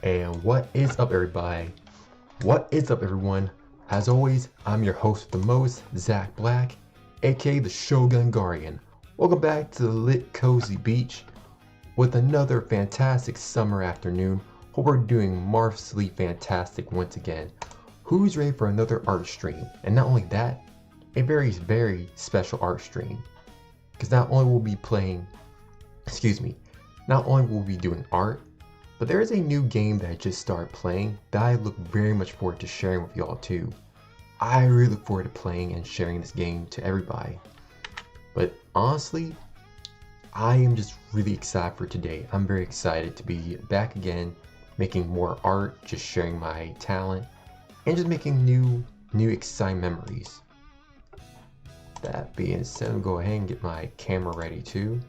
And what is up, everybody? What is up, everyone? As always, I'm your host with the most, Zach Black, aka the Shogun Guardian. Welcome back to the lit cozy beach with another fantastic summer afternoon. Hope we're doing marvelously fantastic once again. Who's ready for another art stream? And not only that, a very special art stream. Because not only will we be playing, not only will we be doing art, but there is a new game that I just started playing that I look very much forward to sharing with y'all too. I really look forward to playing and sharing this game to everybody. But honestly, I am just really excited for today. I'm very excited to be back again, making more art, just sharing my talent, and just making new exciting memories. That being said, I'll go ahead and get my camera ready too.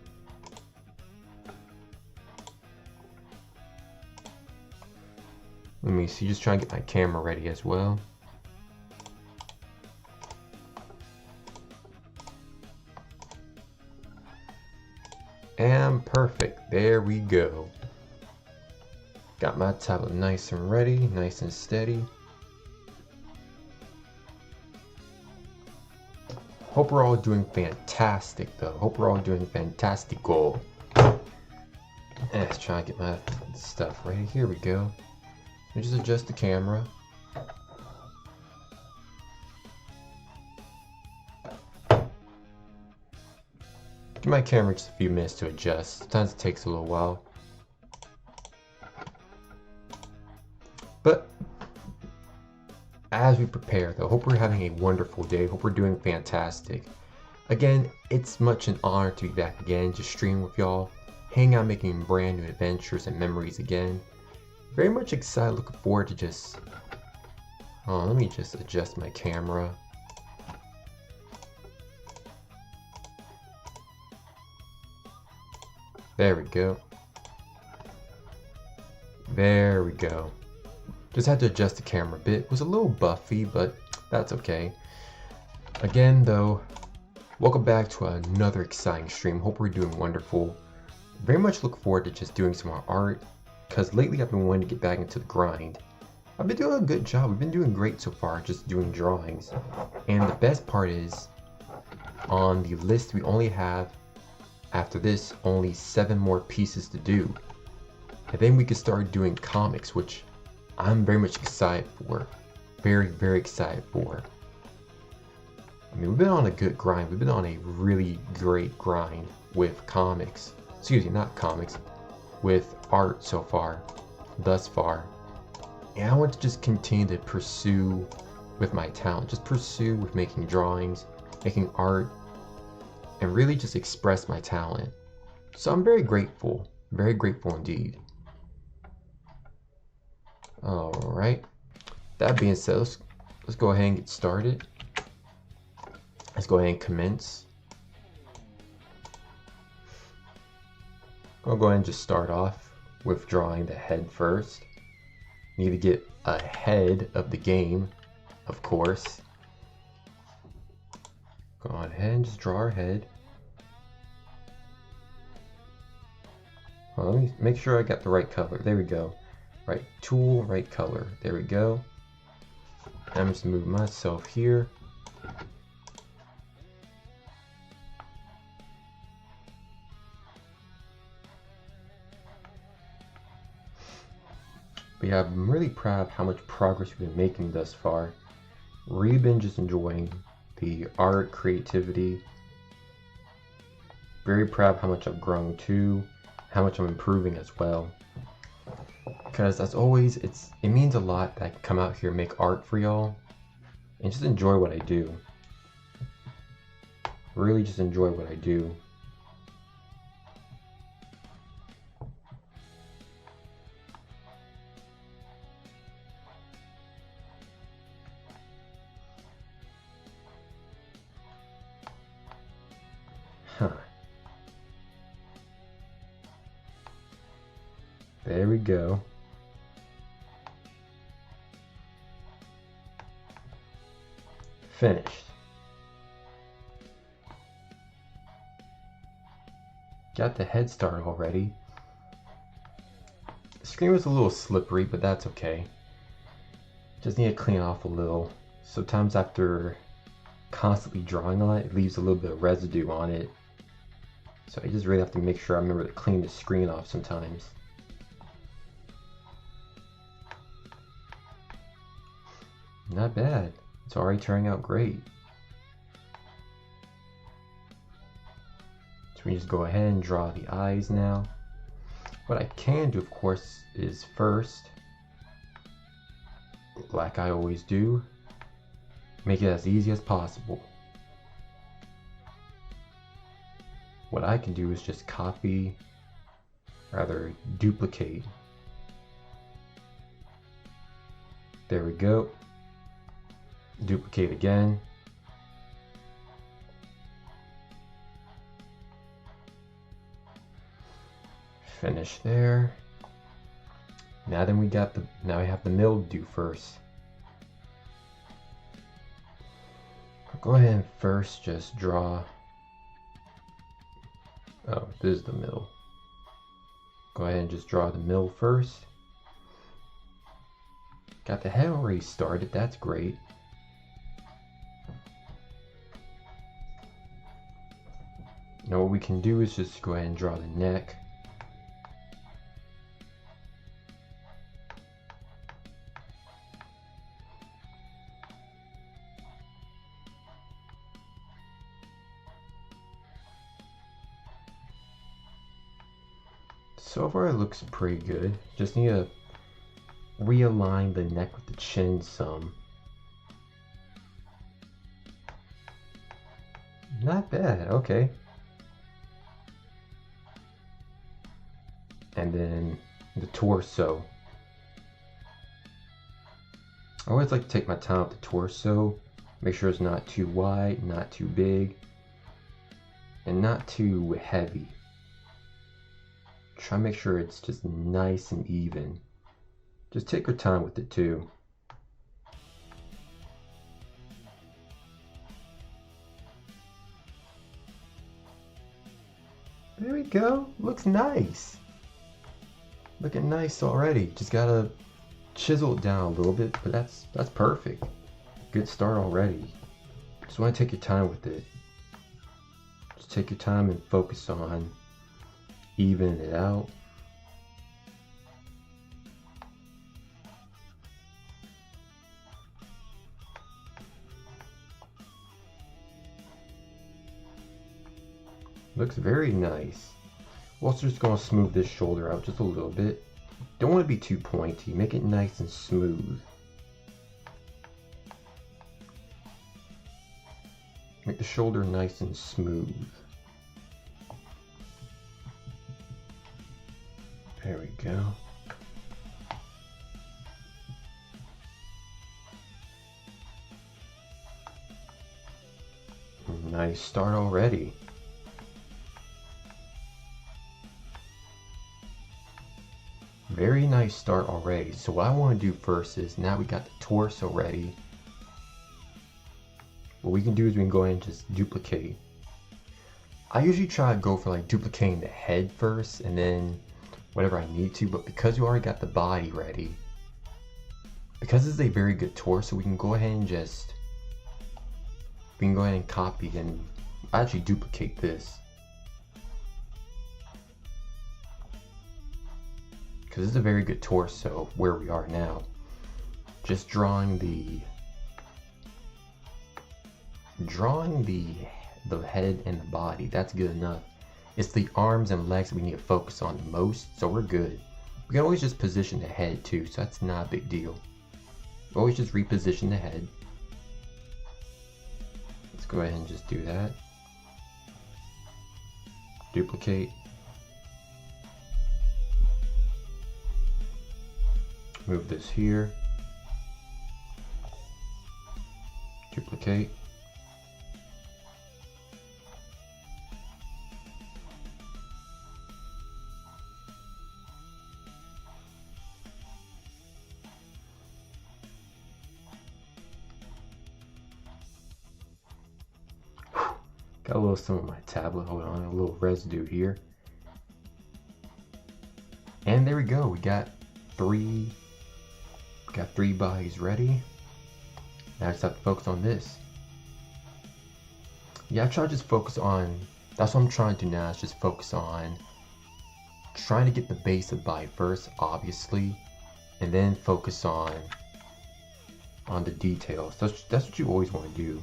Let me see, just trying to get my camera ready as well. And perfect, there we go. Got my tablet nice and ready, nice and steady. Hope we're all doing fantastic though. Hope we're all doing fantastical. Let's try and get my stuff ready. Here we go. Let me just adjust the camera. Give my camera just a few minutes to adjust. Sometimes it takes a little while. But as we prepare though, hope we're having a wonderful day. Hope we're doing fantastic. Again, it's much an honor to be back again, just streaming with y'all, hang out, making brand new adventures and memories again. Very much excited, looking forward to just... let me just adjust my camera. There we go. There we go. Just had to adjust the camera a bit. It was a little buffy, but that's okay. Again though, welcome back to another exciting stream. Hope we're doing wonderful. Very much look forward to just doing some more art, because lately I've been wanting to get back into the grind. I've been doing a good job. We've been doing great so far, just doing drawings. And the best part is, on the list we only have, after this, only 7 more pieces to do. And then we can start doing comics, which I'm very much excited for. Very excited for. I mean, we've been on a good grind. We've been on a really great grind with comics. Excuse me, not comics. With art so far, thus far. And I want to just continue to pursue with my talent. Just pursue with making drawings, making art, and really just express my talent. So I'm very grateful indeed. Alright, that being said, let's go ahead and get started. Let's go ahead and commence. I'll go ahead and just start off with drawing the head first. Need to get ahead of the game, of course. Go ahead and just draw our head. Well, let me make sure I got the right color. There we go. Right tool, right color. There we go. I'm just move myself here. But yeah, I'm really proud of how much progress we've been making thus far. Really been just enjoying the art, creativity. Very proud of how much I've grown too, how much I'm improving as well. Because as always, it means a lot that I can come out here and make art for y'all and just enjoy what I do. Really just enjoy what I do. There we go. Finished. Got the head start already. The screen was a little slippery, but that's okay. Just need to clean off a little. Sometimes after constantly drawing on it, it leaves a little bit of residue on it. So I just really have to make sure I remember to clean the screen off sometimes. Not bad. It's already turning out great. So we just go ahead and draw the eyes now. What I can do, of course, is first, like I always do, make it as easy as possible. What I can do is just copy, rather duplicate. There we go. Duplicate again. Finish there. Now we have the mildew first. I'll go ahead and first just draw. Oh, this is the middle. Go ahead and just draw the middle first. Got the head already started, that's great. Now what we can do is just go ahead and draw the neck. So far it looks pretty good. Just need to realign the neck with the chin some. Not bad, okay. And then the torso. I always like to take my time with the torso. Make sure it's not too wide, not too big, and not too heavy. Try to make sure it's just nice and even. Just take your time with it too. There we go. Looks nice. Looking nice already. Just gotta chisel it down a little bit, but that's perfect. Good start already. Just want to take your time with it. Just take your time and focus on evening it out. Looks very nice. We're also just going to smooth this shoulder out just a little bit. Don't want to be too pointy. Make it nice and smooth. Make the shoulder nice and smooth. There we go. Nice start already. Very nice start already. So what I want to do first is, now we got the torso ready. What we can do is we can go ahead and just duplicate. I usually try to go for like duplicating the head first and then whatever I need to, but because we already got the body ready, because this is a very good torso, we can go ahead and copy and actually duplicate this. Because this is a very good torso where we are now. Just drawing the head and the body, that's good enough. It's the arms and legs that we need to focus on the most, so we're good. We can always just position the head too, so that's not a big deal. Always just reposition the head. Let's go ahead and just do that. Duplicate. Move this here. Duplicate. Got a little some of my tablet, hold on, a little residue here. And there we we go. We got three bodies ready. Now I just have to focus on this. Yeah, I try to just focus on, that's what I'm trying to do now, is just focus on trying to get the base of the body first, obviously, and then focus on the details. That's what you always want to do.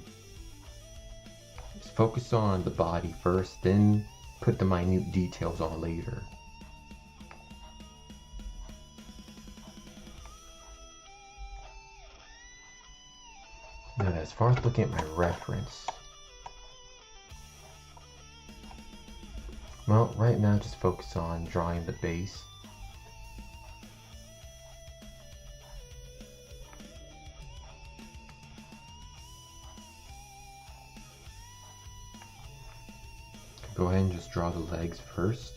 Just focus on the body first, then put the minute details on later. Now, as far as looking at my reference, well, right now just focus on drawing the base. Go ahead and just draw the legs first.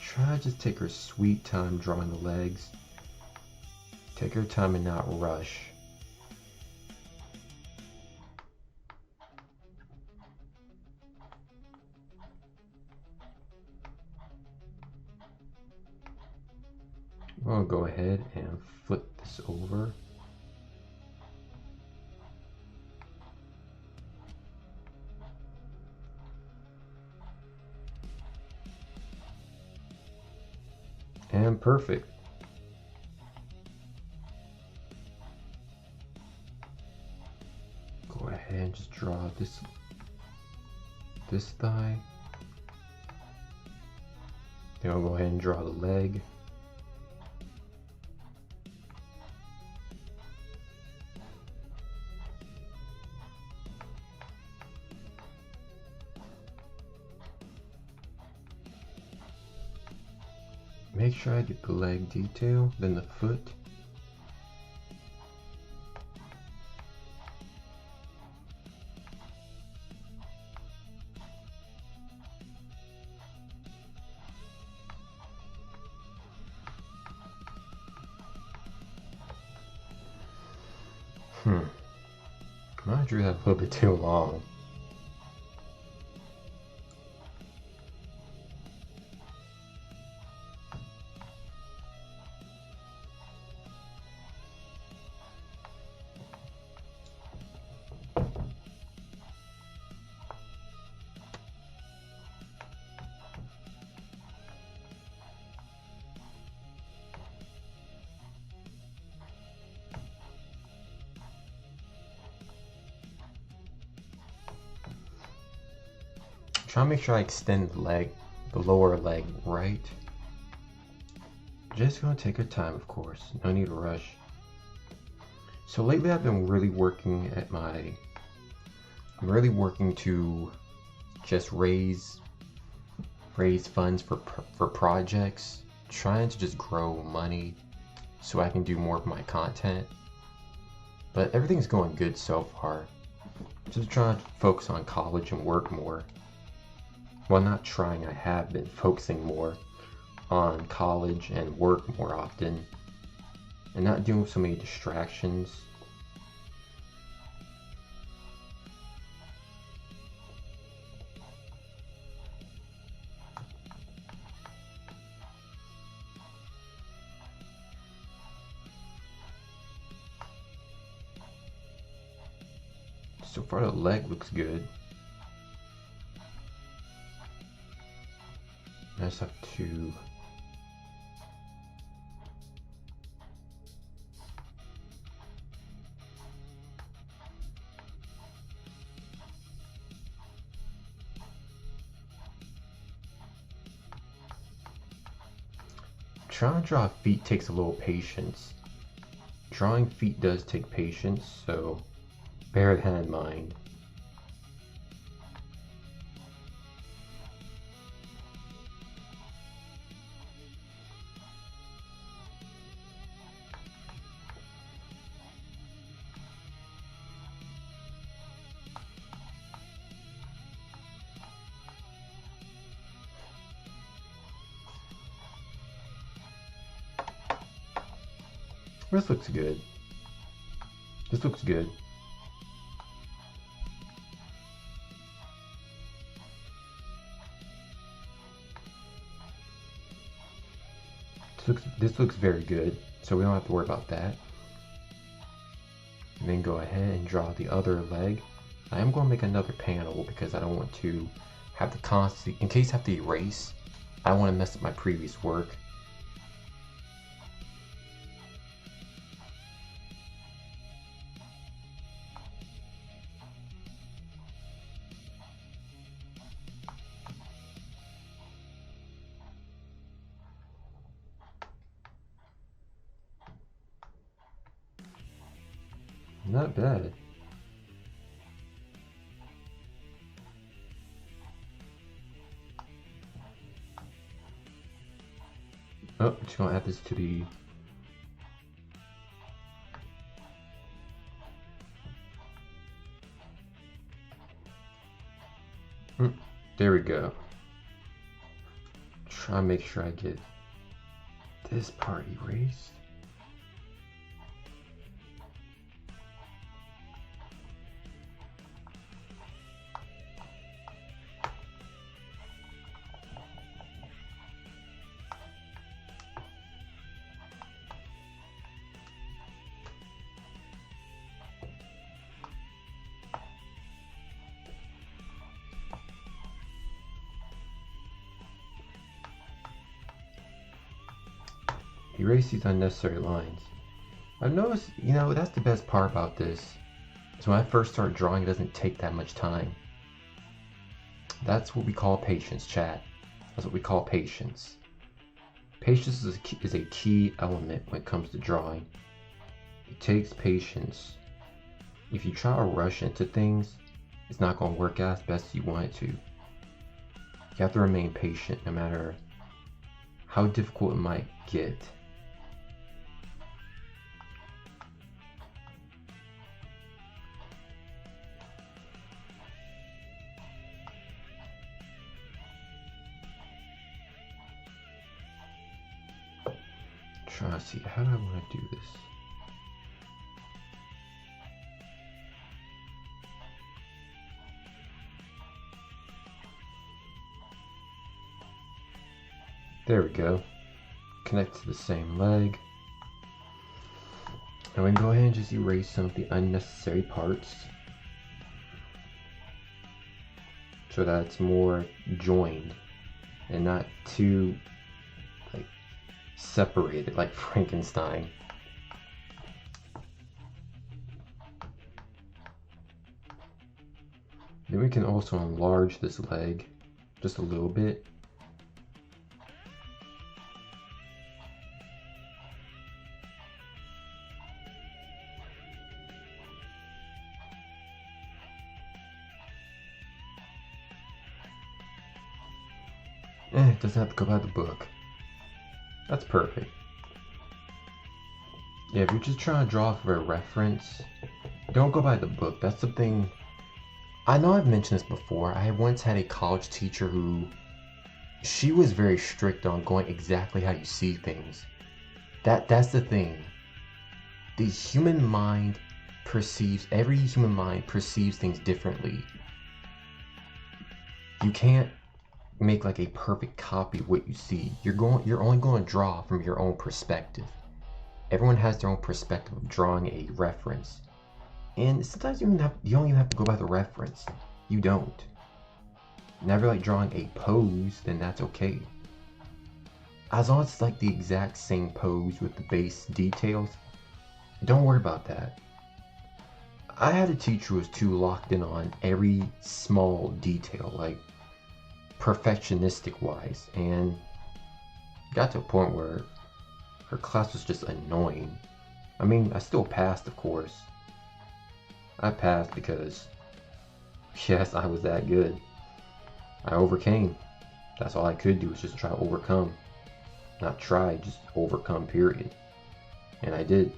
Try to just take her sweet time drawing the legs. Take her time and not rush. I'll go ahead and flip this over. And perfect. Go ahead and just draw this thigh. Then I'll go ahead and draw the leg. Make sure I get the leg detail, then the foot. I drew that a little bit too long. Try to make sure I extend the leg, the lower leg right. Just gonna take your time, of course. No need to rush. So lately I've been really working at I'm really working to just raise funds for projects. Trying to just grow money so I can do more of my content. But everything's going good so far. Just trying to focus on college and work more. Well, not trying, I have been focusing more on college and work more often and not doing so many distractions. So far the leg looks good. I just have to trying to draw feet takes a little patience. Drawing feet does take patience, so bear that in mind. This looks good. This looks good. This looks very good, so we don't have to worry about that. And then go ahead and draw the other leg. I am going to make another panel because I don't want to have to constantly, in case I have to erase, I don't want to mess up my previous work. Not bad. Oh, just gonna add this to the there we go. Try to make sure I get this part erased. Erase these unnecessary lines. I've noticed, you know, that's the best part about this. is when I first start drawing, it doesn't take that much time. That's what we call patience, chat. That's what we call patience. Patience is a key element when it comes to drawing. It takes patience. If you try to rush into things, it's not going to work out as best as you want it to. You have to remain patient no matter how difficult it might get. Trying to see, how do I want to do this? There we go. Connect to the same leg. And we can go ahead and just erase some of the unnecessary parts so that it's more joined and not too like separated like Frankenstein. Then we can also enlarge this leg just a little bit. It doesn't have to go by the book. That's perfect. Yeah, if you're just trying to draw for a reference, don't go by the book. That's something, I know I've mentioned this before. I once had a college teacher who, she was very strict on going exactly how you see things. That's the thing. The human mind perceives, every human mind perceives things differently. You can't make like a perfect copy of what you see. You're only going to draw from your own perspective. Everyone has their own perspective of drawing a reference, and sometimes you don't even have to go by the reference. You don't. Never like drawing a pose, then that's okay. As long as it's like the exact same pose with the base details, don't worry about that. I had a teacher who was too locked in on every small detail, like perfectionistic wise, and got to a point where her class was just annoying. I mean, I still passed, of course. I passed because, yes, I was that good. I overcame. That's all I could do, was just try to overcome. Not try, just overcome, period. And I did.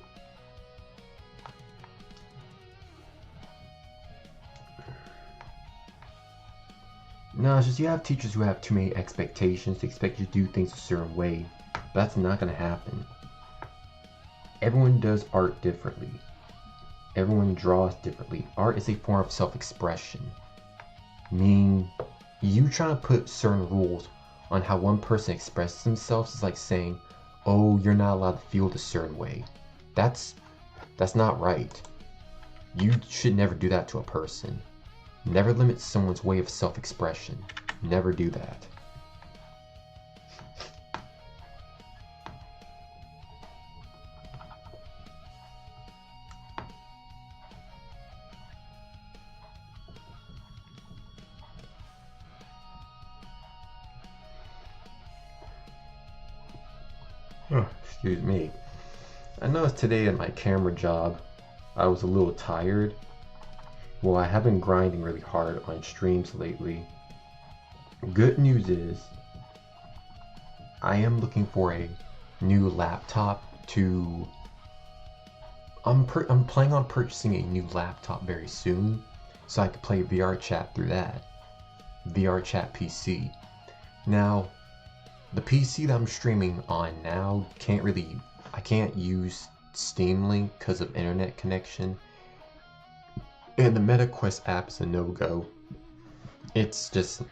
No, it's just you have teachers who have too many expectations. They expect you to do things a certain way. But that's not going to happen. Everyone does art differently. Everyone draws differently. Art is a form of self-expression. Meaning, you trying to put certain rules on how one person expresses themselves is like saying, oh, you're not allowed to feel a certain way. That's not right. You should never do that to a person. Never limit someone's way of self-expression. Never do that. Oh, excuse me. I noticed today at my camera job, I was a little tired. Well, I have been grinding really hard on streams lately. Good news is, I am looking for a new laptop to... I'm planning on purchasing a new laptop very soon, so I could play VR chat through that. VR chat PC. Now, the PC that I'm streaming on now I can't use Steam Link because of internet connection. And the MetaQuest app is a no-go. It's just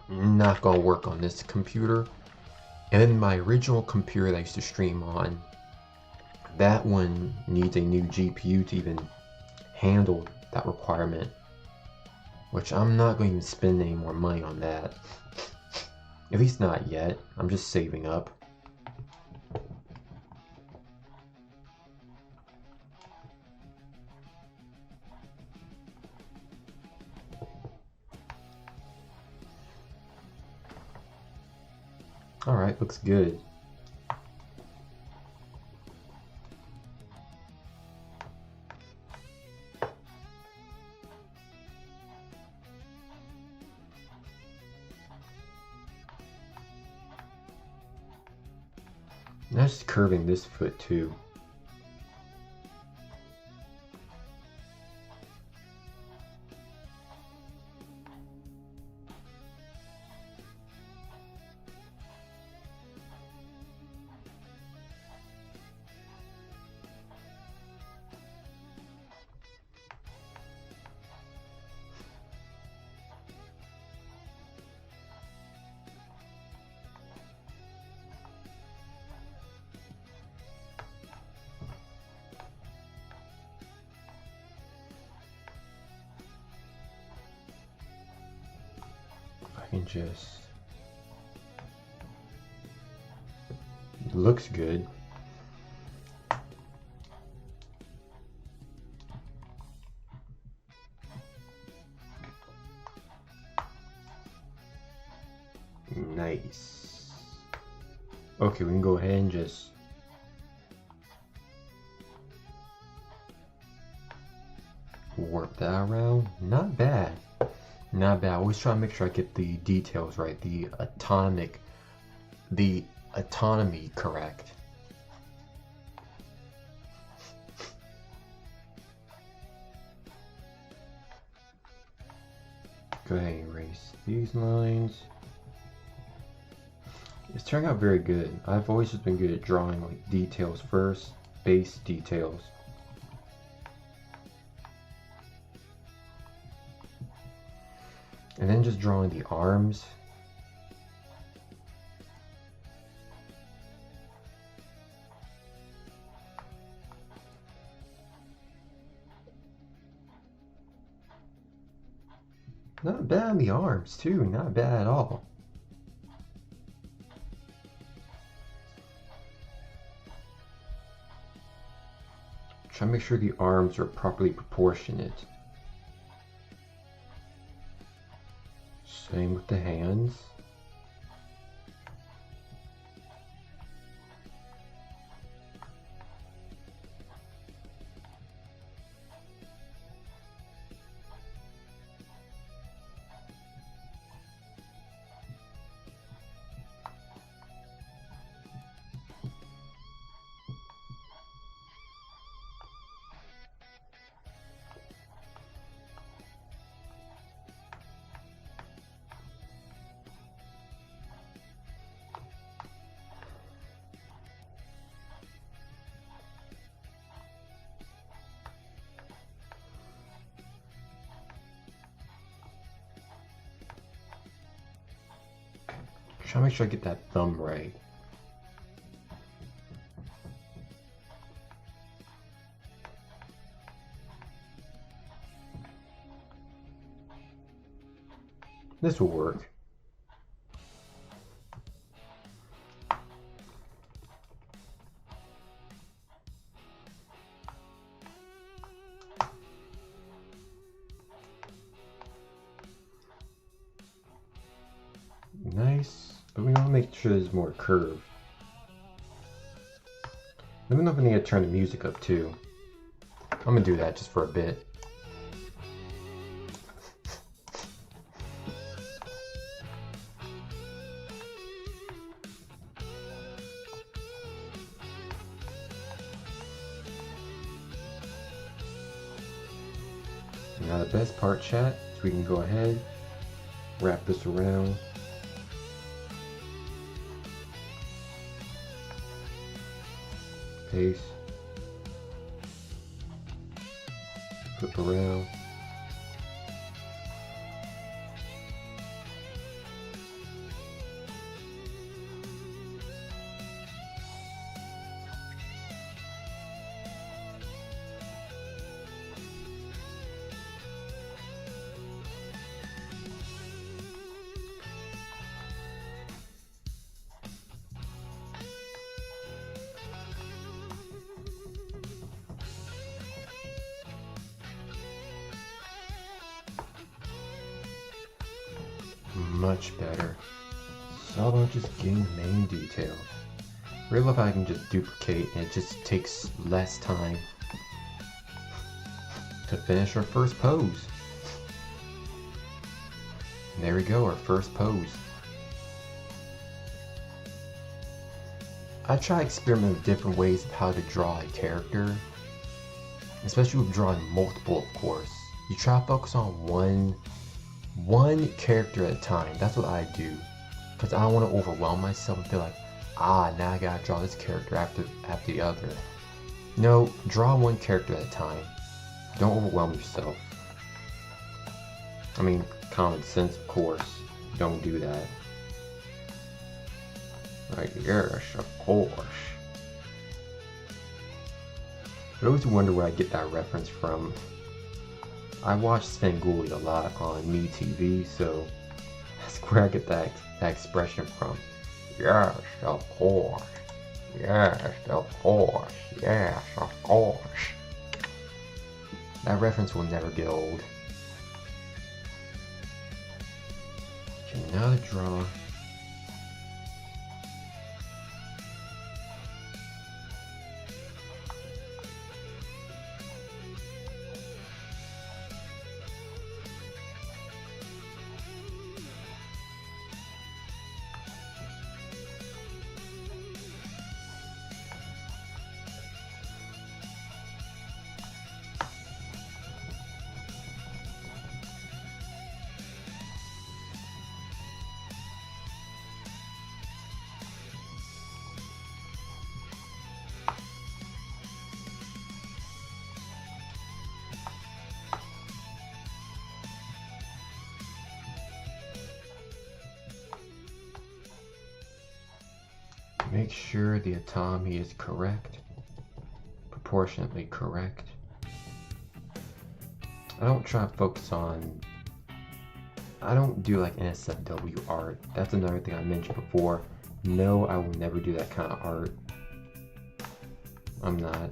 not gonna work on this computer. And then my original computer that I used to stream on, that one needs a new GPU to even handle that requirement. Which I'm not going to spend any more money on that. At least not yet. I'm just saving up. Alright, looks good. Now just curving this foot too. And just it looks good. Nice. Okay, we can go ahead and just warp that around. Not bad. Not bad. I always try to make sure I get the details right, the autonomy correct. Go ahead and erase these lines. It's turning out very good. I've always just been good at drawing like details first, base details. And then just drawing the arms. Not bad on the arms too, not bad at all. Try to make sure the arms are properly proportionate. Same with the hands. to make sure I get that thumb right. This will work. Nice, but we want to make sure there's more curve. Let me know if I need to turn the music up too. I'm gonna do that just for a bit. Now the best part, chat, is we can go ahead, wrap this around. Paste. Flip around. Much better. It's all about just getting the main details. I really love how I can just duplicate and it just takes less time to finish our first pose. And there we go, our first pose. I try to experiment with different ways of how to draw a character, especially with drawing multiple, of course. You try to focus on one character at a time. That's what I do, because I don't want to overwhelm myself and feel like, now I gotta draw this character after the other. No, draw one character at a time. Don't overwhelm yourself. I mean, common sense, of course. Don't do that. Like, yes, of course. I always wonder where I get that reference from. I watch Svengoolie a lot on MeTV, so that's where I get that expression from. Yes, of course. Yes, of course. Yes, of course. That reference will never get old. Okay, now to draw. Make sure the autonomy is correct, proportionately correct. I don't try to focus on, I don't do like NSFW art. That's another thing I mentioned before. No, I will never do that kind of art. I'm not.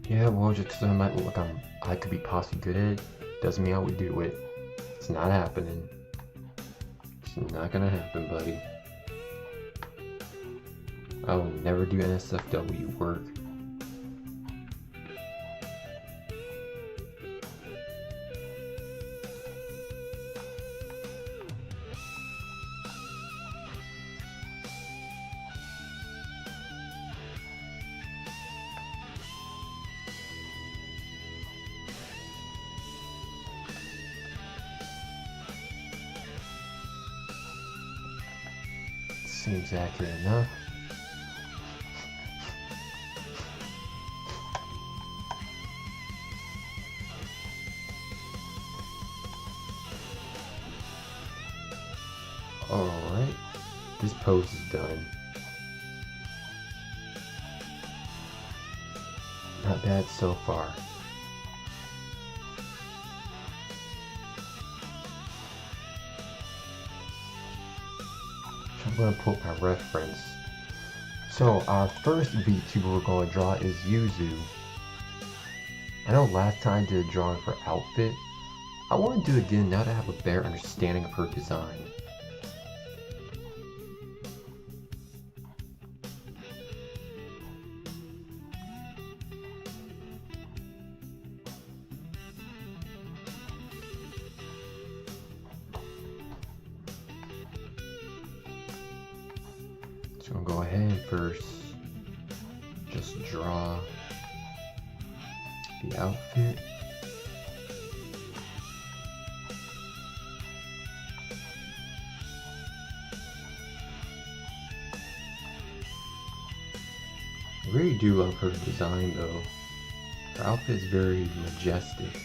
Yeah, well, just because I might look like I could be possibly good at it, doesn't mean I would do it. It's not happening. It's not gonna happen, buddy. I will never do NSFW work. Seems accurate enough. this pose is done. Not bad so far. I'm going to put my reference. So our first VTuber we're going to draw is Yuzu. I know last time I did a drawing for outfit. I want to do it again now that I have a better understanding of her design. So I'm going to go ahead and first just draw the outfit. I really do love her design though. Her outfit is very majestic.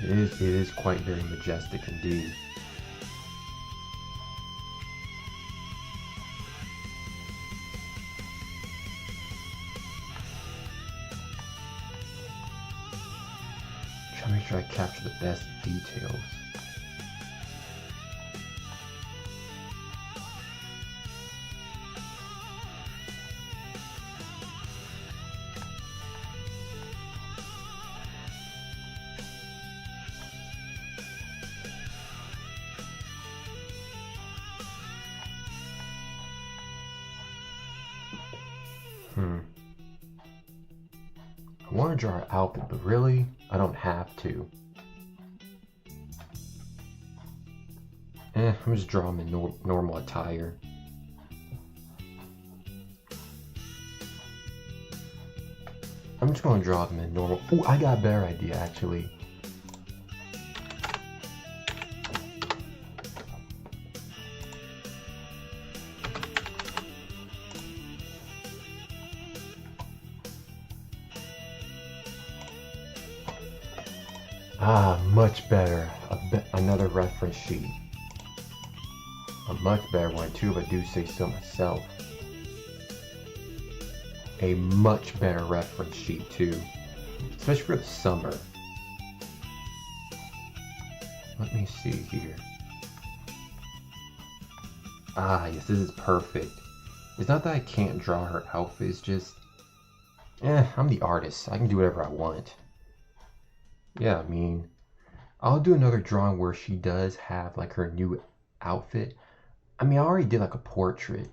It is quite very majestic indeed. Try to make sure I capture the best details. I want to draw an outfit, but really, I don't have to. I'm just drawing them in normal attire. I'm just going to draw them in normal. Oh, I got a better idea actually. Much better. Another reference sheet. A much better one too, if I do say so myself. A much better reference sheet too, especially for the summer. Let me see here. Yes, this is perfect. It's not that I can't draw her outfit, it's just, I'm the artist. I can do whatever I want. Yeah, I mean, I'll do another drawing where she does have like her new outfit. I mean, I already did like a portrait.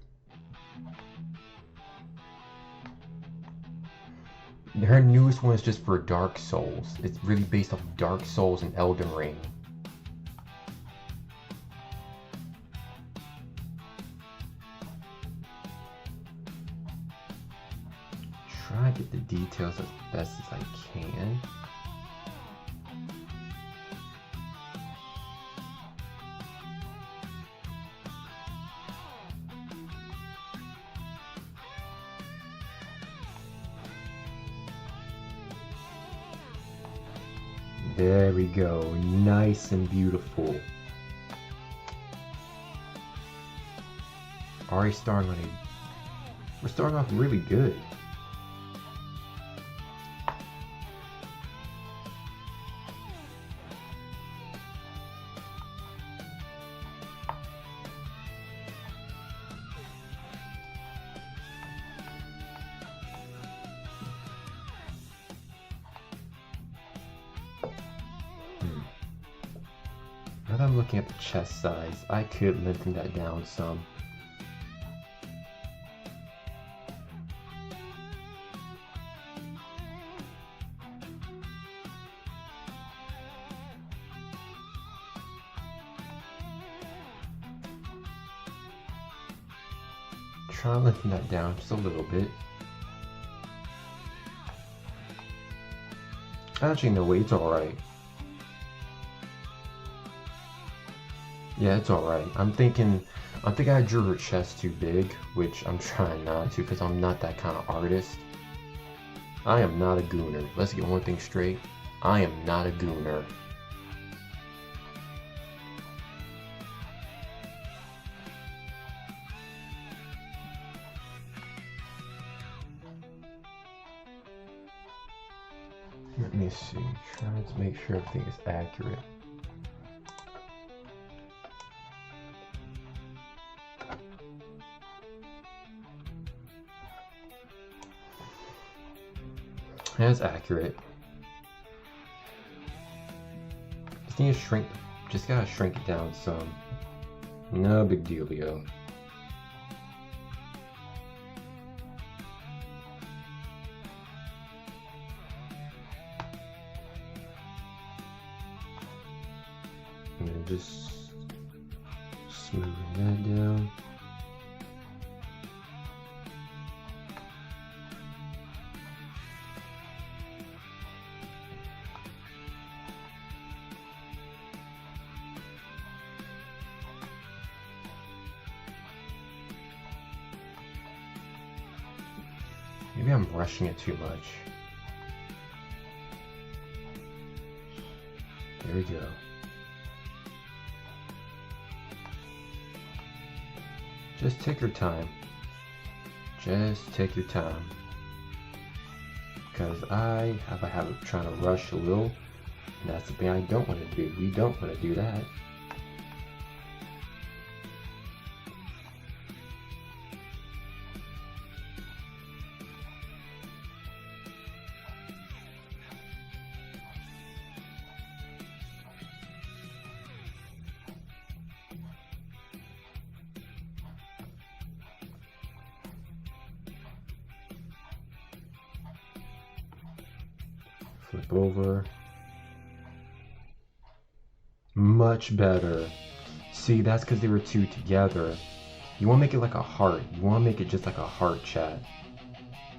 Her newest one is just for Dark Souls. It's really based off of Dark Souls and Elden Ring. Try to get the details as best as I can. There we go, nice and beautiful. Already starting on we're starting off really good. Now that I'm looking at the chest size, I could lengthen that down some. Try to lengthen that down just a little bit. Actually, no, wait, it's alright. Yeah, it's alright. I think I drew her chest too big, which I'm trying not to because I'm not that kind of artist. I am not a gooner. Let's get one thing straight. I am not a gooner. Let me see, trying to make sure everything is accurate. That's accurate. Just need to shrink, just gotta shrink it down some. No big dealio. And then just smoothing that down. Maybe I'm rushing it too much. There we go. Just take your time. Just take your time. Because I have a habit of trying to rush a little. And that's the thing I don't want to do. We don't want to do that. Flip over. Much better. See, that's because they were two together. You want to make it like a heart. You want to make it just like a heart, chat.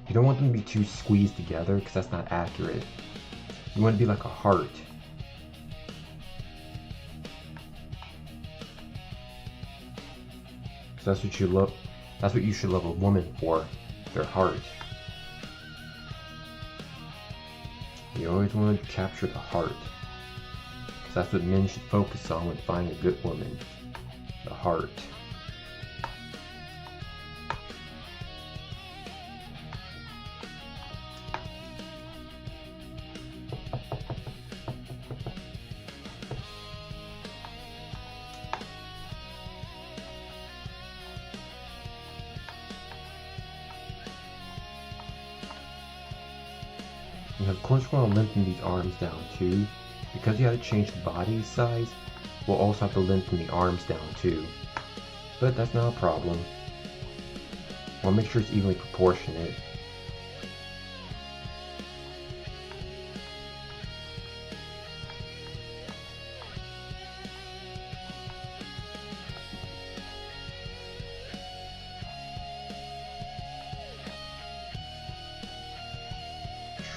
You don't want them to be too squeezed together because that's not accurate. You want it to be like a heart. Because that's what you love. That's what you should love a woman for. Their heart. You always want to capture the heart. Because that's what men should focus on when finding a good woman. The heart. And of course we're going to lengthen these arms down too. Because you had to change the body size, we'll also have to lengthen the arms down too. But that's not a problem. We'll make sure it's evenly proportionate.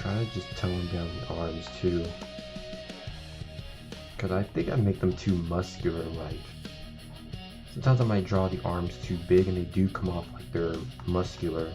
Try to just tone down the arms too. Because I think I make them too muscular like. Sometimes I might draw the arms too big and they do come off like they're muscular.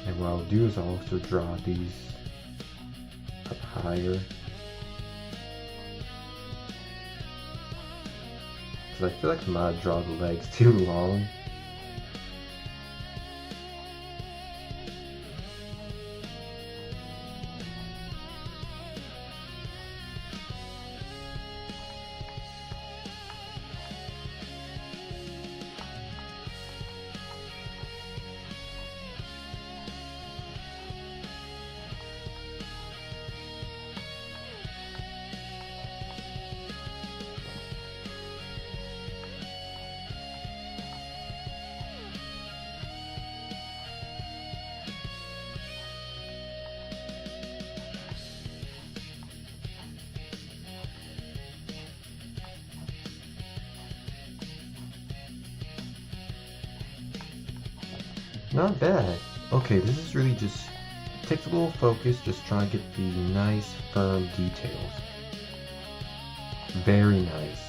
And what I'll do is I'll also draw these up higher. Because I feel like I might draw the legs too long. Not bad. Okay, this is really just takes a little focus, just trying to get the nice firm details. Very nice.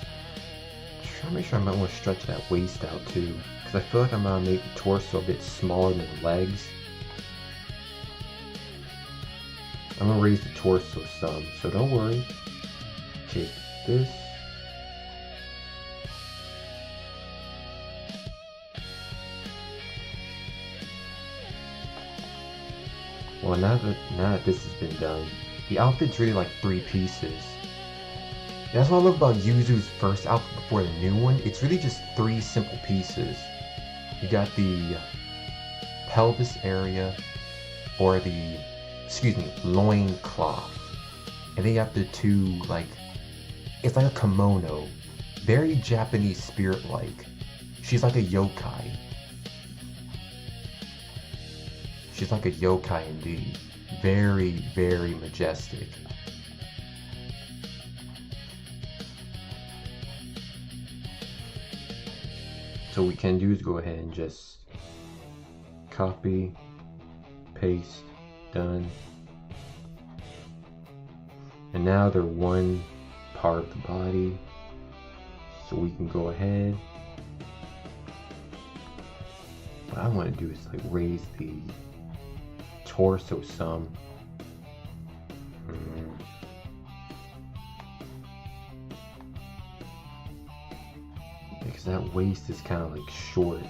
Try to make sure I might want to stretch that waist out too, because I feel like I might make the torso a bit smaller than the legs. I'm gonna raise the torso some, so don't worry. Take this. Well, now that this has been done, the outfit's really like 3 pieces. That's what I love about Yuzu's first outfit before the new one. It's really just 3 simple pieces. You got the pelvis area, or the, loin cloth. And then you have the 2, like, it's like a kimono. Very Japanese spirit-like. She's like a yokai. She's like a yokai indeed. Very, very majestic. So what we can do is go ahead and just copy, paste, done. And now they're one part of the body. So we can go ahead. What I want to do is like raise the torso some. Because that waist is kind of like short.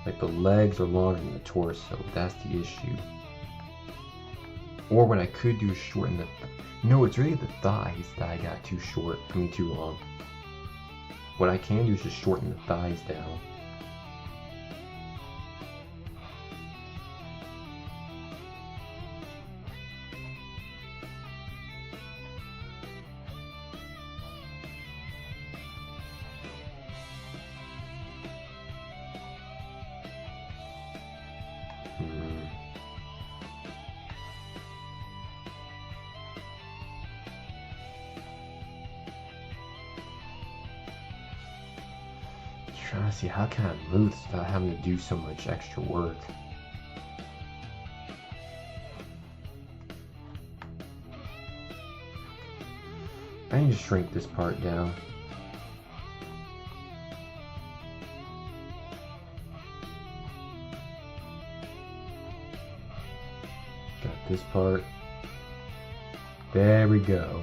Like the legs are longer than the torso. That's the issue. Or what I could do is shorten the... No, it's really the thighs that I got too short. I mean too long. What I can do is just shorten the thighs down. Trying to see how can I move this without having to do so much extra work. I need to shrink this part down. Got this part. There we go.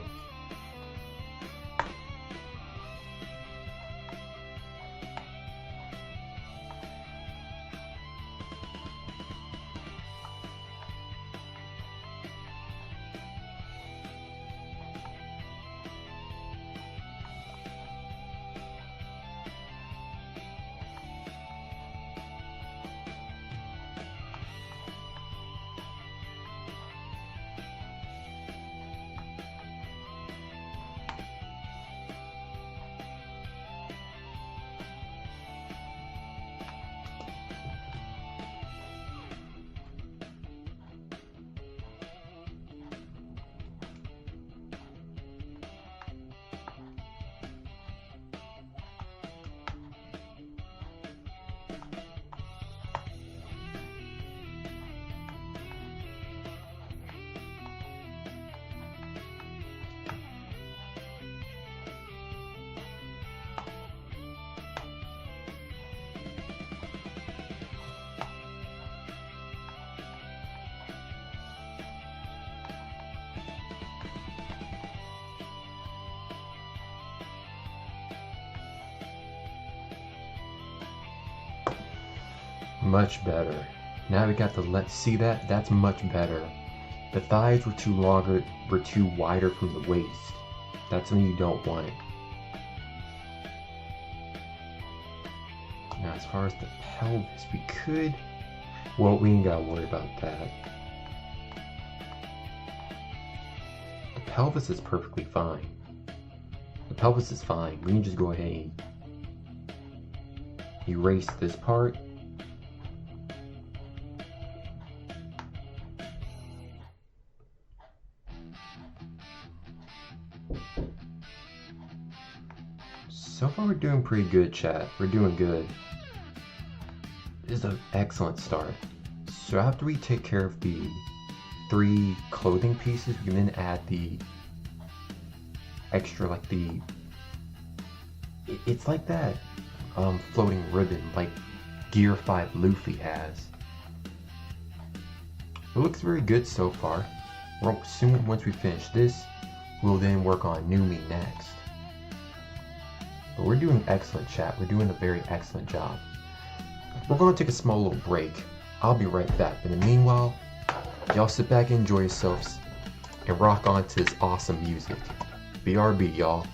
Much better. Now we got the see that? That's much better. The thighs were too longer, were too wider from the waist. That's something you don't want. Now as far as the pelvis, we could... Well, we ain't gotta worry about that. The pelvis is perfectly fine. The pelvis is fine. We can just go ahead and erase this part. So far we're doing pretty good, chat. We're doing good. This is an excellent start. So after we take care of the 3 clothing pieces, we can then add the extra, like the... It's like that floating ribbon, like Gear 5 Luffy has. It looks very good so far. Soon, once we finish this, we'll then work on New Me next. But we're doing excellent, chat. We're doing a very excellent job. We're going to take a small little break. I'll be right back. But in the meanwhile, y'all sit back and enjoy yourselves and rock on to this awesome music. BRB, y'all.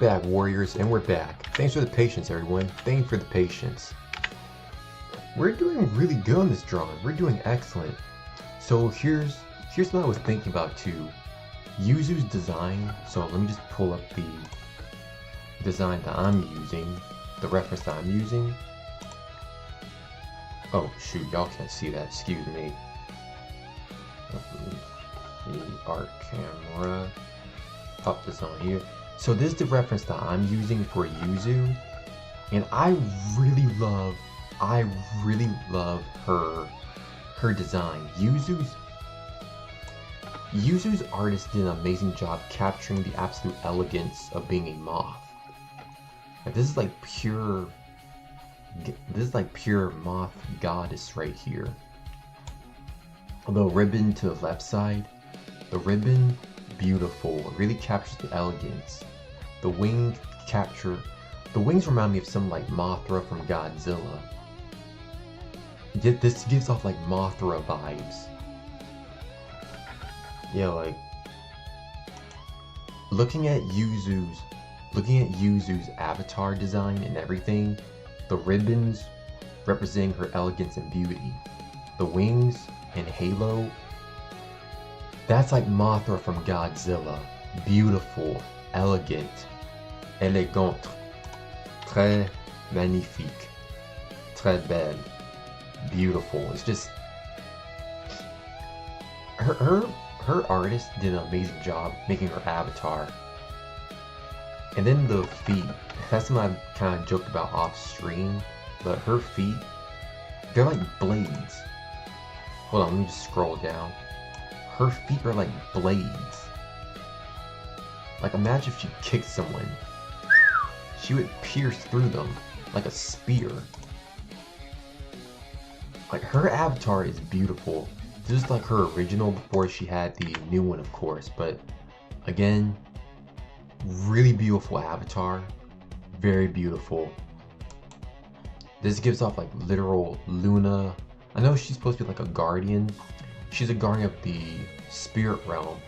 back, warriors, and we're back. Thanks for the patience, everyone. Thanks for the patience. We're doing really good on this drawing. We're doing excellent. So here's what I was thinking about too. Yuzu's design. So let me just pull up the design that I'm using, the reference that I'm using. Oh shoot, y'all can't see that. Excuse me. The art camera. Pop this on here. So this is the reference that I'm using for Yuzu, and I really love her design. Yuzu's artist did an amazing job capturing the absolute elegance of being a moth. Like, this is like pure moth goddess right here. The ribbon to the left side, the ribbon, beautiful. It really captures the elegance. The wings remind me of some like Mothra from Godzilla. Yet this gives off like Mothra vibes. Yeah, like looking at Yuzu's avatar design and everything, the ribbons representing her elegance and beauty, the wings and halo, that's like Mothra from Godzilla. Beautiful, elegant, élégante, très magnifique, très belle, beautiful. It's just her artist did an amazing job making her avatar. And then the feet, that's something I kind of joked about off stream, but her feet, they're like blades. Hold on, let me just scroll down. Her feet are like blades. Like, imagine if she kicked someone, she would pierce through them like a spear. Like, her avatar is beautiful. This is like her original before she had the new one, of course, but again, really beautiful avatar. Very beautiful. This gives off like literal Luna. I know she's supposed to be like a guardian. She's a guardian of the spirit realm.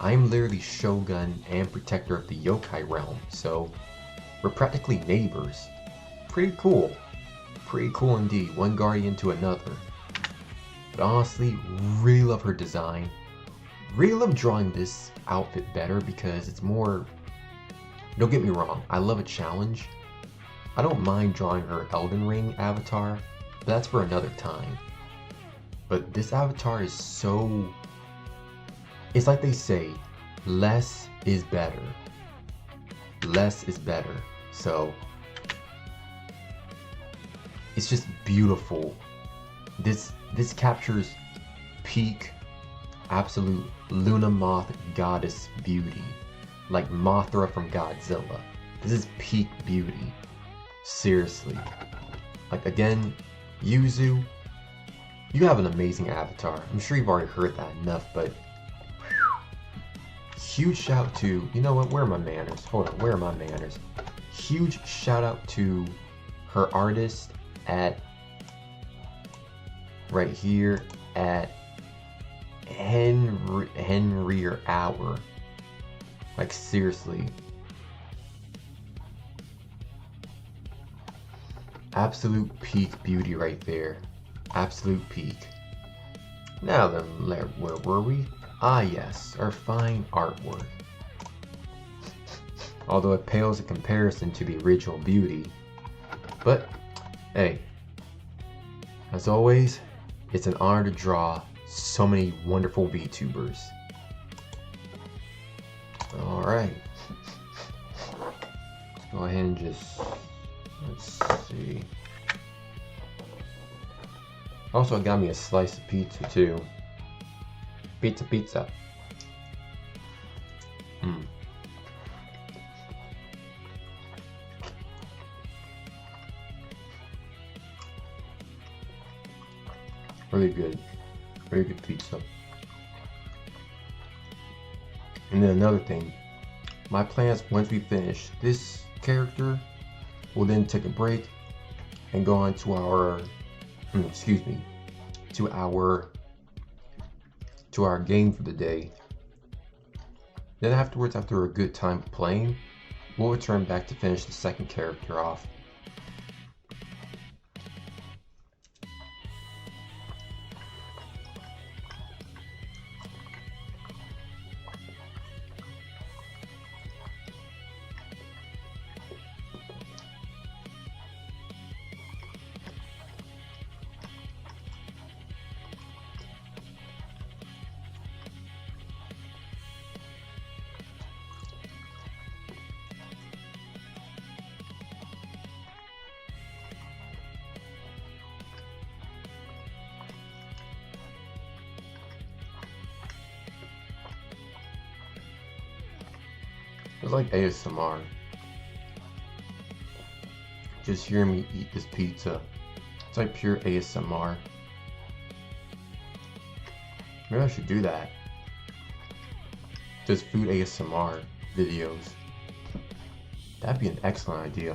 I'm literally Shogun and protector of the yokai realm, so we're practically neighbors. Pretty cool. Pretty cool indeed. One guardian to another. But honestly, really love her design. Really love drawing this outfit better because it's more... Don't get me wrong, I love a challenge. I don't mind drawing her Elden Ring avatar, but that's for another time. But this avatar is so... It's like they say, less is better. Less is better. So, it's just beautiful. This captures peak, absolute Luna Moth goddess beauty. Like Mothra from Godzilla. This is peak beauty. Seriously. Like, again, Yuzu, you have an amazing avatar. I'm sure you've already heard that enough, but huge shout out to, you know what, where are my manners? Hold on, where are my manners? Huge shout out to her artist at, right here, at Henry or Hour. Like, seriously. Absolute peak beauty right there. Absolute peak. Now then, where were we? Ah yes, our fine artwork. Although it pales in comparison to the original beauty. But, hey. As always, it's an honor to draw so many wonderful VTubers. Alright. Let's go ahead and just... Let's see. Also, got me a slice of pizza too. Pizza. Really good. Very good pizza. And then another thing. My plans, once we finish this character, we'll then take a break and go on to our, to our game for the day. Then afterwards, after a good time playing, we'll return back to finish the second character off. It's like ASMR. Just hear me eat this pizza. It's like pure ASMR. Maybe I should do that. Just food ASMR videos. That'd be an excellent idea.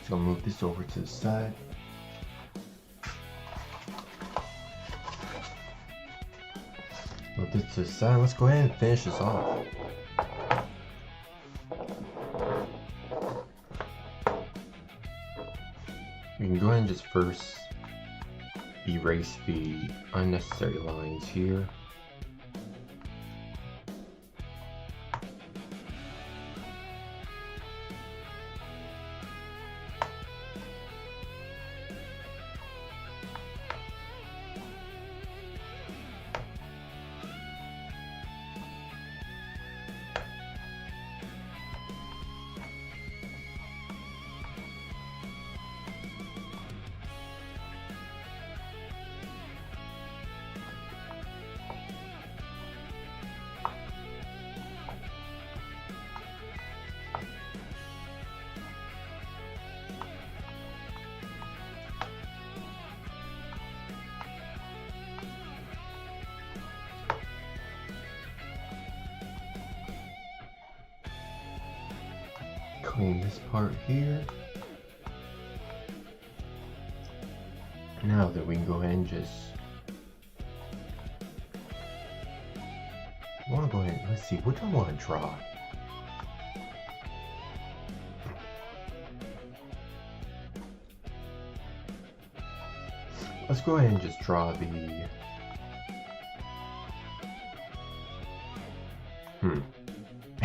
So I'll move this over to the side. Move this to the side. Let's go ahead and finish this off. We can go ahead and just first erase the unnecessary lines here. Clean this part here. Now that we can go ahead and just let's see, what do I want to draw? Let's go ahead and just draw the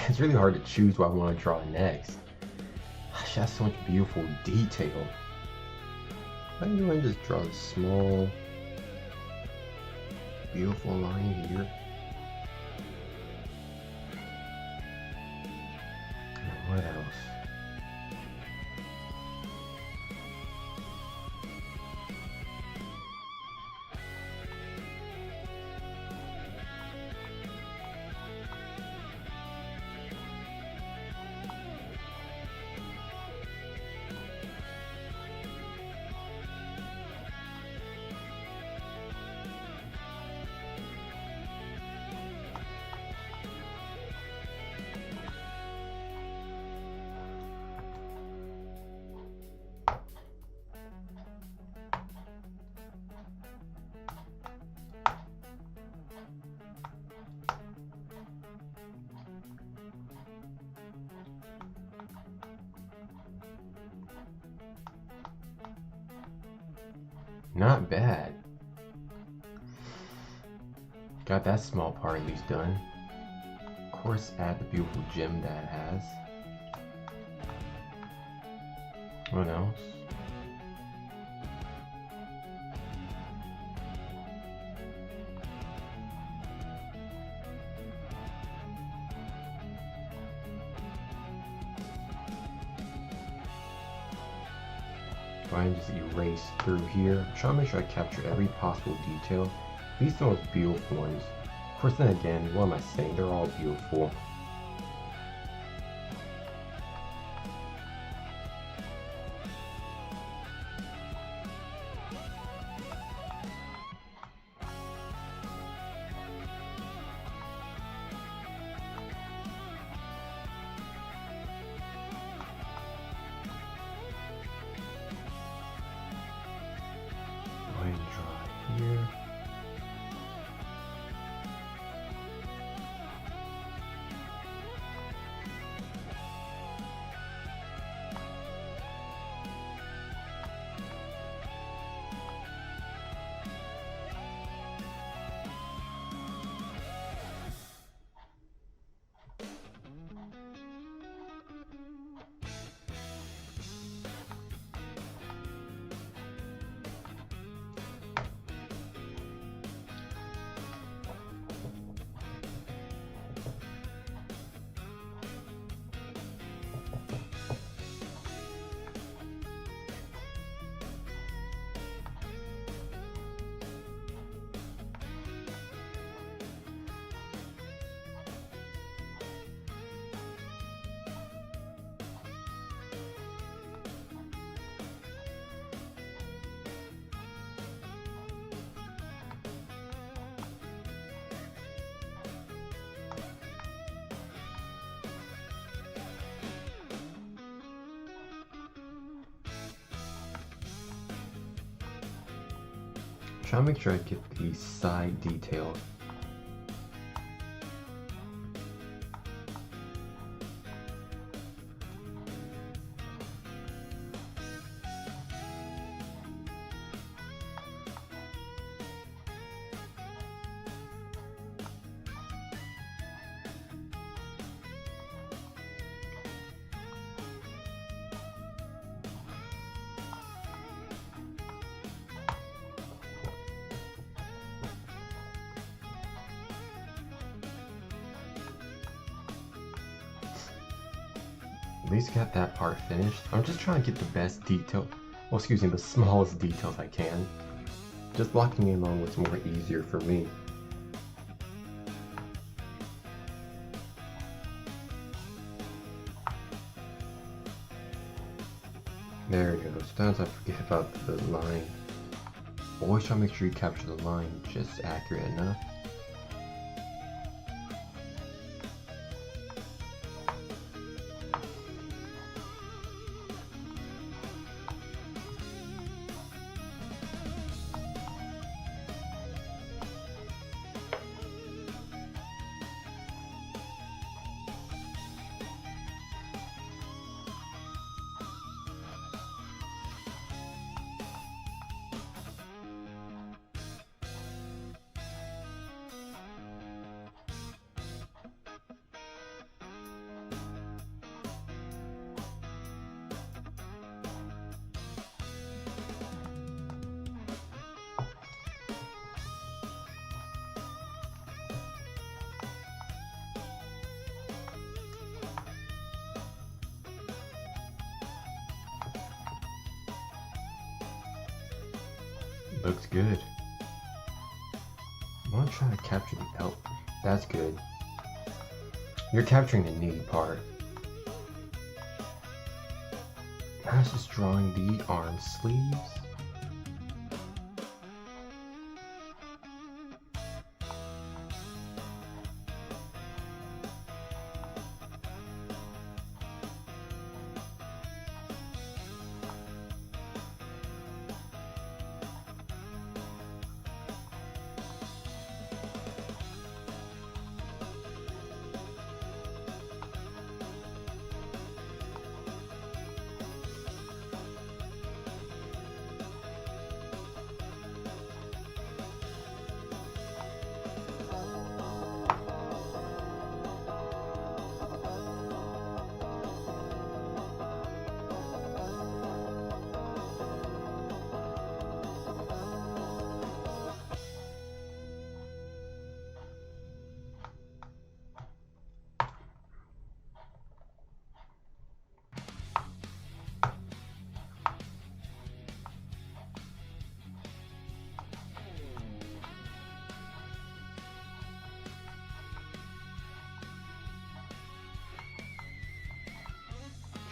It's really hard to choose what I want to draw next. Gosh, that's so much beautiful detail. I can go ahead and just draw this small, beautiful line here. And what else? Not bad. Got that small part at least done. Of course, add the beautiful gem that it has. What else? Go ahead and just erase through here. Try to make sure I capture every possible detail These are the most beautiful ones. Of course, then again, what am I saying? They're all beautiful. Line draw here. Try to make sure I get the side details. At least got that part finished. I'm just trying to get the best detail, well, excuse me, the smallest details I can. Just blocking in on what's more easier for me. There it goes. Sometimes I forget about the line. Always try to make sure you capture the line just accurate enough. Looks good. I want to try to capture the elk. That's good. You're capturing the knee part. Now it's just drawing the arm sleeves.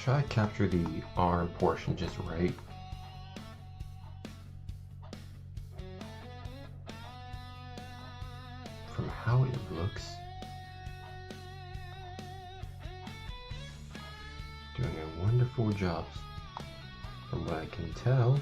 Try to capture the arm portion just right. From how it looks, doing a wonderful job from what I can tell.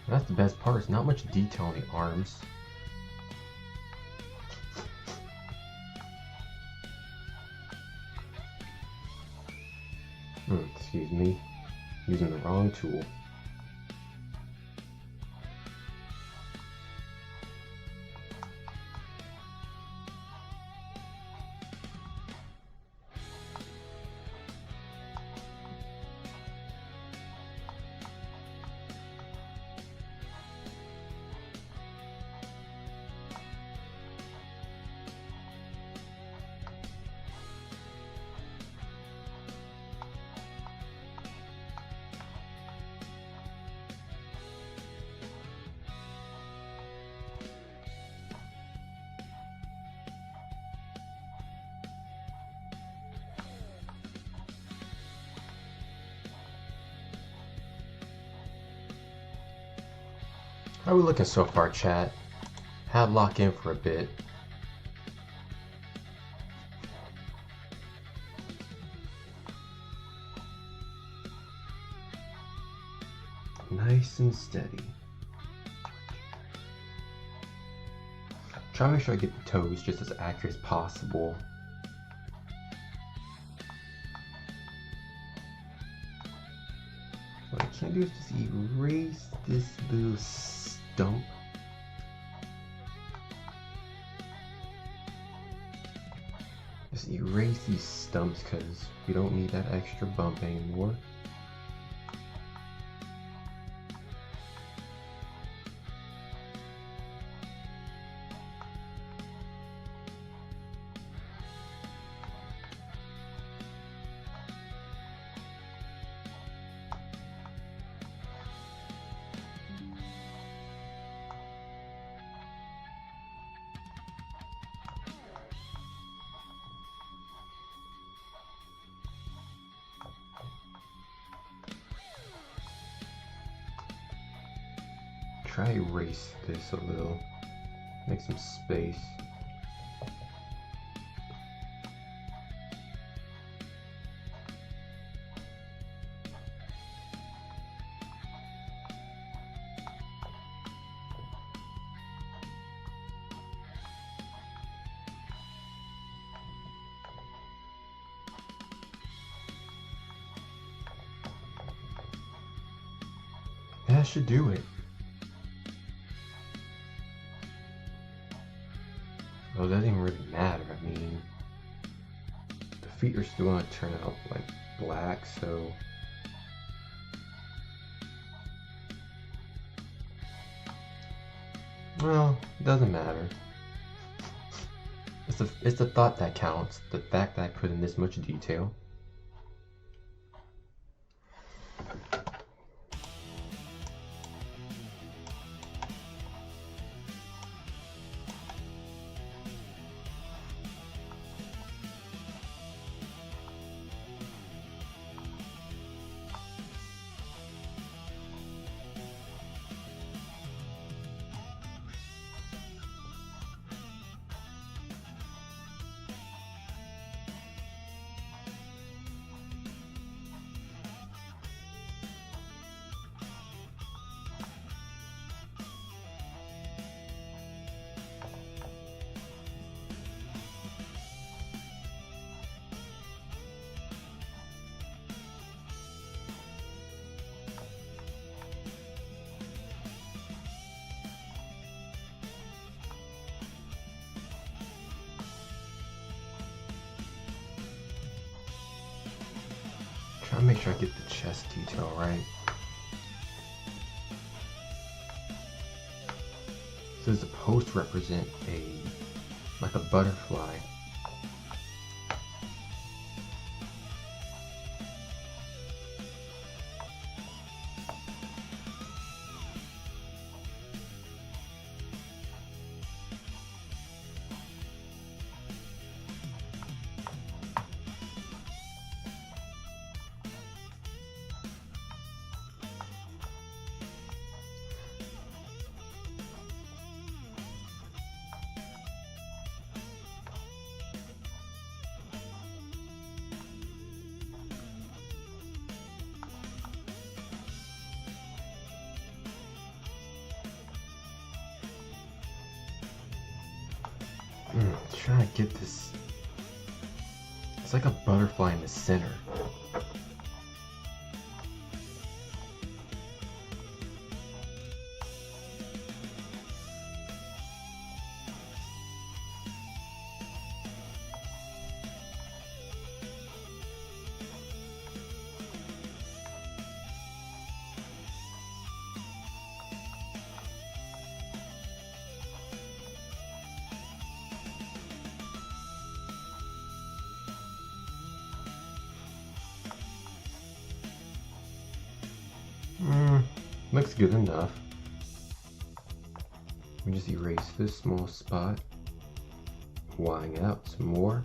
That's the best part, it's not much detail on the arms. Excuse me, using the wrong tool. How are we looking so far, chat? Had lock in for a bit. Nice and steady. Try to make sure I get the toes just as accurate as possible. What I can't do is just erase this little stump. Just erase these stumps because we don't need that extra bump anymore. Try to erase this a little, make some space. That should do it. Well, it doesn't even really matter. I mean, the feet are still gonna turn out like black, so well, it doesn't matter. It's the thought that counts. The fact that I put in this much detail. Try to make sure I get the chest detail right. So it's supposed to represent like a butterfly. trying to get this. It's like a butterfly in the center. Looks good enough. Let me just erase this small spot. Widen out some more.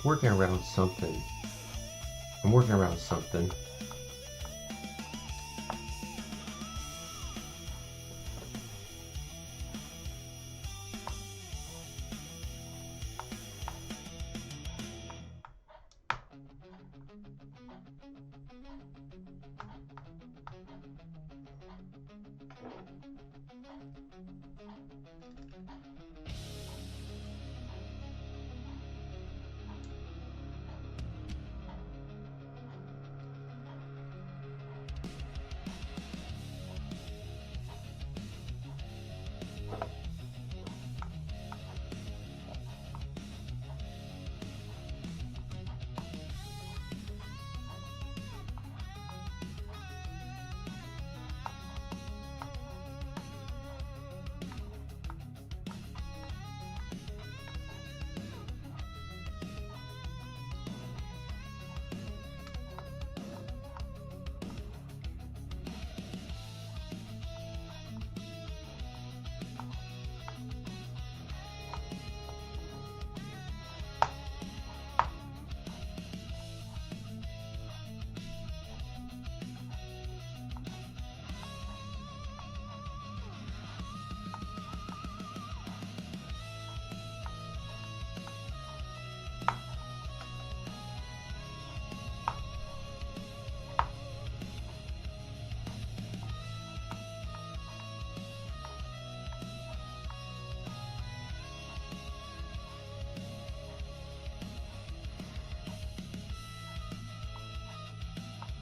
Working around something. I'm working around something.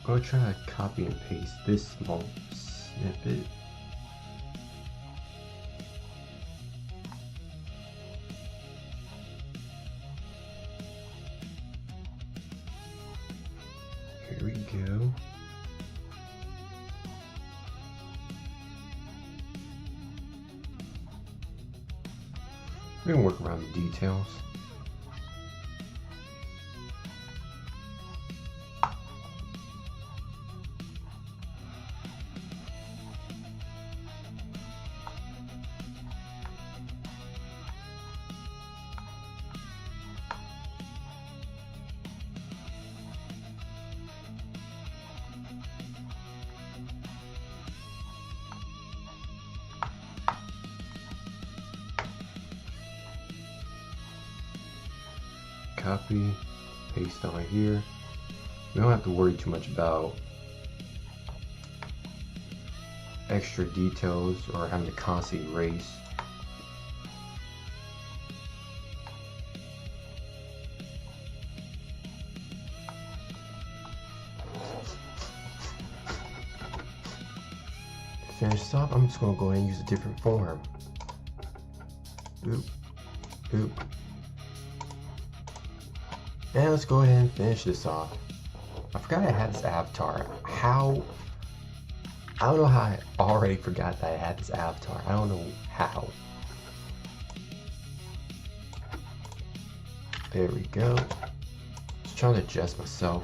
I'll try to copy and paste this small snippet. Here we go. We're gonna work around the details. Copy, paste on here. We don't have to worry too much about extra details or having to constantly erase. finish this off, I'm just going to go ahead and use a different form. Oop. Oop. And let's go ahead and finish this off. I forgot I had this avatar. How? I don't know how I already forgot that I had this avatar. I don't know how. There we go. Just trying to adjust myself.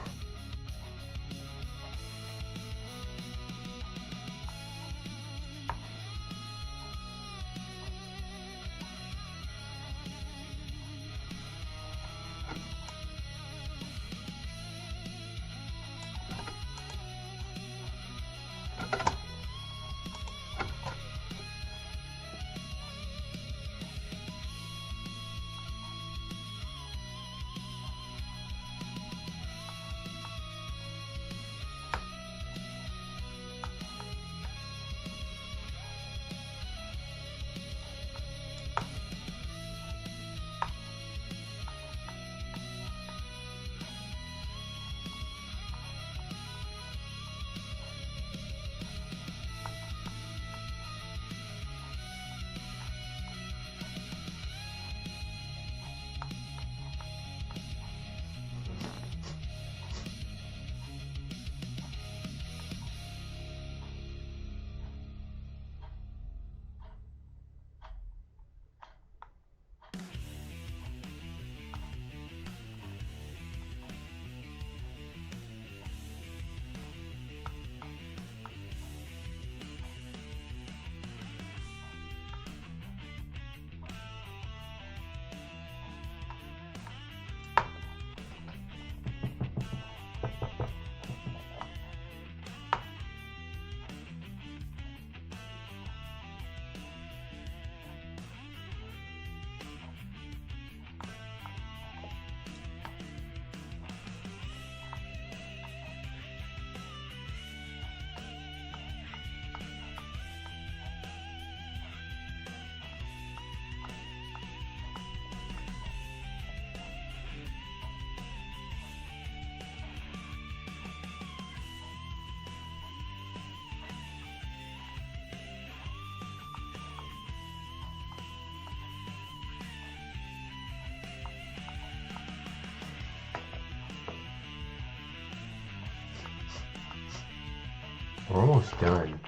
We're almost done.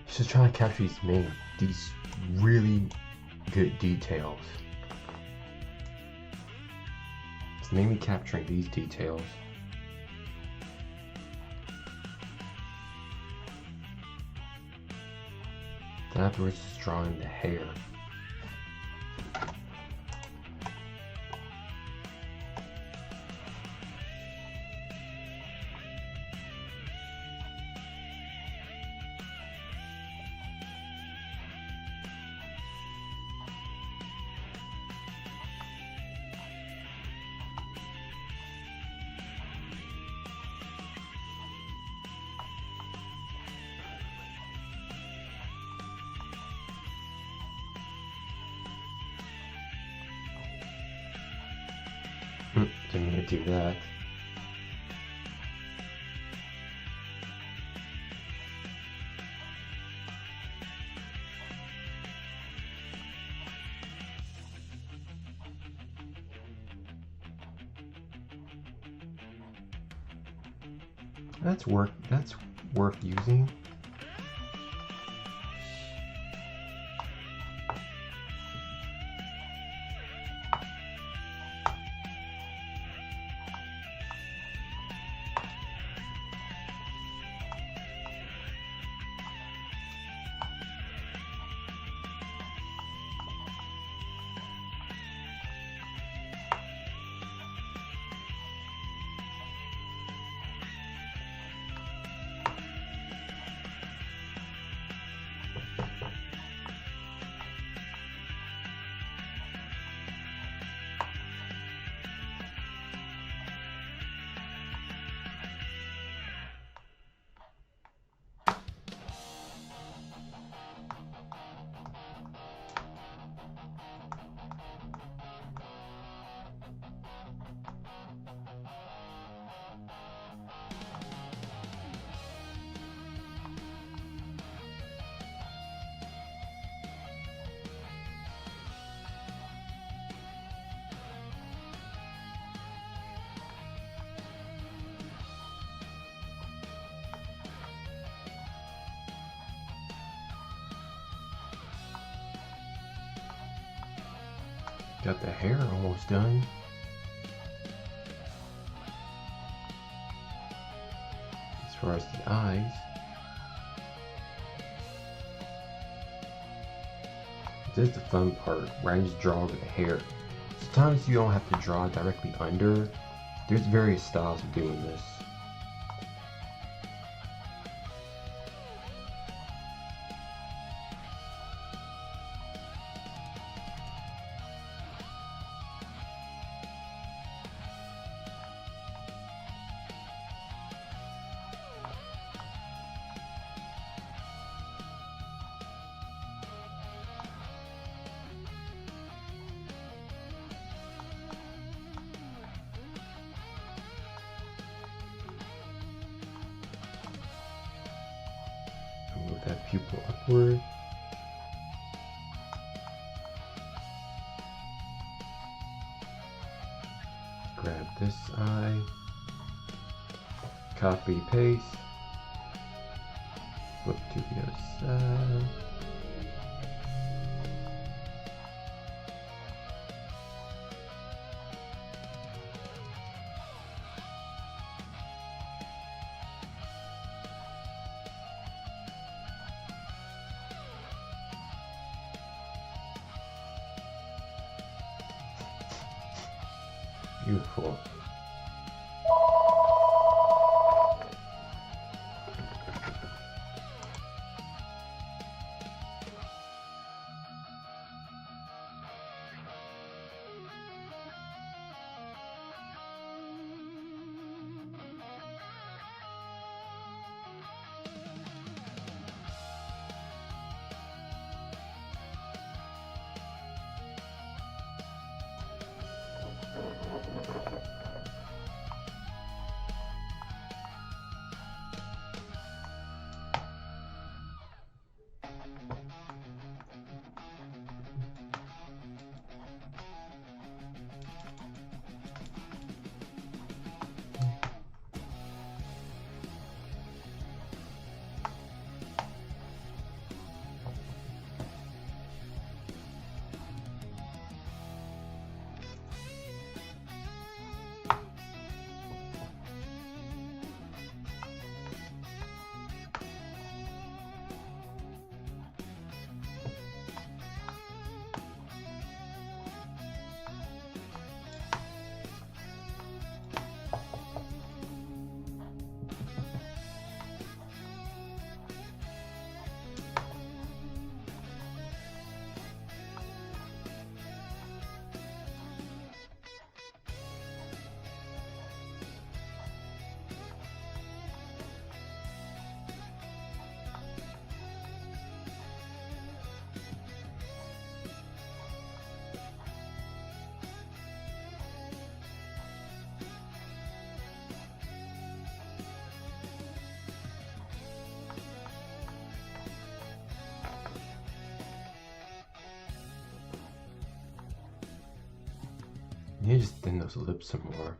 Just trying to capture these really good details. It's mainly capturing these details. Then afterwards, just drawing the hair. Didn't mean to do that. That's worth using. Got the hair almost done. As far as the eyes. This is the fun part, where I just draw over the hair. Sometimes you don't have to draw directly under. There's various styles of doing this. Move that pupil upward. Grab this eye. Copy, paste. Flip to the other side. Beautiful. You need to just thin those lips some more.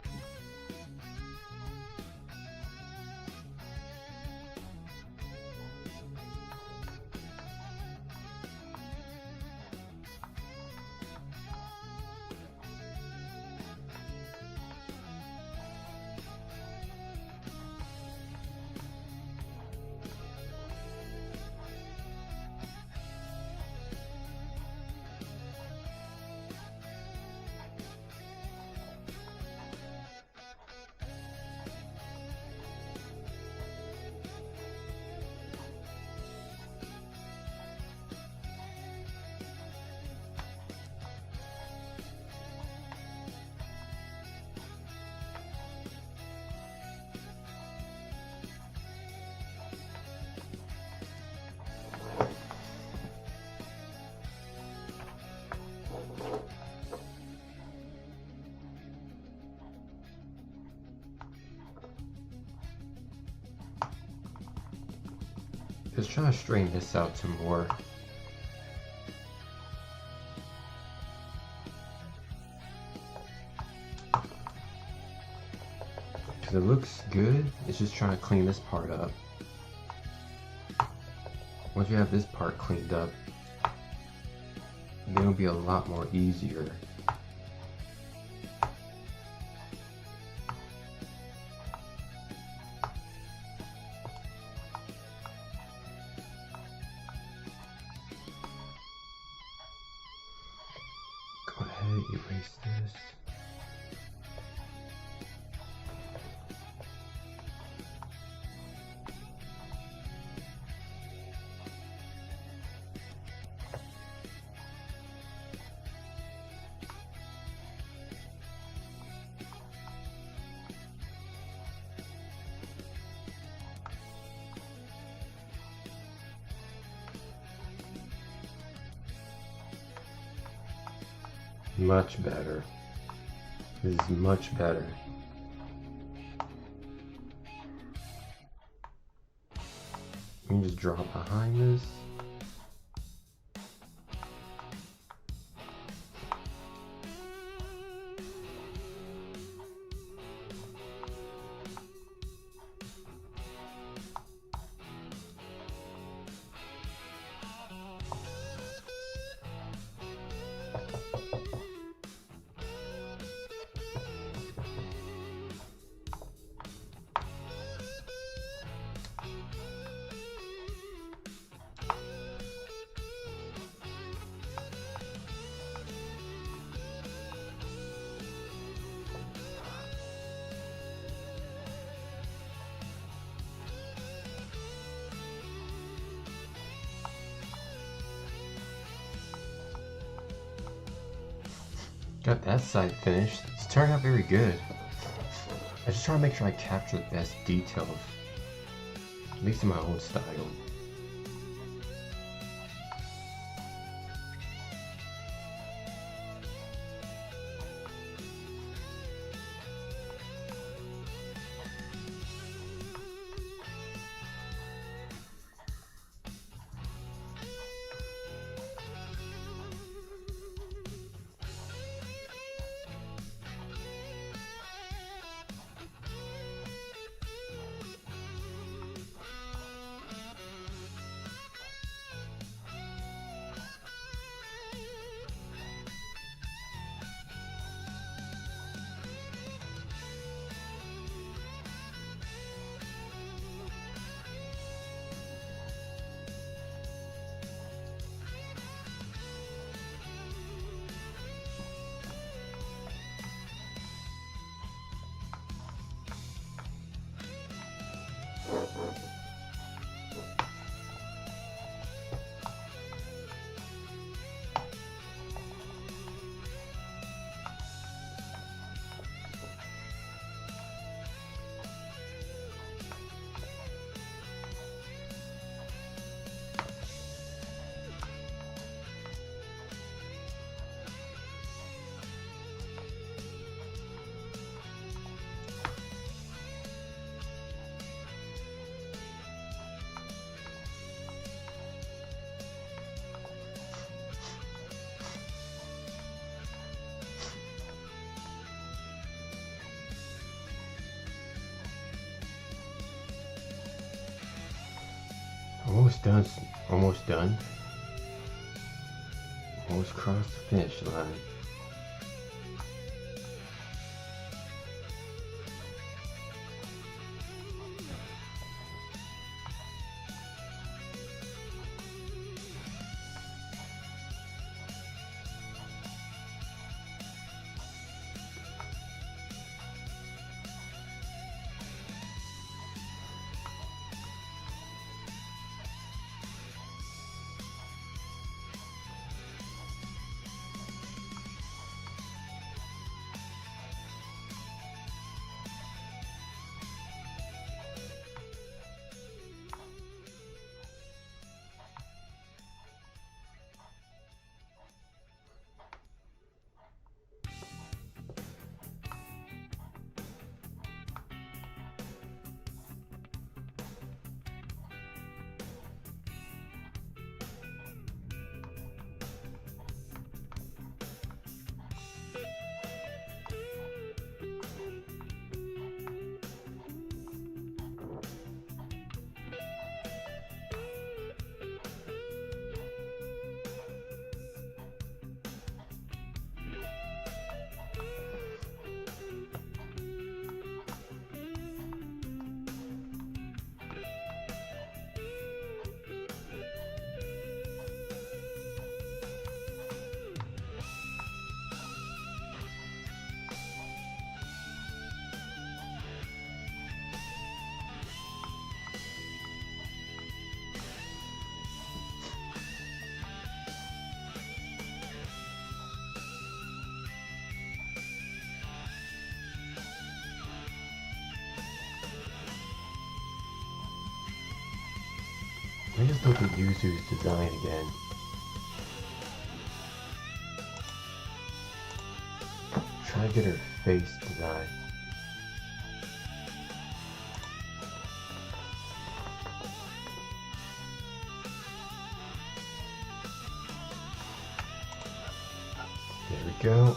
Just trying to straighten this out some more. Because it looks good, it's just trying to clean this part up. Once you have this part cleaned up, then it'll be a lot more easier erase this. Much better. This is much better. You can just draw behind this. Got that side finished. It's turned out very good. I just try to make sure I capture the best details, at least in my own style. Almost done. Almost done. Almost crossed the finish line. Let me just look at Yuzu's design again. Try to get her face design. There we go.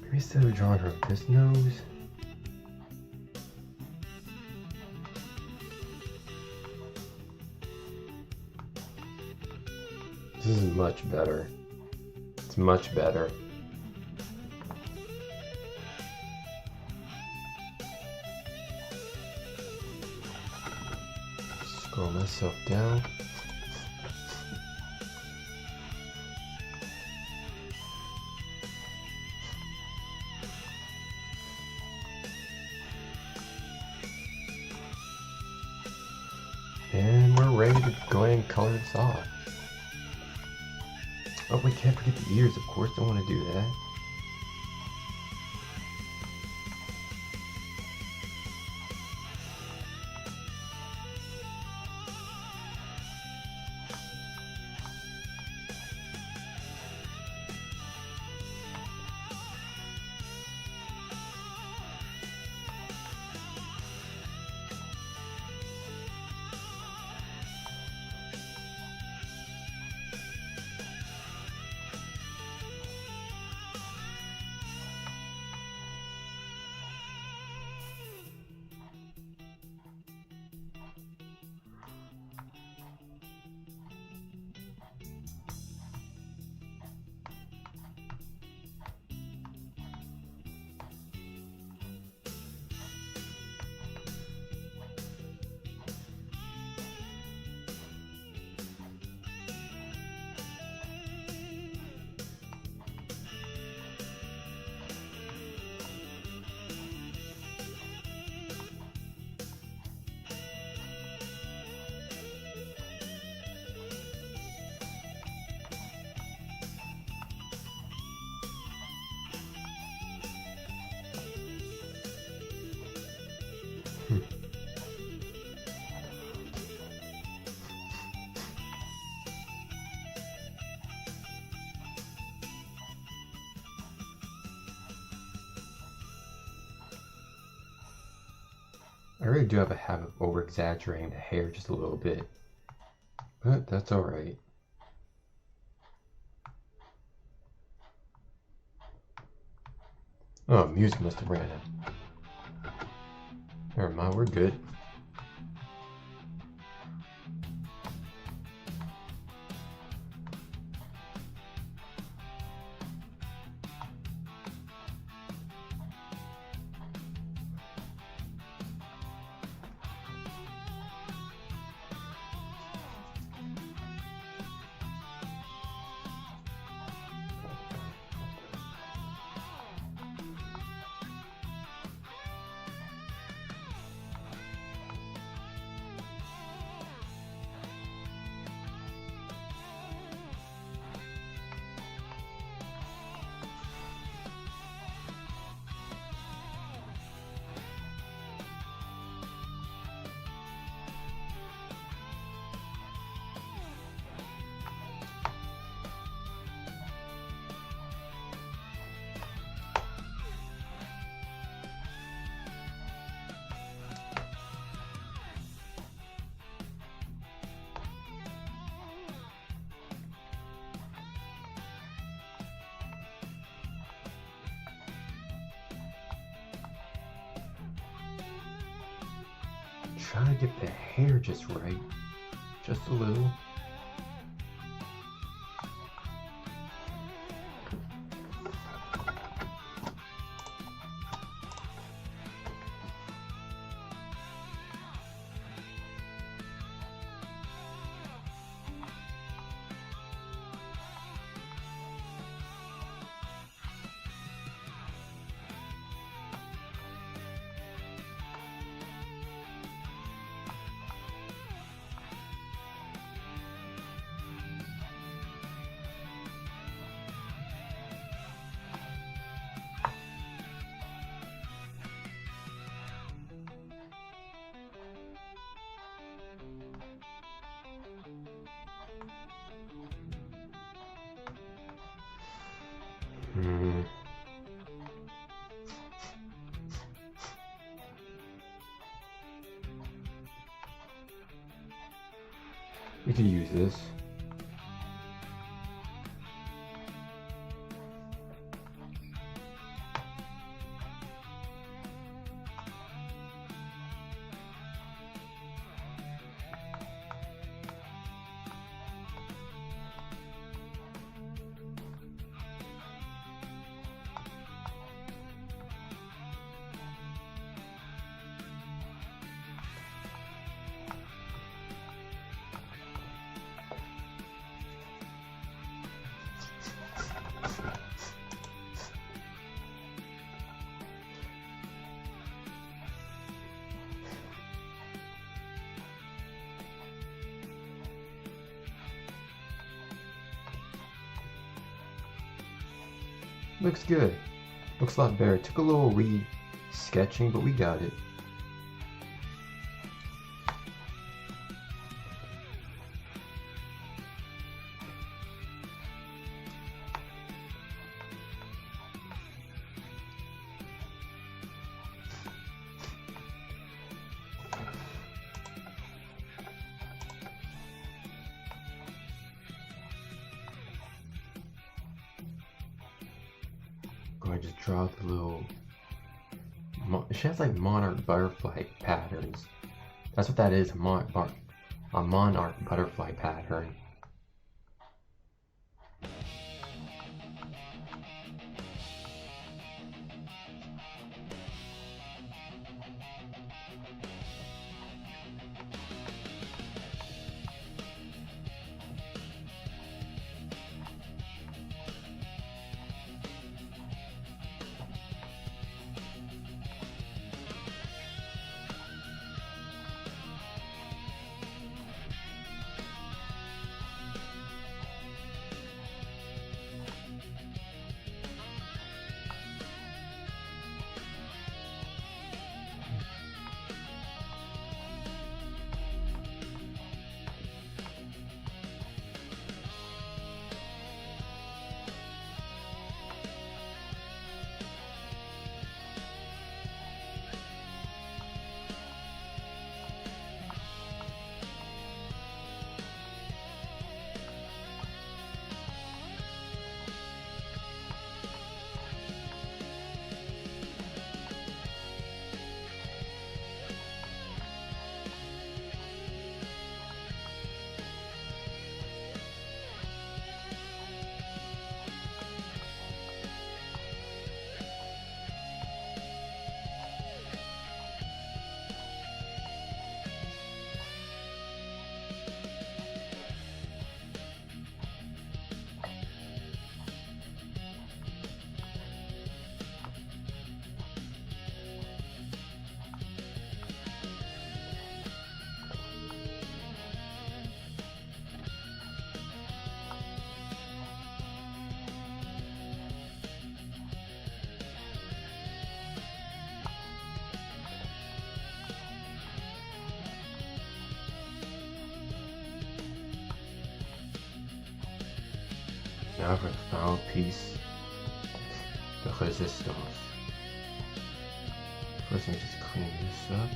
Maybe instead of drawing her this nose, this is much better. It's much better. Scroll myself down. And we're ready to go ahead and color this off. Oh, we can't forget the ears, of course, don't want to do that. I really do have a habit of over-exaggerating the hair just a little bit, but that's alright. Oh, music must have ran out. Never mind, we're good. Trying to get the hair just right, just a little. We could use this. Looks good. Looks a lot better. Took a little re-sketching, but we got it. I just draw the little. She has like monarch butterfly patterns. That's what that is. A monarch butterfly pattern. Now for the final piece, the resistance. First, let me just clean this up.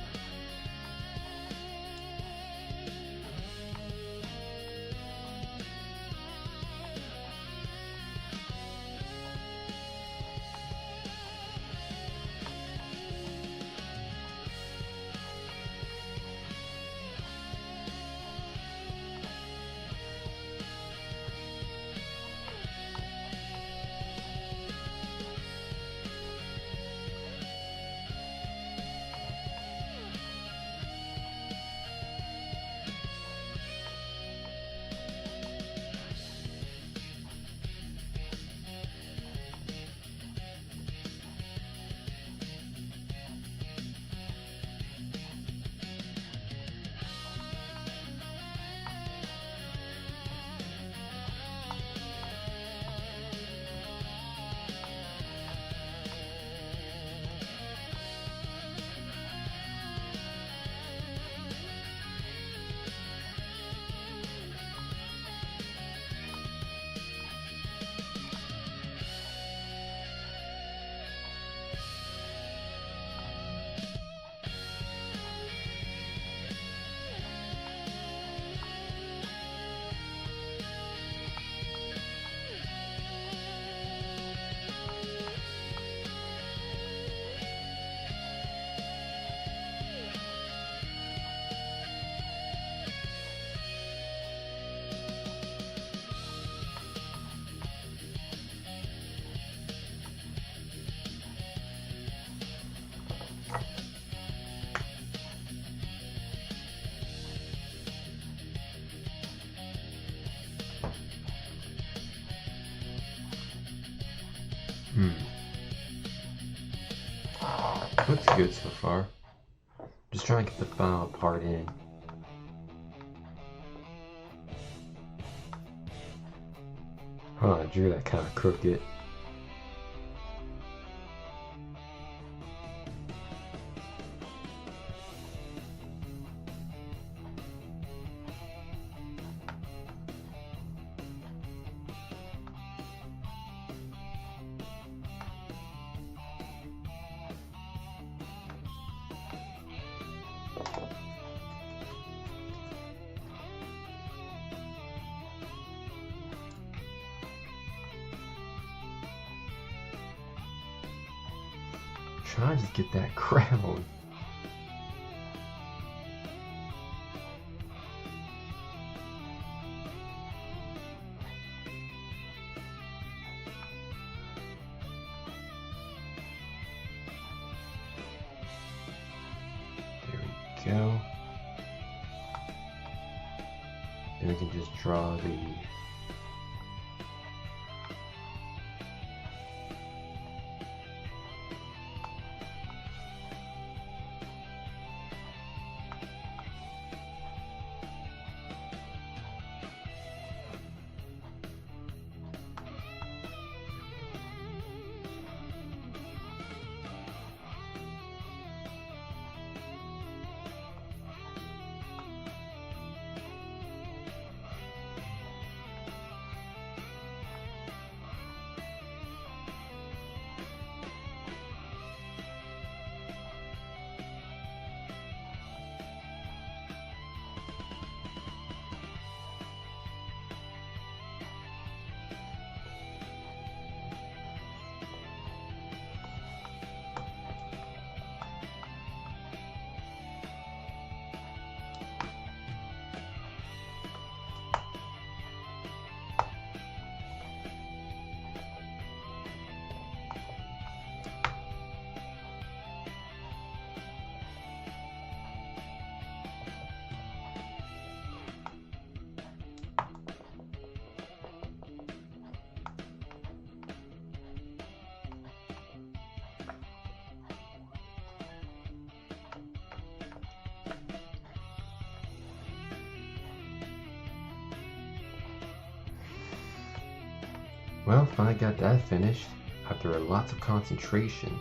Looks good so far. Just trying to get the final part in. Huh, I drew that kind of crooked. Trying to just get that crown. There we go. And we can just draw the Well, finally got that finished after lots of concentration.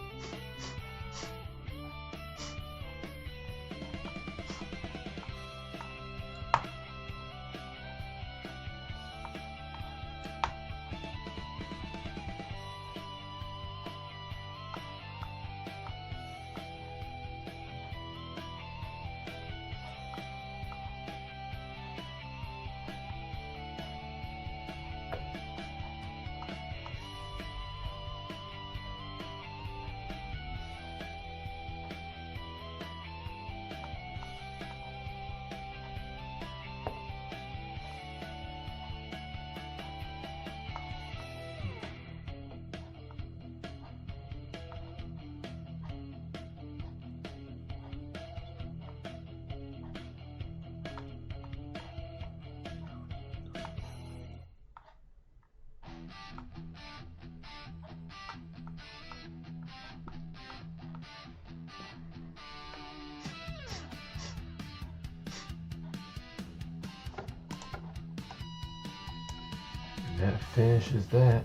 And that finishes that.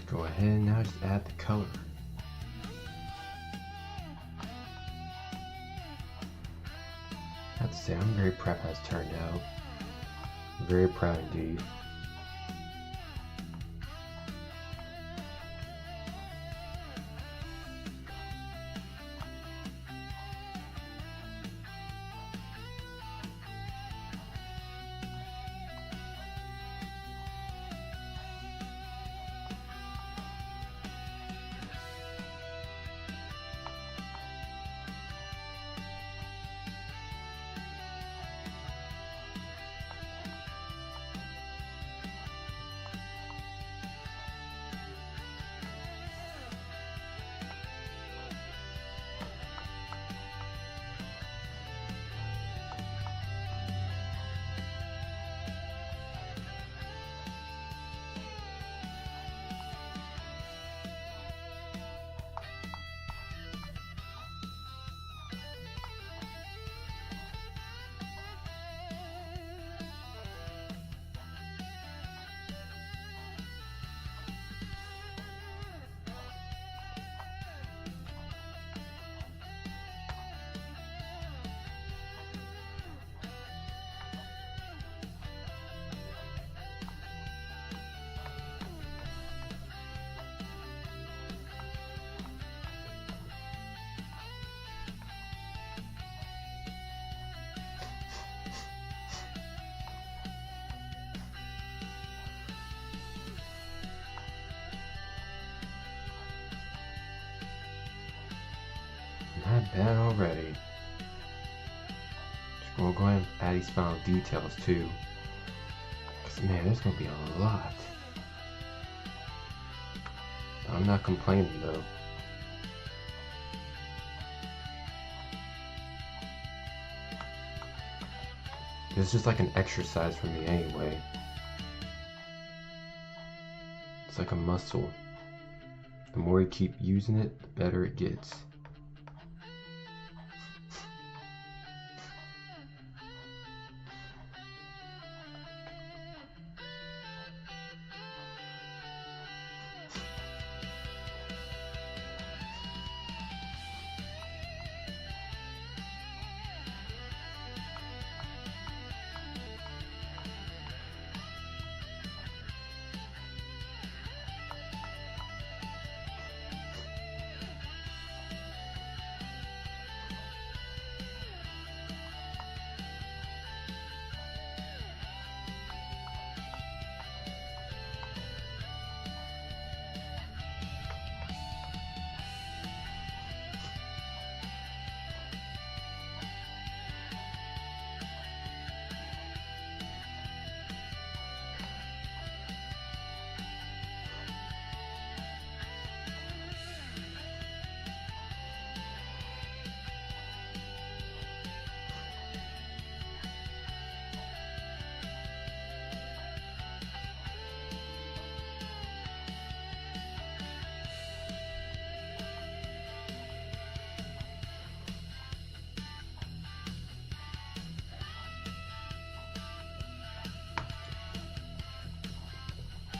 Go ahead and now just add the color. I have to say, I'm very proud how it's turned out. Very proud indeed. that bad already. We'll go ahead and add these final details too. Cause man, there's gonna be a lot. I'm not complaining though. It's just like an exercise for me anyway. It's like a muscle. The more you keep using it, the better it gets.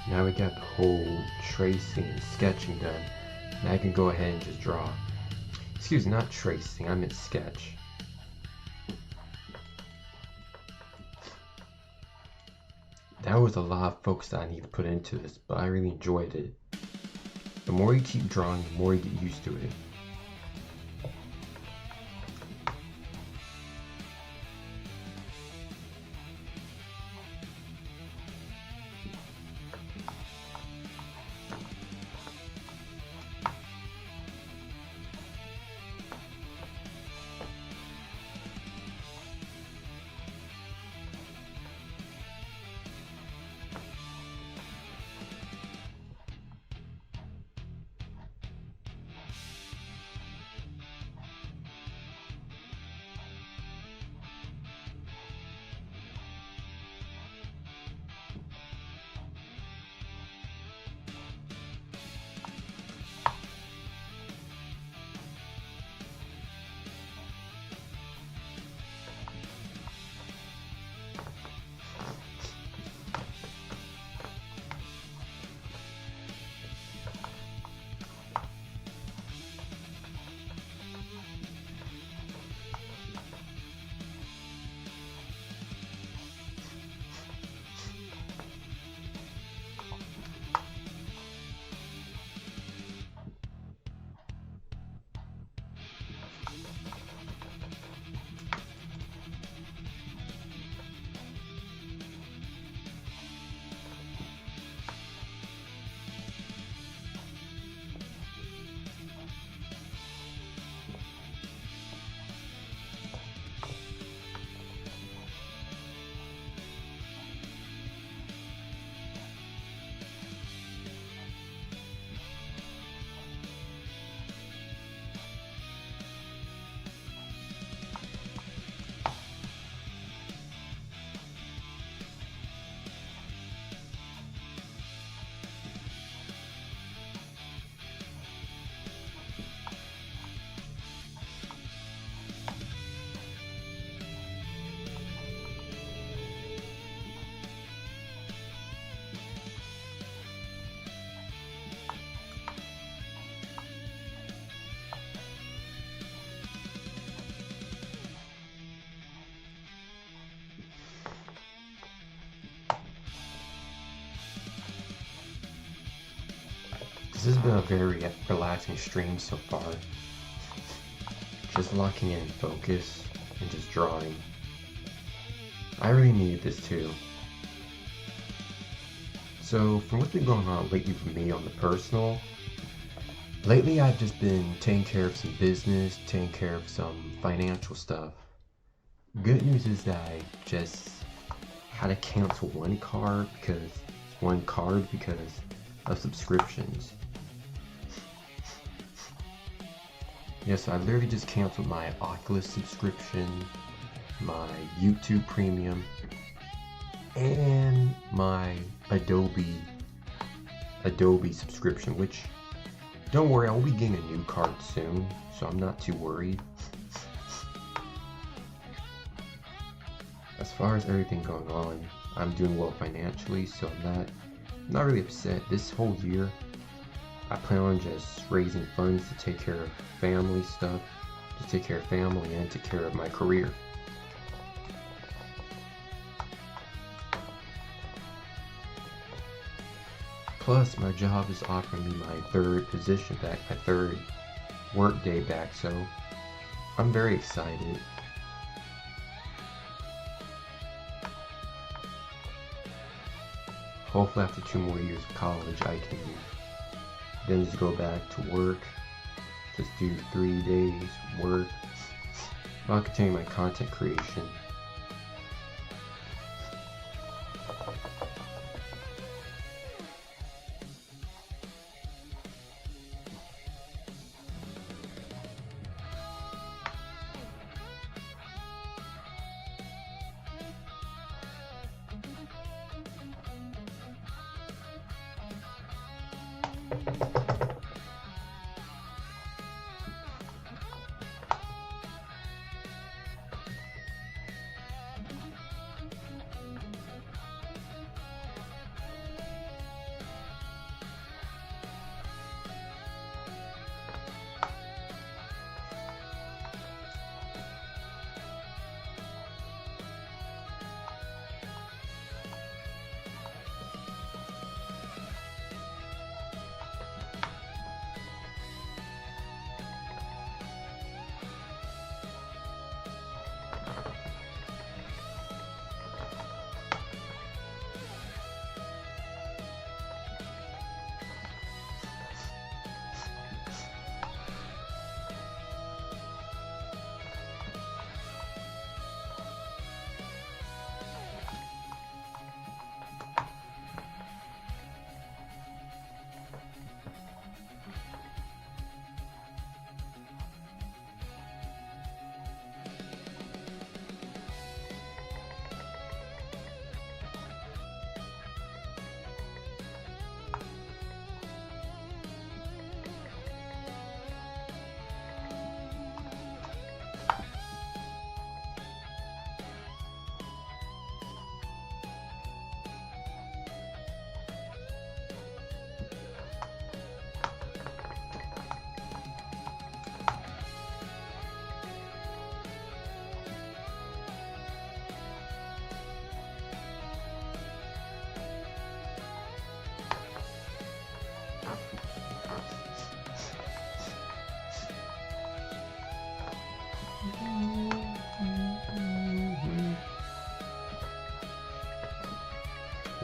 Now we got the whole tracing and sketching done. Now I can go ahead and just draw. Excuse me, not tracing, I meant sketch. That was a lot of focus that I need to put into this, but I really enjoyed it. The more you keep drawing, the more you get used to it. This has been a very relaxing stream so far. Just locking in focus and just drawing. I really needed this too. So from what's been going on lately for me on the personal, Lately, I've just been taking care of some business, taking care of some financial stuff. Good news is that I just had to cancel one card because of subscriptions. Yes, I literally just canceled my Oculus subscription, my YouTube Premium, and my Adobe subscription, which, don't worry, I will be getting a new card soon, so I'm not too worried. As far as everything going on, I'm doing well financially, so I'm not really upset. This whole year, I plan on just raising funds to take care of family stuff, to take care of family and take care of my career. Plus, my job is offering me my third position back, my third work day back, so I'm very excited. Hopefully after 2 more years of college, I can then just go back to work, just do 3 days work, I'll continue my content creation.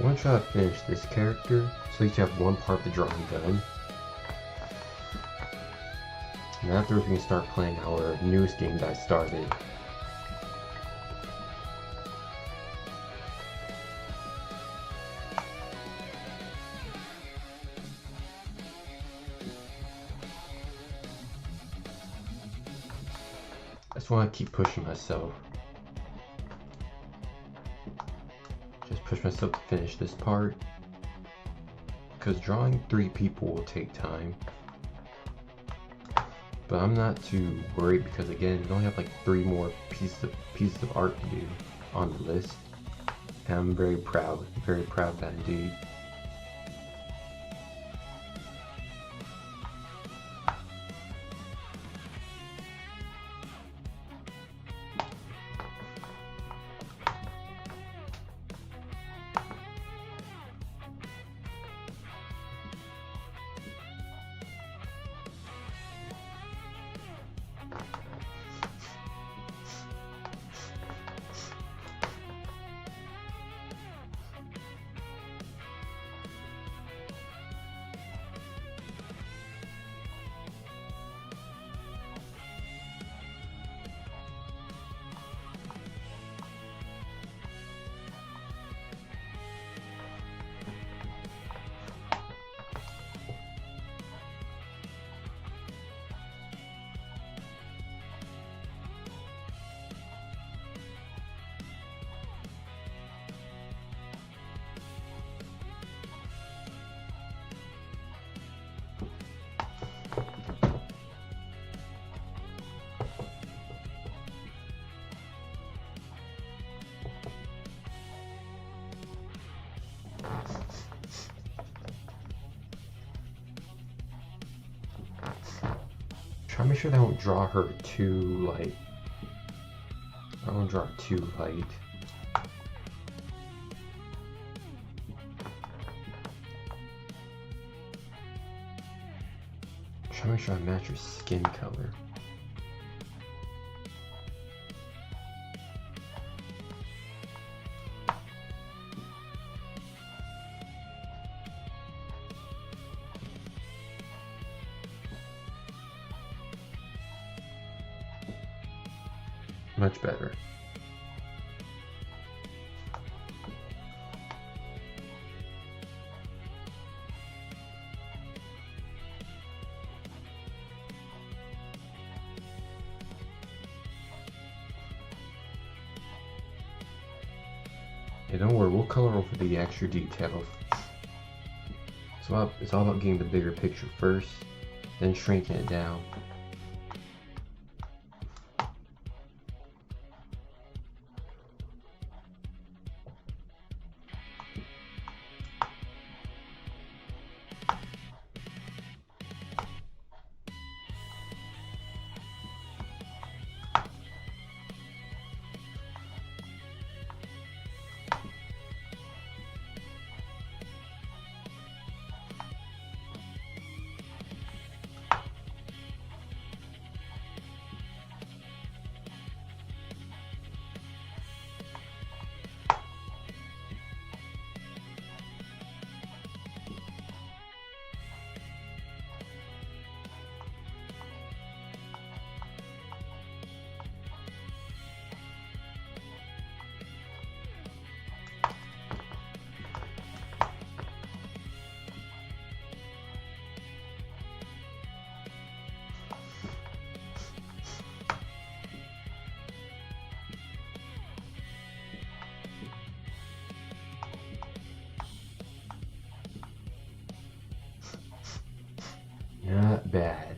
Once I finish this character, so you have one part of the drawing done. And afterwards we can start playing our newest game that I started. I just want to keep pushing myself. Just push myself to finish this part. Because drawing 3 people will take time. But I'm not too worried because again, we only have like 3 more pieces of art to do on the list. And I'm very proud of that indeed. make sure that I don't draw her too light. I don't draw her too light. Try to make sure I match her skin color. Much better. Hey, don't worry, we'll color over the extra details. So it's all about getting the bigger picture first, then shrinking it down. Not bad.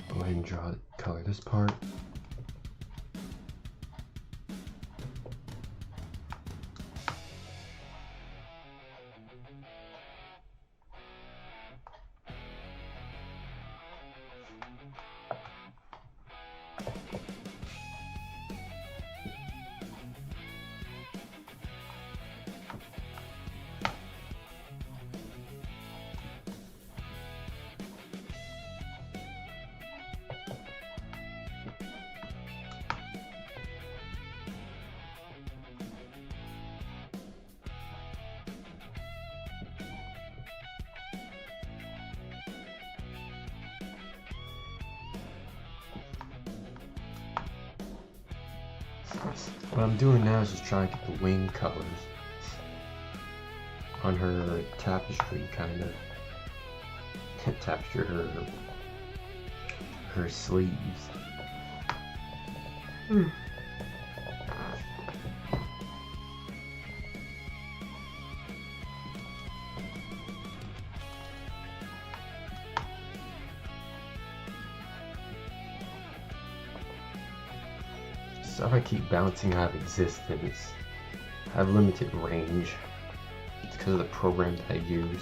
Go ahead and draw, color this part. What I'm doing now is just trying to get the wing colors on her tapestry, kind of. Tapestry, her sleeves. So if I keep bouncing out of existence, I have limited range. It's because of the program that I use.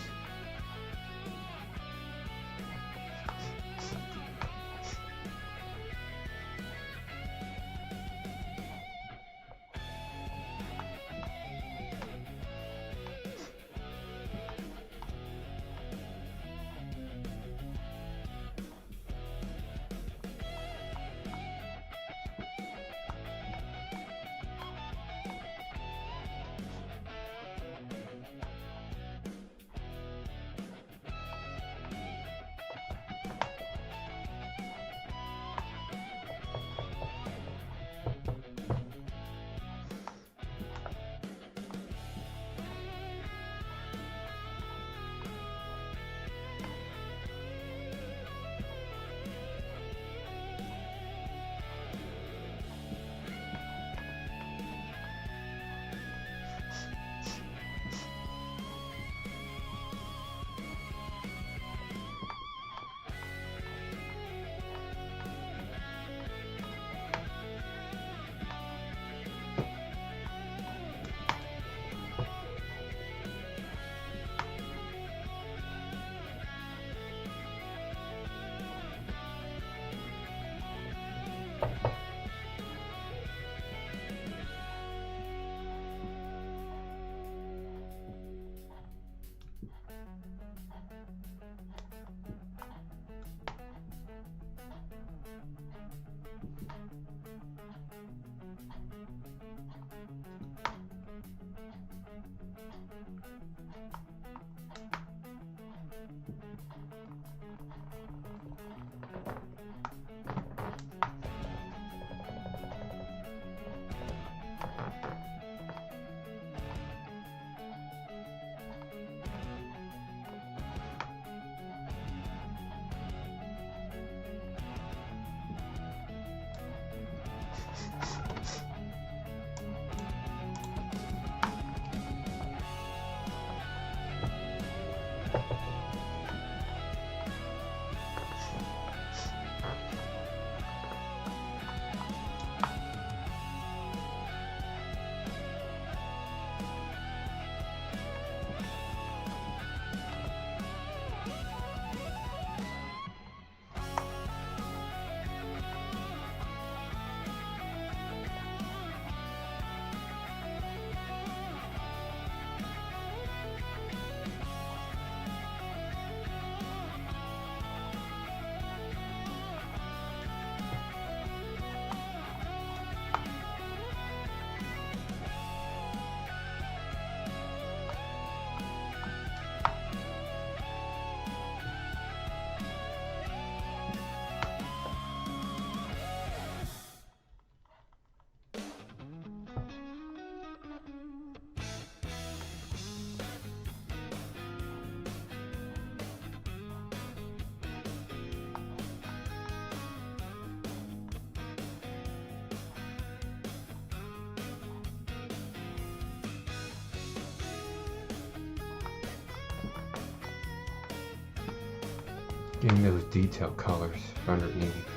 Getting those detail colors underneath.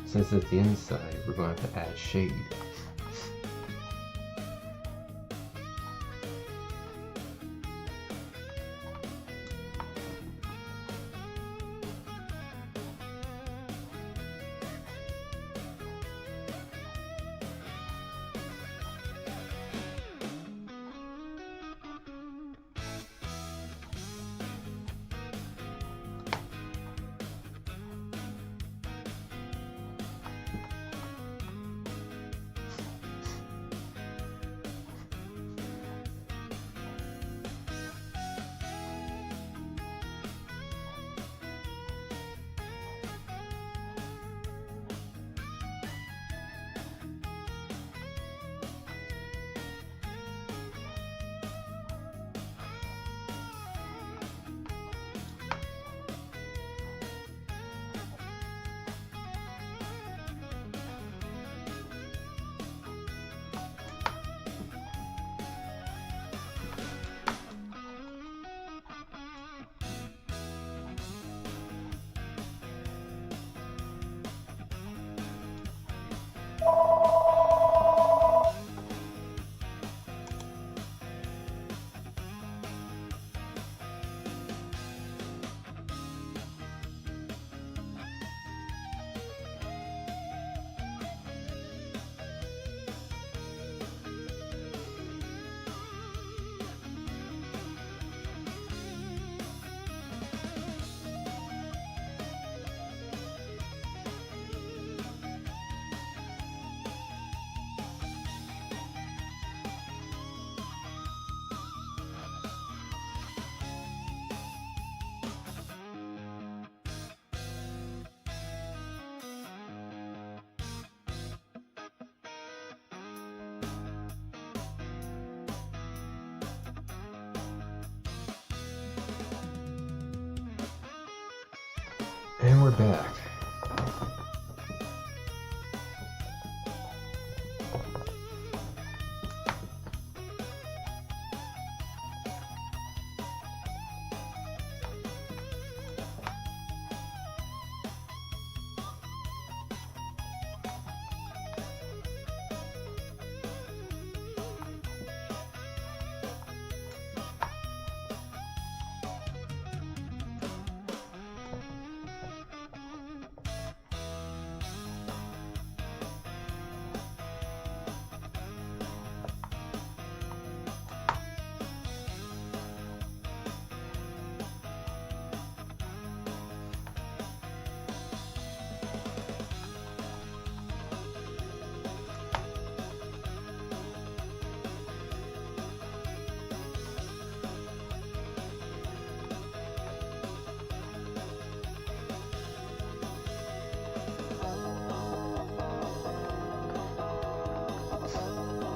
Since it's the inside, we're going to have to add shade. And we're back.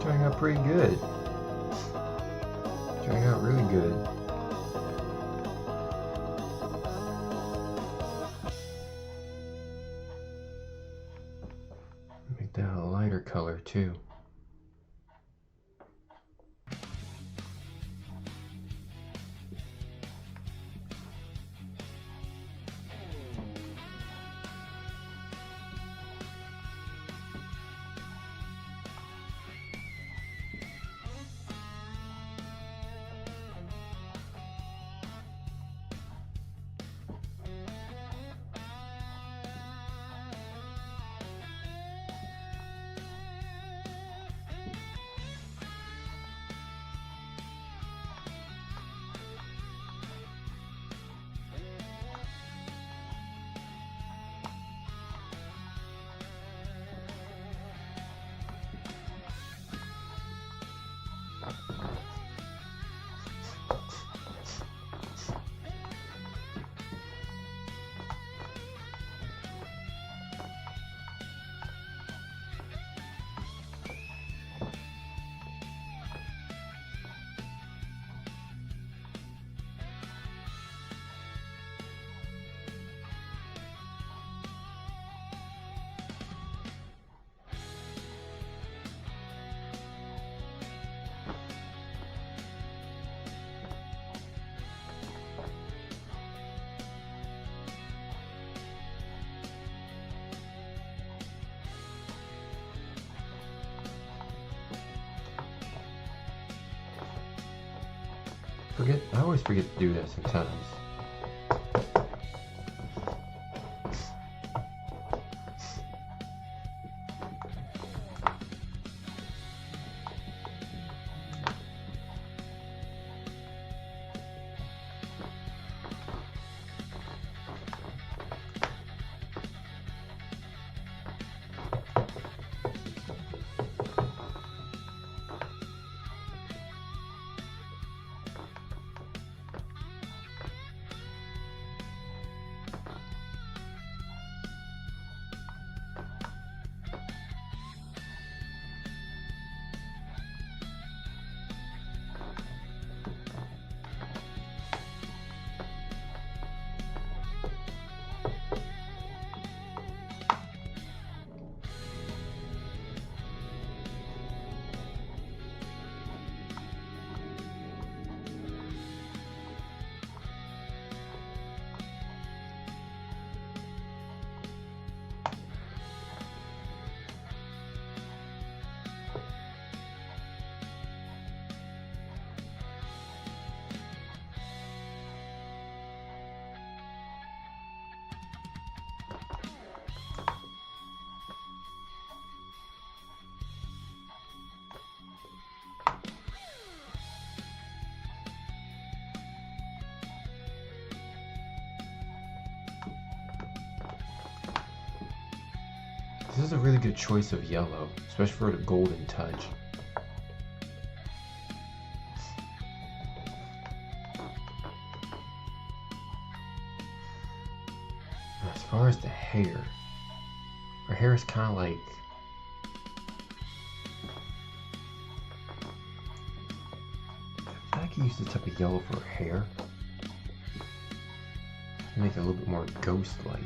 Turning out pretty good. Turning out really good. Make that a lighter color too. I always forget to do that sometimes. This is a really good choice of yellow, especially for the golden touch. As far as the hair, her hair is kind of like I could use this type of yellow for her hair. Make it a little bit more ghost-like.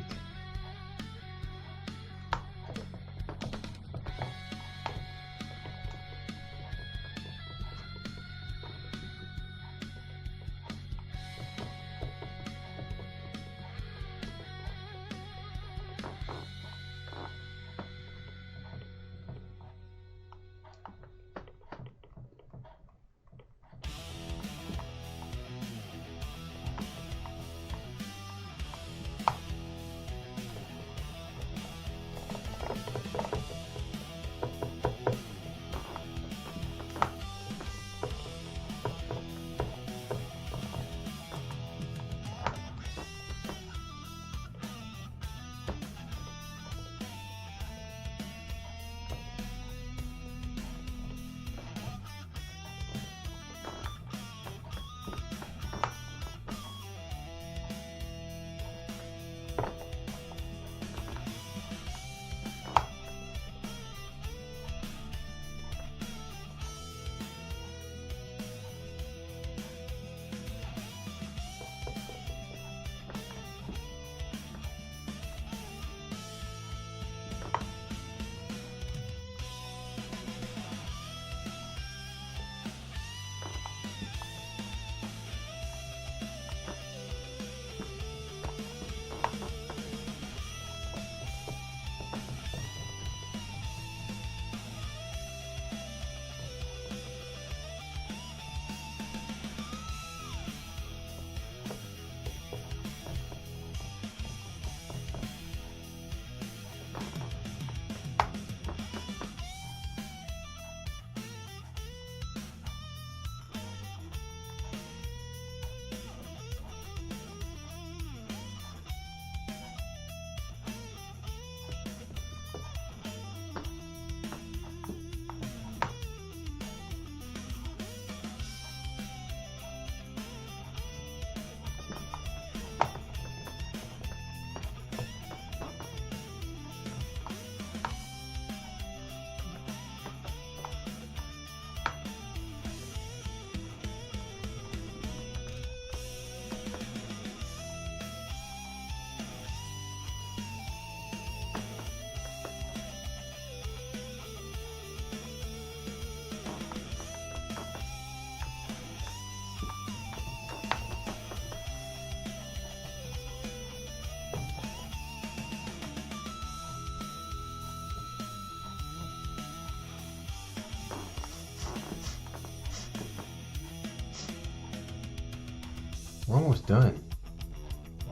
We're almost done.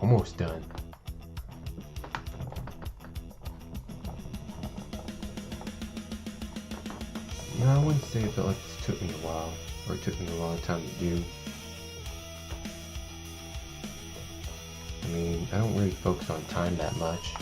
Almost done. No, I wouldn't say it felt like this took me a while, or it took me a long time to do. I mean, I don't really focus on time that much.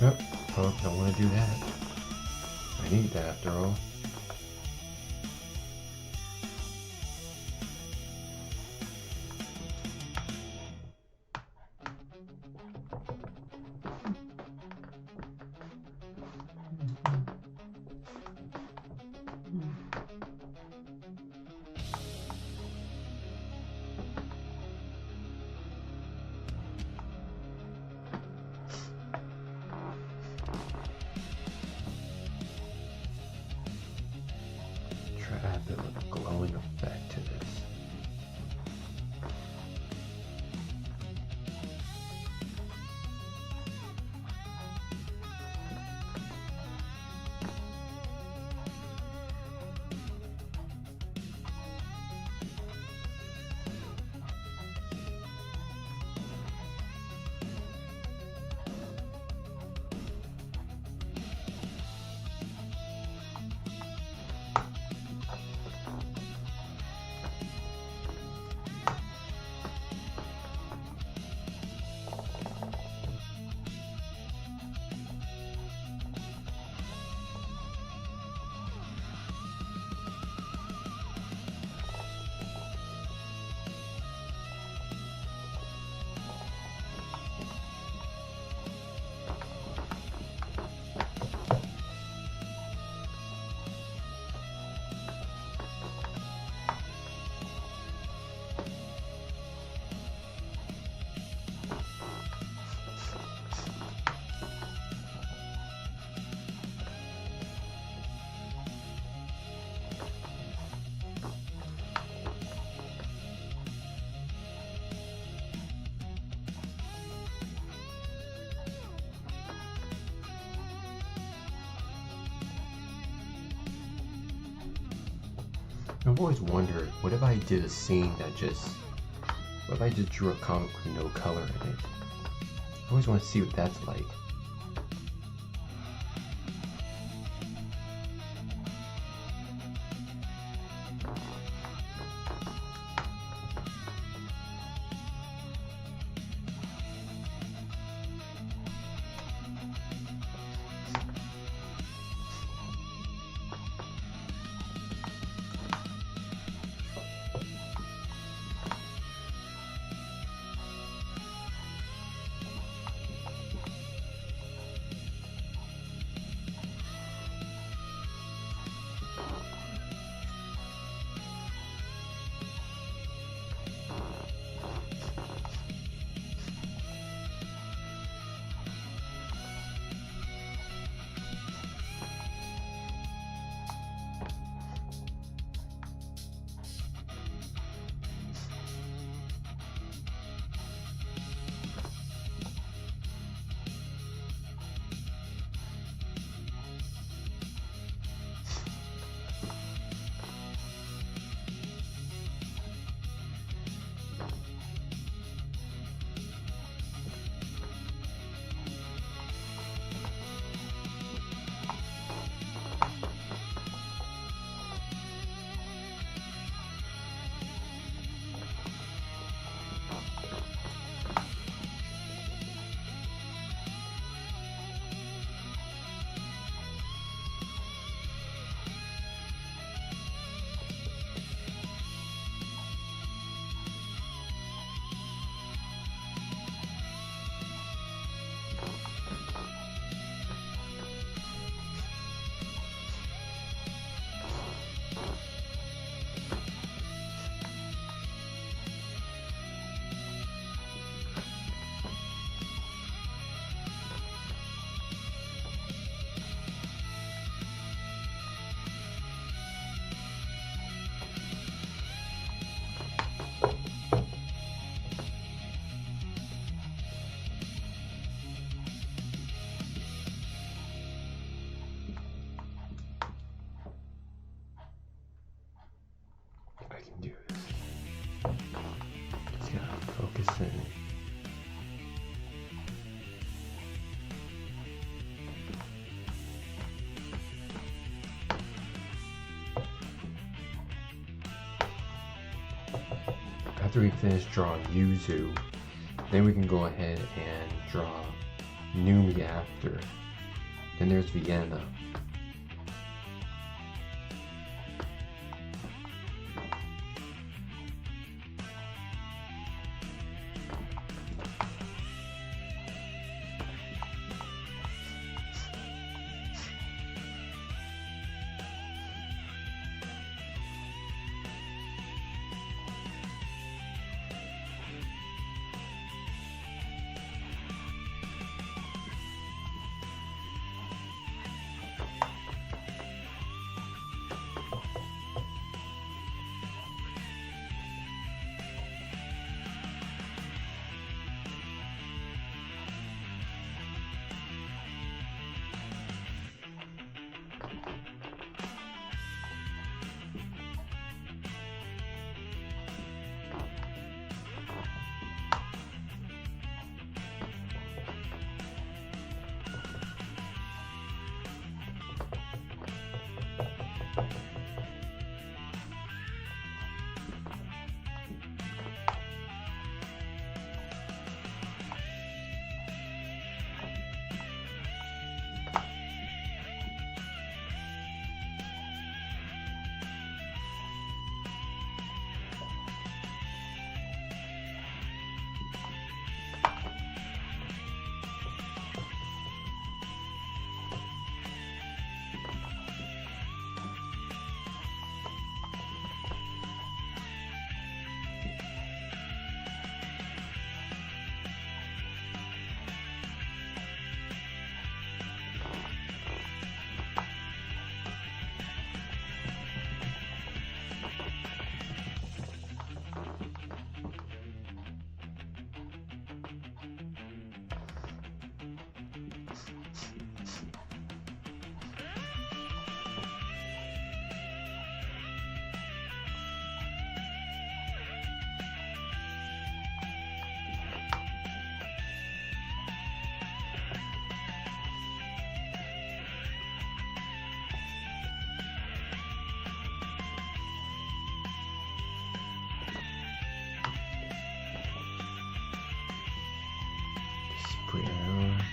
Nope, oh, don't want to do that. I need that after all. Add a bit of a glowing effect to this. I've always wondered, what if I did a scene that what if I just drew a comic with no color in it? I always want to see what that's like. focusing. After we finish drawing Yuzu, then we can go ahead and draw Numi after. Then there's Vienna. Brown.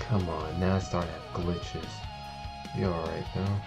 Come on, now it's starting to have glitches. You alright though?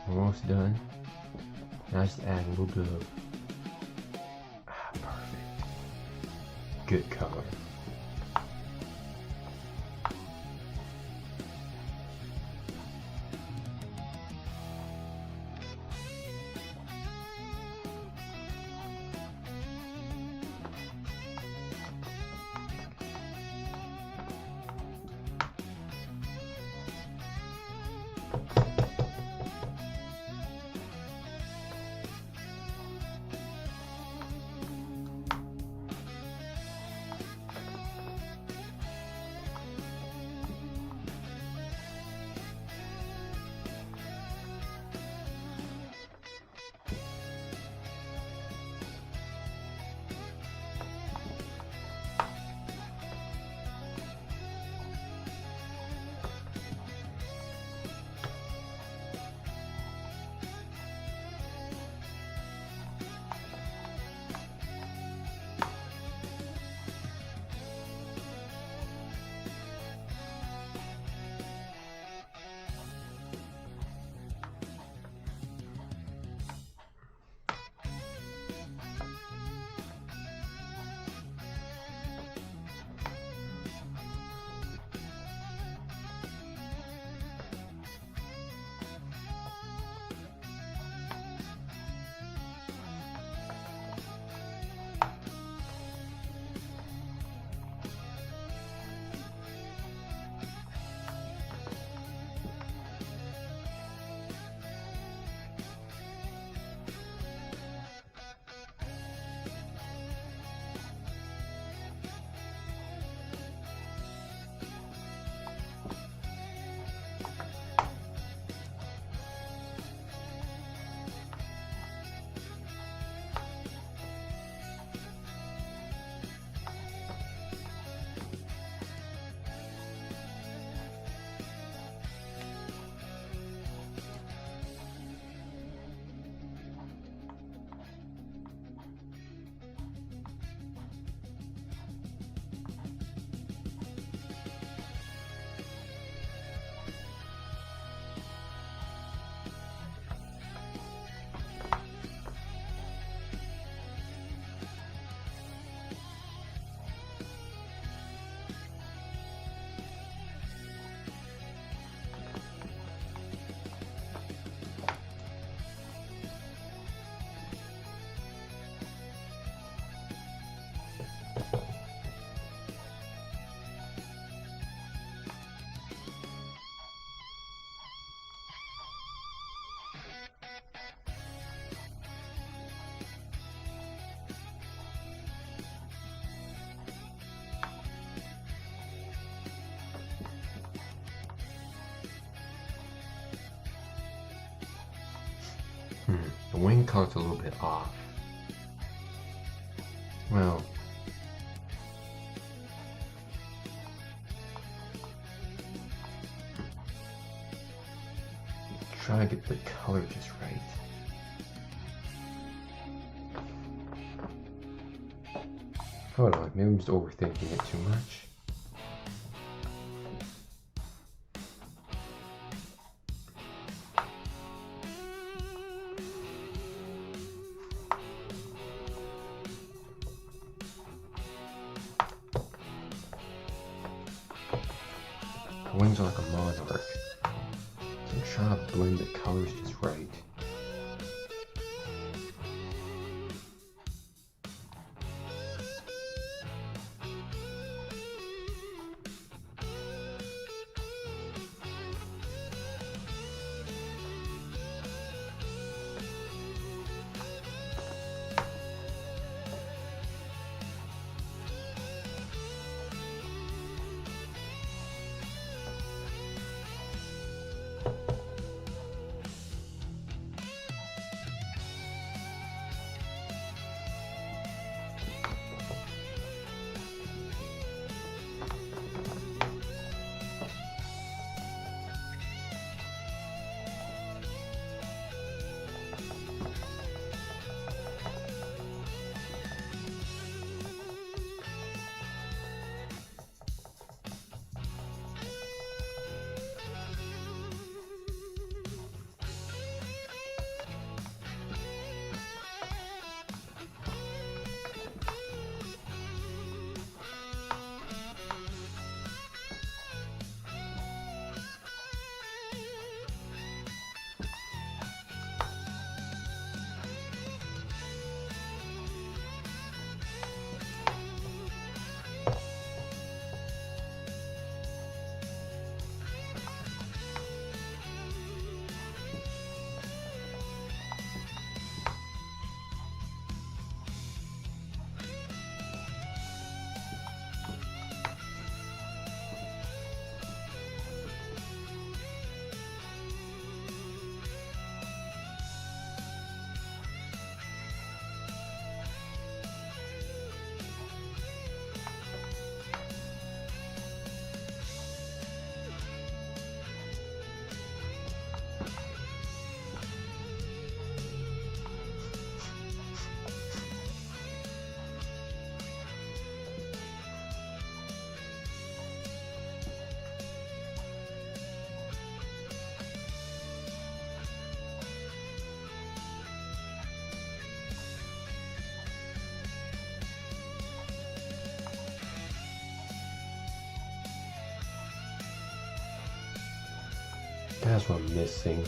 Almost done. Now just add a little bit of perfect. Good color. The wing color's a little bit off. Well, try to get the color just right. Hold on, maybe I'm just overthinking it too much. The wings are like a monarch. So I'm trying to blend the colors just right. That's what I'm missing.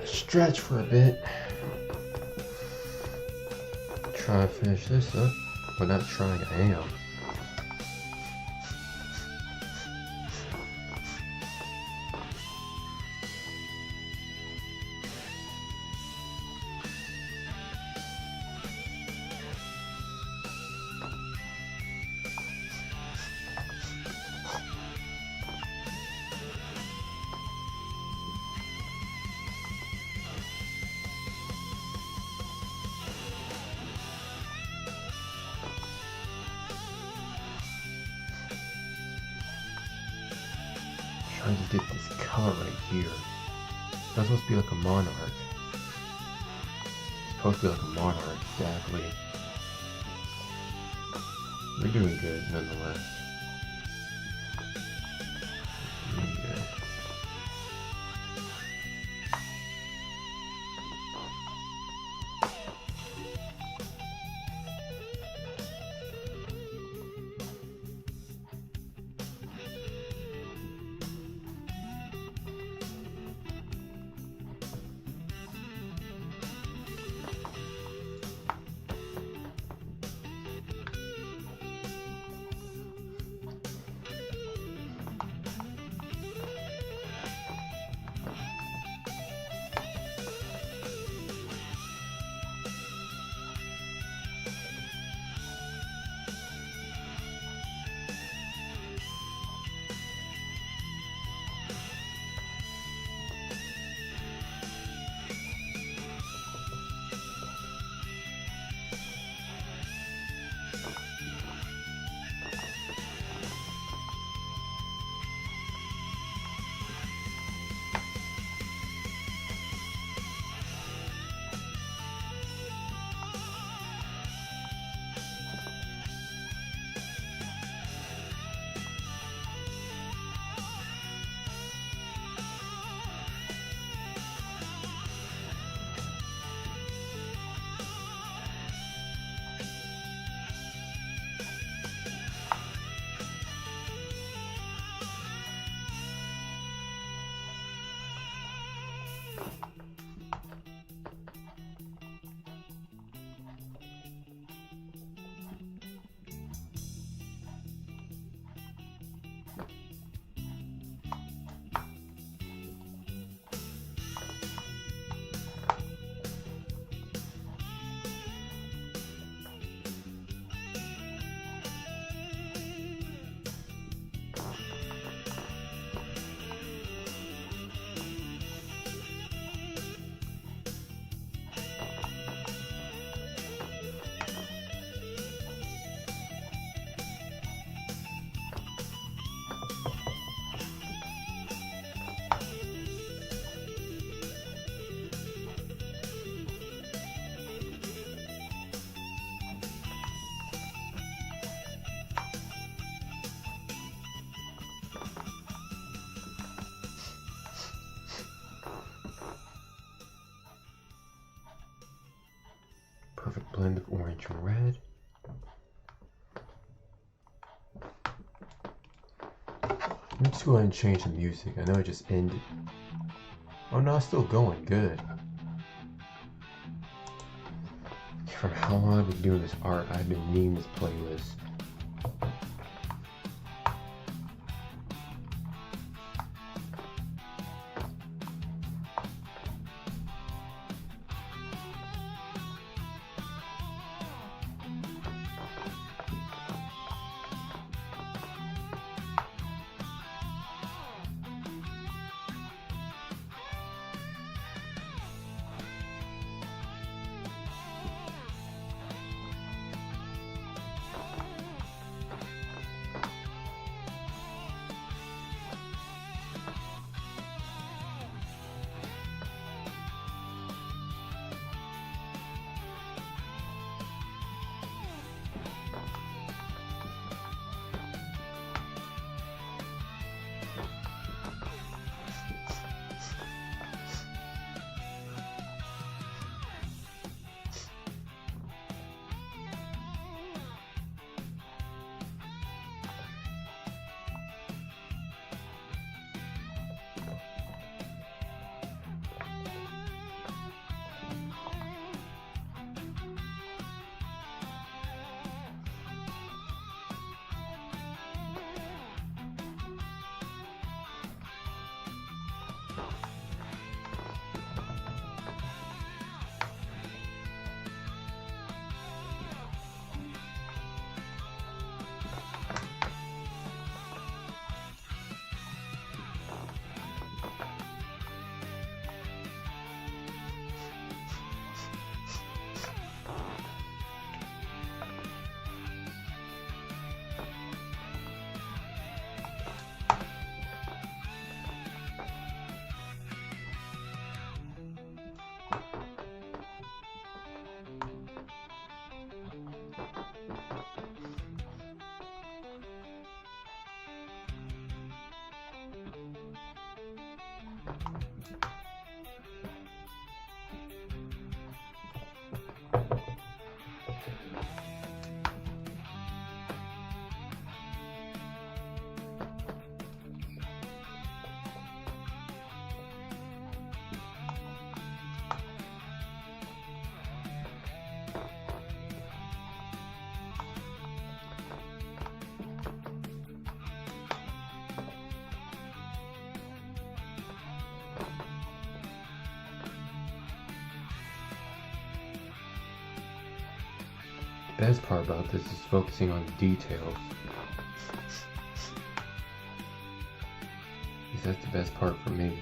Stretch for a bit. Try to finish this up. Well, not trying, I am. Trying to get this color right here. That's supposed to be like a monarch. It's supposed to be like a monarch, exactly. We're doing good nonetheless. Doing good. Perfect blend of orange orange and red. Let me just go ahead and change the music. I know it just ended. Oh no, it's still going. Good. For how long I've been doing this art, I've been needing this playlist. The best part about this is focusing on the details. Because that's the best part for me.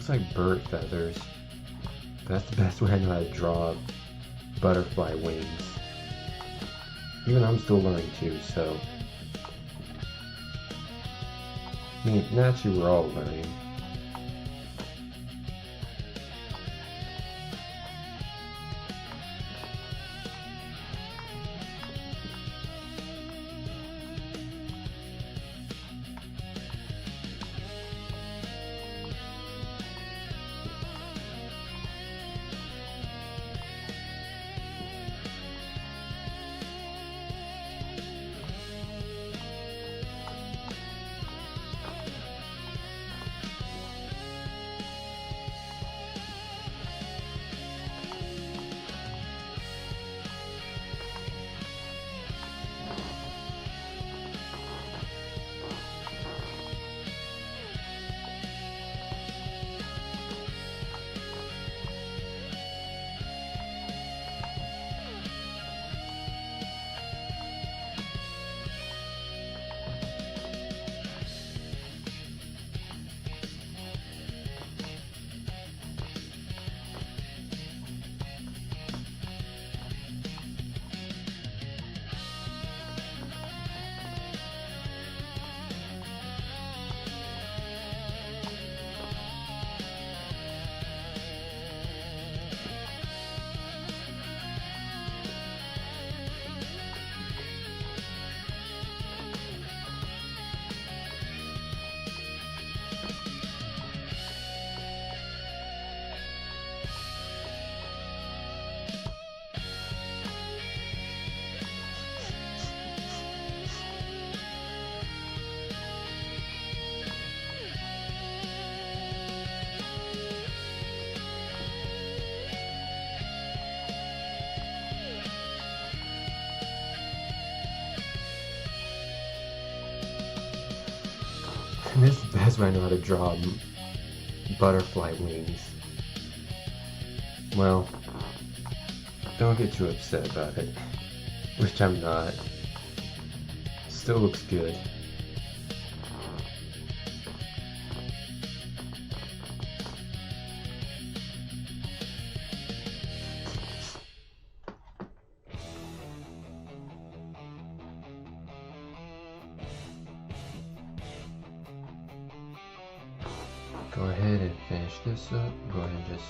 looks like bird feathers. That's the best way I know how to draw butterfly wings. Even I'm still learning too, so. I mean, naturally we're all learning. And this is the best way I know how to draw butterfly wings. Well, don't get too upset about it, which I'm not. Still looks good. Go ahead and finish this up. Go ahead and just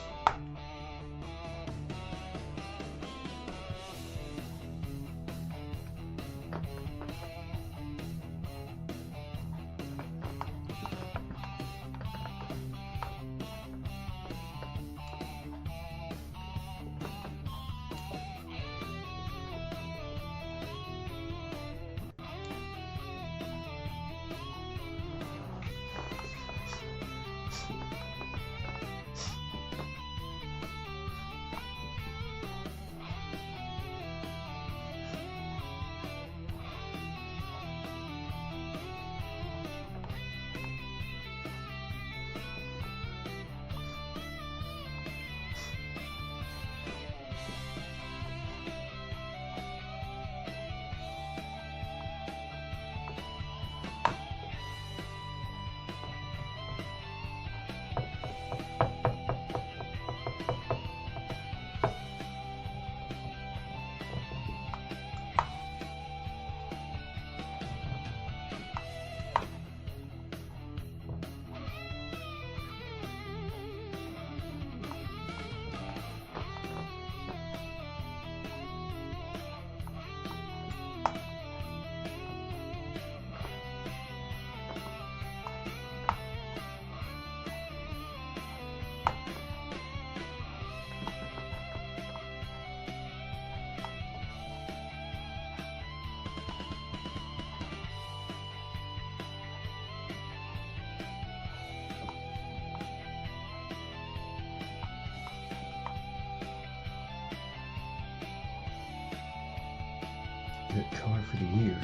good color for the ears.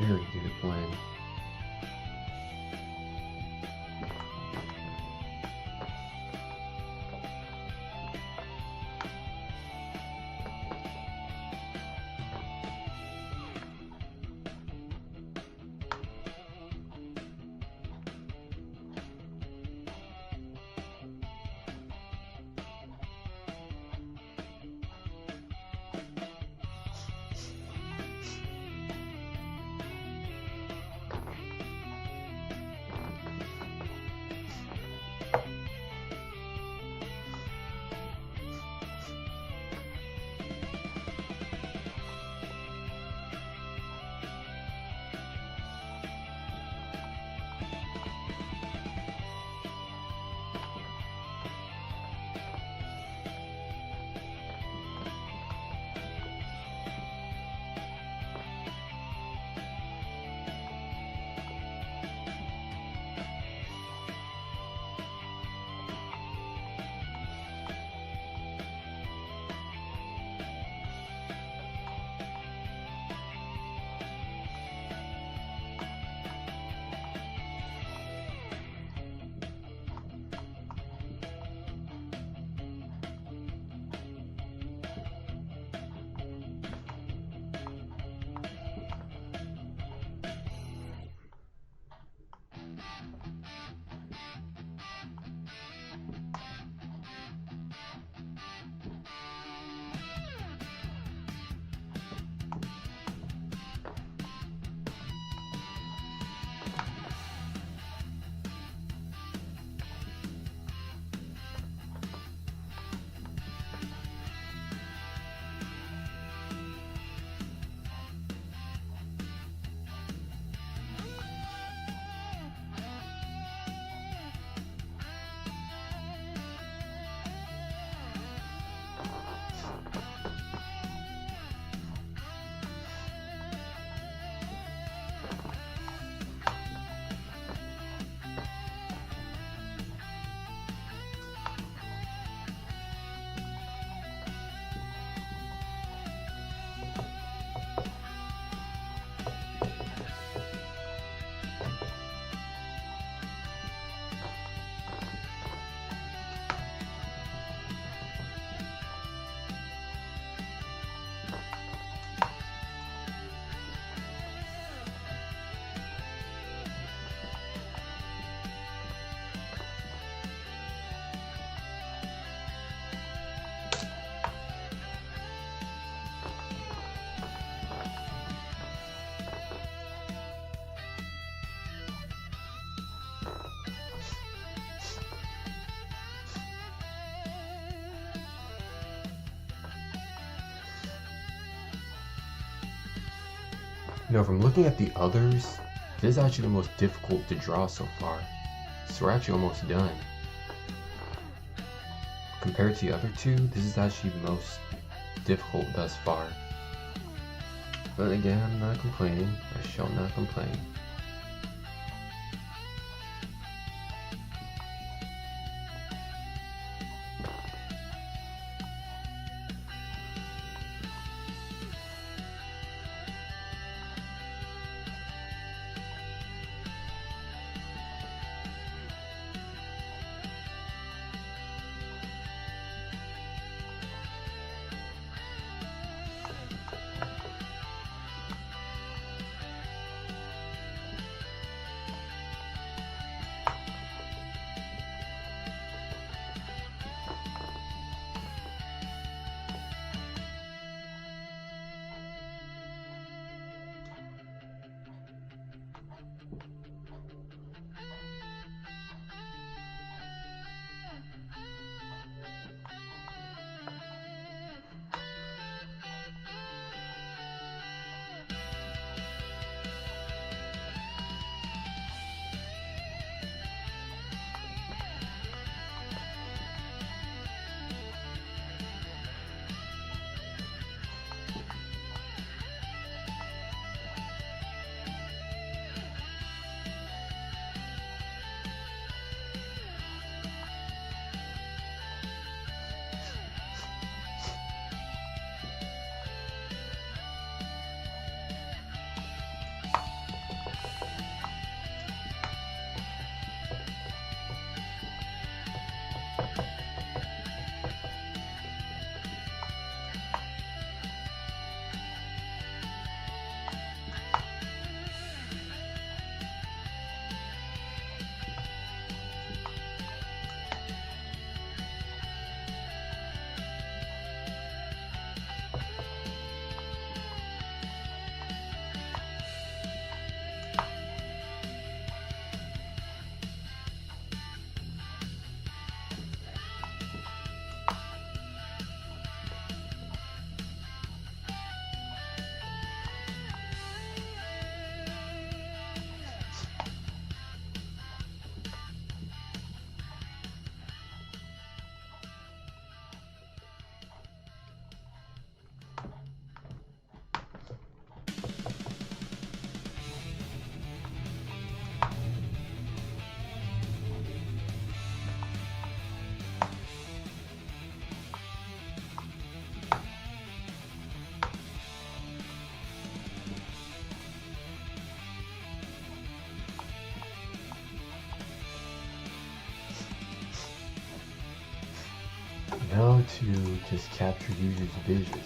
Very good blend. From looking at the others, this is actually the most difficult to draw so far. So we're actually almost done. Compared to the other two, this is actually the most difficult thus far. But again, I'm not complaining. I shall not complain. Now to just capture user's visage.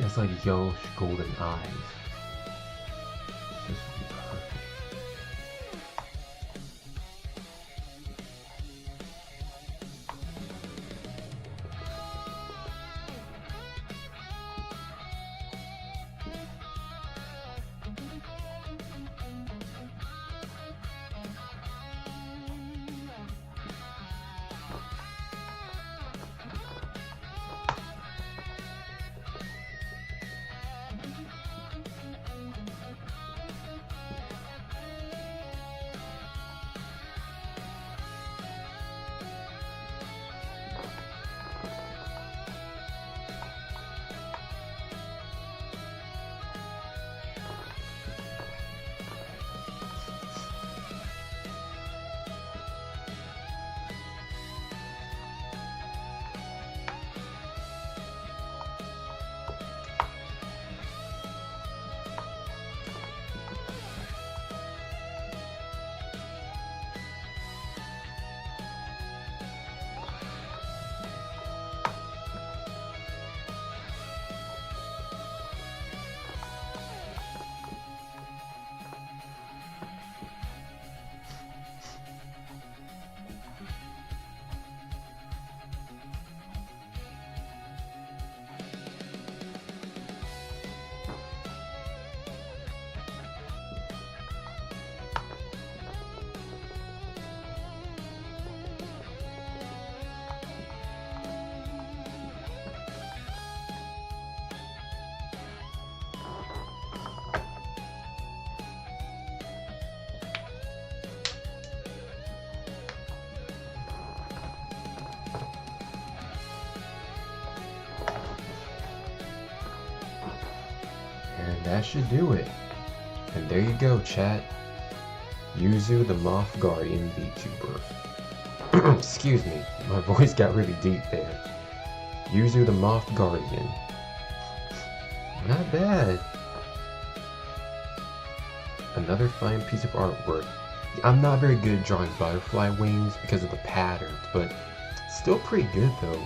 She has like yellowish golden eyes. This would be perfect. And that should do it. And there you go, chat. Yuzu the Moth Guardian VTuber. Excuse me, my voice got really deep there. Yuzu the Moth Guardian. Not bad. Another fine piece of artwork. I'm not very good at drawing butterfly wings because of the patterns, but still pretty good though.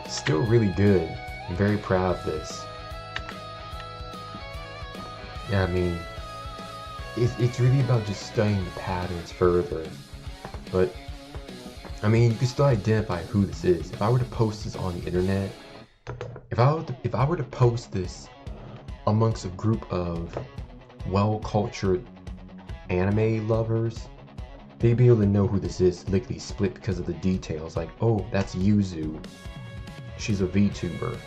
Still really good. I'm very proud of this. Yeah, I mean, it's really about just studying the patterns further. But, I mean, you can still identify who this is. If I were to post this on the internet, if I were to post this amongst a group of well-cultured anime lovers, they'd be able to know who this is lickety split because of the details. Like, oh, that's Yuzu. She's a VTuber.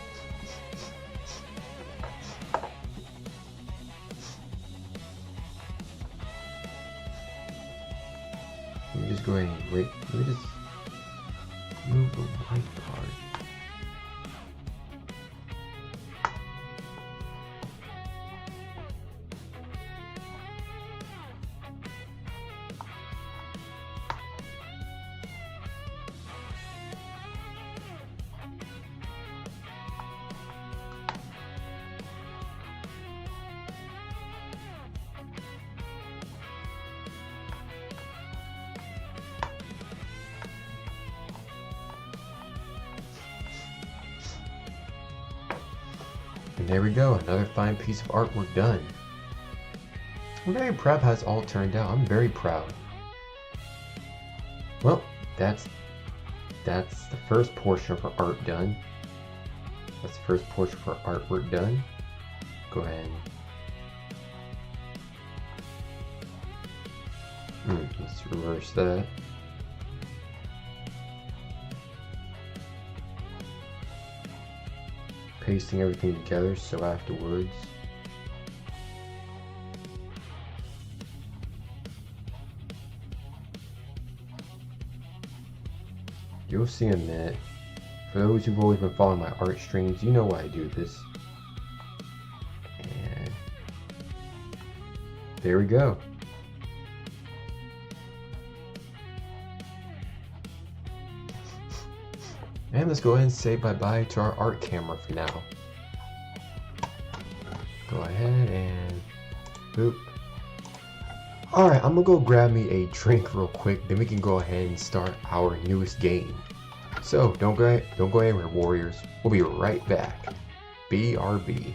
Let me just go ahead and let me just move the white part. And there we go, another fine piece of artwork done. I'm very proud how it's all turned out. I'm very proud. Well, that's the first portion of our art done. That's the first portion of our artwork done. Go ahead. Let's reverse that. Pasting everything together so afterwards. You'll see in a minute. For those who've always been following my art streams, you know why I do this. And there we go. And let's go ahead and say bye-bye to our art camera for now. Go ahead and boop. Alright, I'm gonna go grab me a drink real quick, then we can go ahead and start our newest game. So don't go anywhere, warriors. We'll be right back. BRB.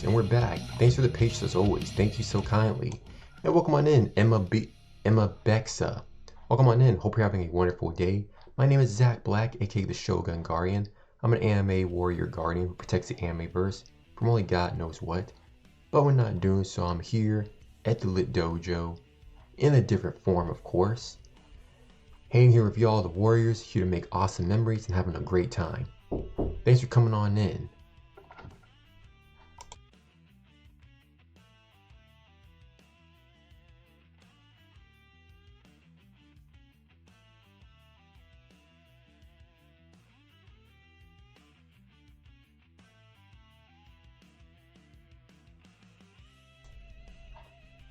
and we're back. Thanks for the patience as always. Thank you so kindly. And welcome on in, Emma Bexa. Welcome on in. Hope you're having a wonderful day. My name is Zach Black, aka the Shogun Guardian. I'm an anime warrior guardian who protects the anime-verse from only God knows what. But we're not doing so. I'm here at the Lit Dojo, in a different form, of course. Hanging here with y'all, the warriors, here to make awesome memories and having a great time. Thanks for coming on in.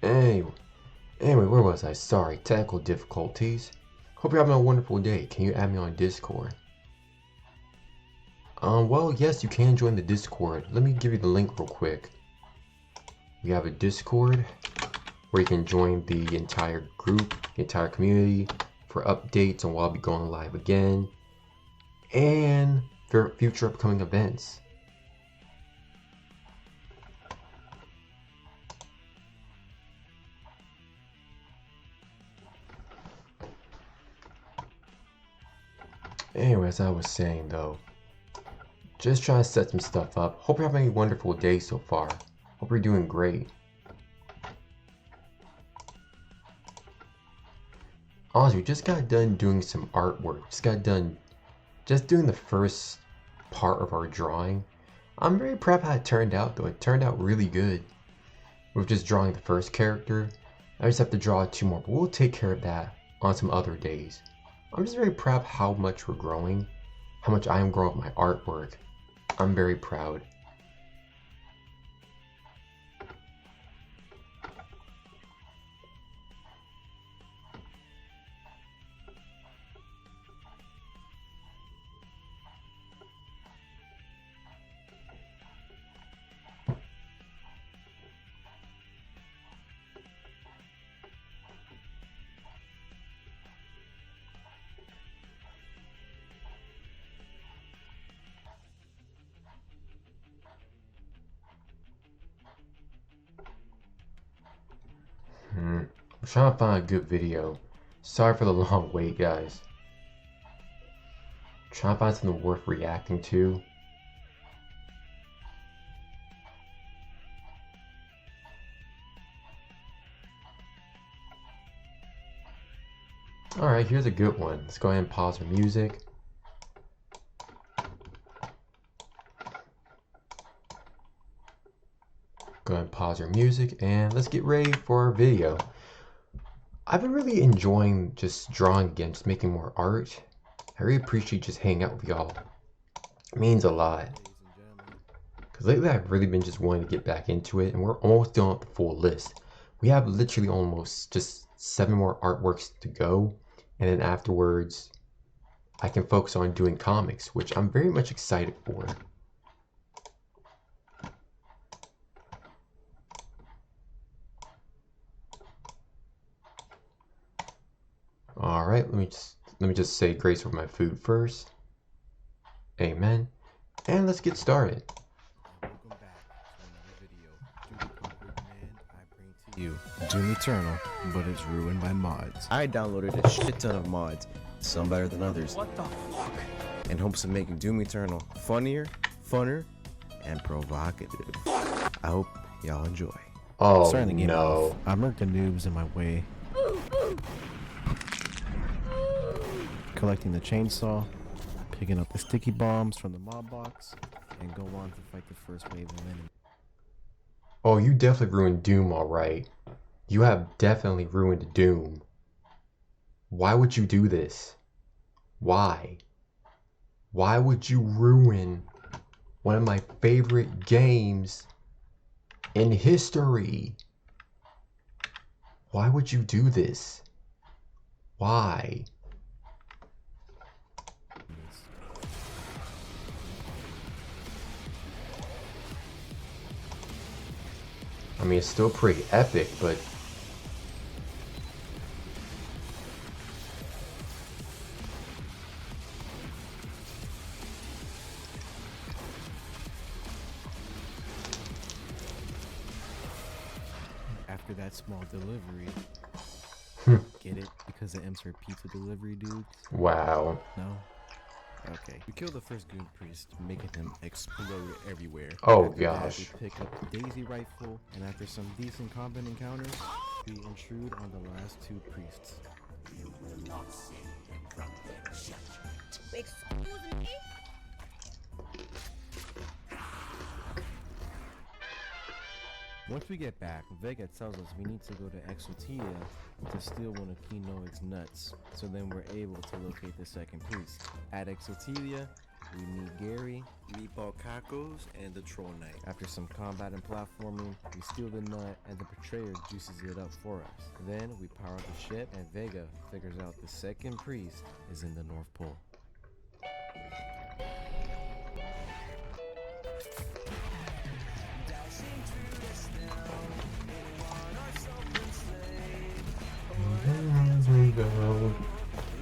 Anyway, where was I? Sorry, technical difficulties. Hope you're having a wonderful day. Can you add me on Discord? Well, yes, you can join the Discord. Let me give you the link real quick. We have a Discord where you can join the entire group, the entire community for updates on when I'll be going live again and for future upcoming events. Anyway, as I was saying though, just trying to set some stuff up. Hope you're having a wonderful day so far. Hope you're doing great. Honestly, we just got done doing some artwork. Just got done doing the first part of our drawing. I'm very proud of how it turned out though. It turned out really good. With just drawing the first character. I just have to draw 2 more, but we'll take care of that on some other days. I'm just very proud of how much we're growing. How much I am growing with my artwork. I'm very proud. I'm trying to find a good video. Sorry for the long wait, guys. Trying to find something worth reacting to. Alright, here's a good one. Let's go ahead and pause the music. Go ahead and pause your music and let's get ready for our video. I've been really enjoying just drawing again, just making more art. I really appreciate just hanging out with y'all. It means a lot. Because lately I've really been just wanting to get back into it and we're almost done with the full list. We have literally almost just 7 more artworks to go. And then afterwards, I can focus on doing comics, which I'm very much excited for. All right, let me just say grace over my food first. Amen. And let's get started. Welcome back to another video. Through the Conquered Man, I bring to you Doom Eternal, but it's ruined by mods. I downloaded a shit ton of mods, some better than others. What the fuck? In hopes of making Doom Eternal funnier, funner, and provocative. I hope y'all enjoy. Oh Starting the game no. off, I murked the noobs in my way. Collecting the chainsaw, picking up the sticky bombs from the mob box, and go on to fight the first wave of enemies. Oh, you definitely ruined Doom, alright. You have definitely ruined Doom. Why would you do this? Why? Why would you ruin one of my favorite games in history? Why would you do this? Why? I mean, it's still pretty epic, but After that small delivery, get it? Because it ends for pizza delivery, dude? wow. No? Okay. We kill the first goon priest, making him explode everywhere. Oh, After gosh. that, we pick up the Daisy rifle, and after some decent combat encounters, we intrude on the last 2 priests. You will not save from the judgment. Excuse me? Once we get back, Vega tells us we need to go to Exotelia to steal one of Kinoid's nuts, so then we're able to locate the second priest. At Exotelia, we meet Gary, Meatball Cacos, and the Troll Knight. After some combat and platforming, we steal the nut and the betrayer juices it up for us. Then we power up the ship and Vega figures out the second priest is in the North Pole.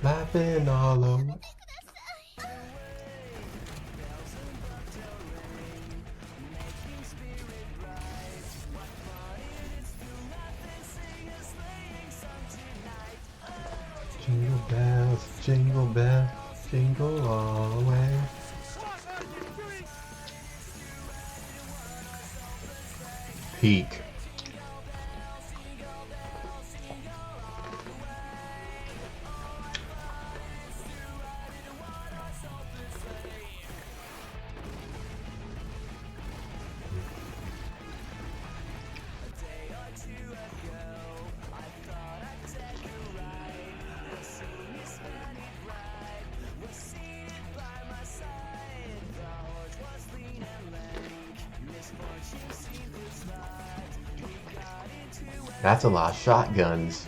Laughing all over. Jingle bells, jingle all the way. Peak. That's a lot of shotguns.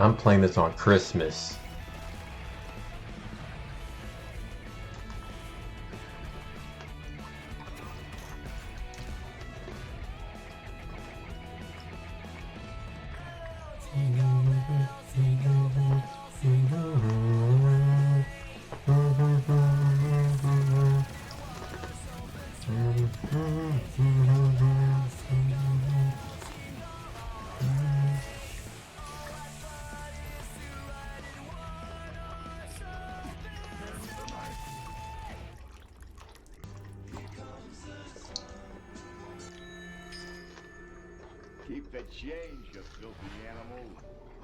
I'm playing this on Christmas. Keep the change, you filthy animal.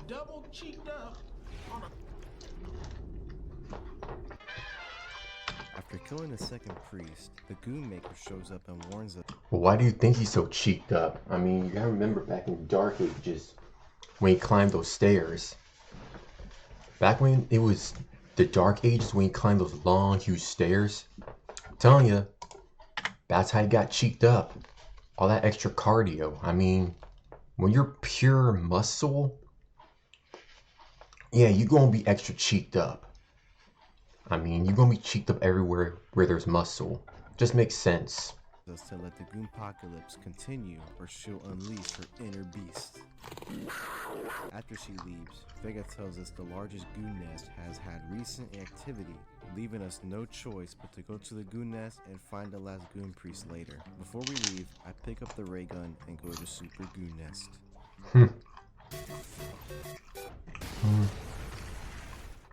Double cheeked up. After killing the second priest, the Goon Maker shows up and warns us. Well, why do you think he's so cheeked up? I mean, you gotta remember back in the Dark Ages when he climbed those stairs. Back when it was the Dark Ages when he climbed those long, huge stairs. I'm telling you, that's how he got cheeked up. All that extra cardio. I mean, when you're pure muscle, yeah, you're gonna be extra cheeked up. I mean, you're gonna be cheeked up everywhere where there's muscle. Just makes sense. Us to let the Goonpocalypse continue or she'll unleash her inner beast. After she leaves, Vega tells us the largest Goon nest has had recent activity, leaving us no choice but to go to the Goon nest and find the last Goon priest later. Before we leave, I pick up the ray gun and go to Super Goon Nest.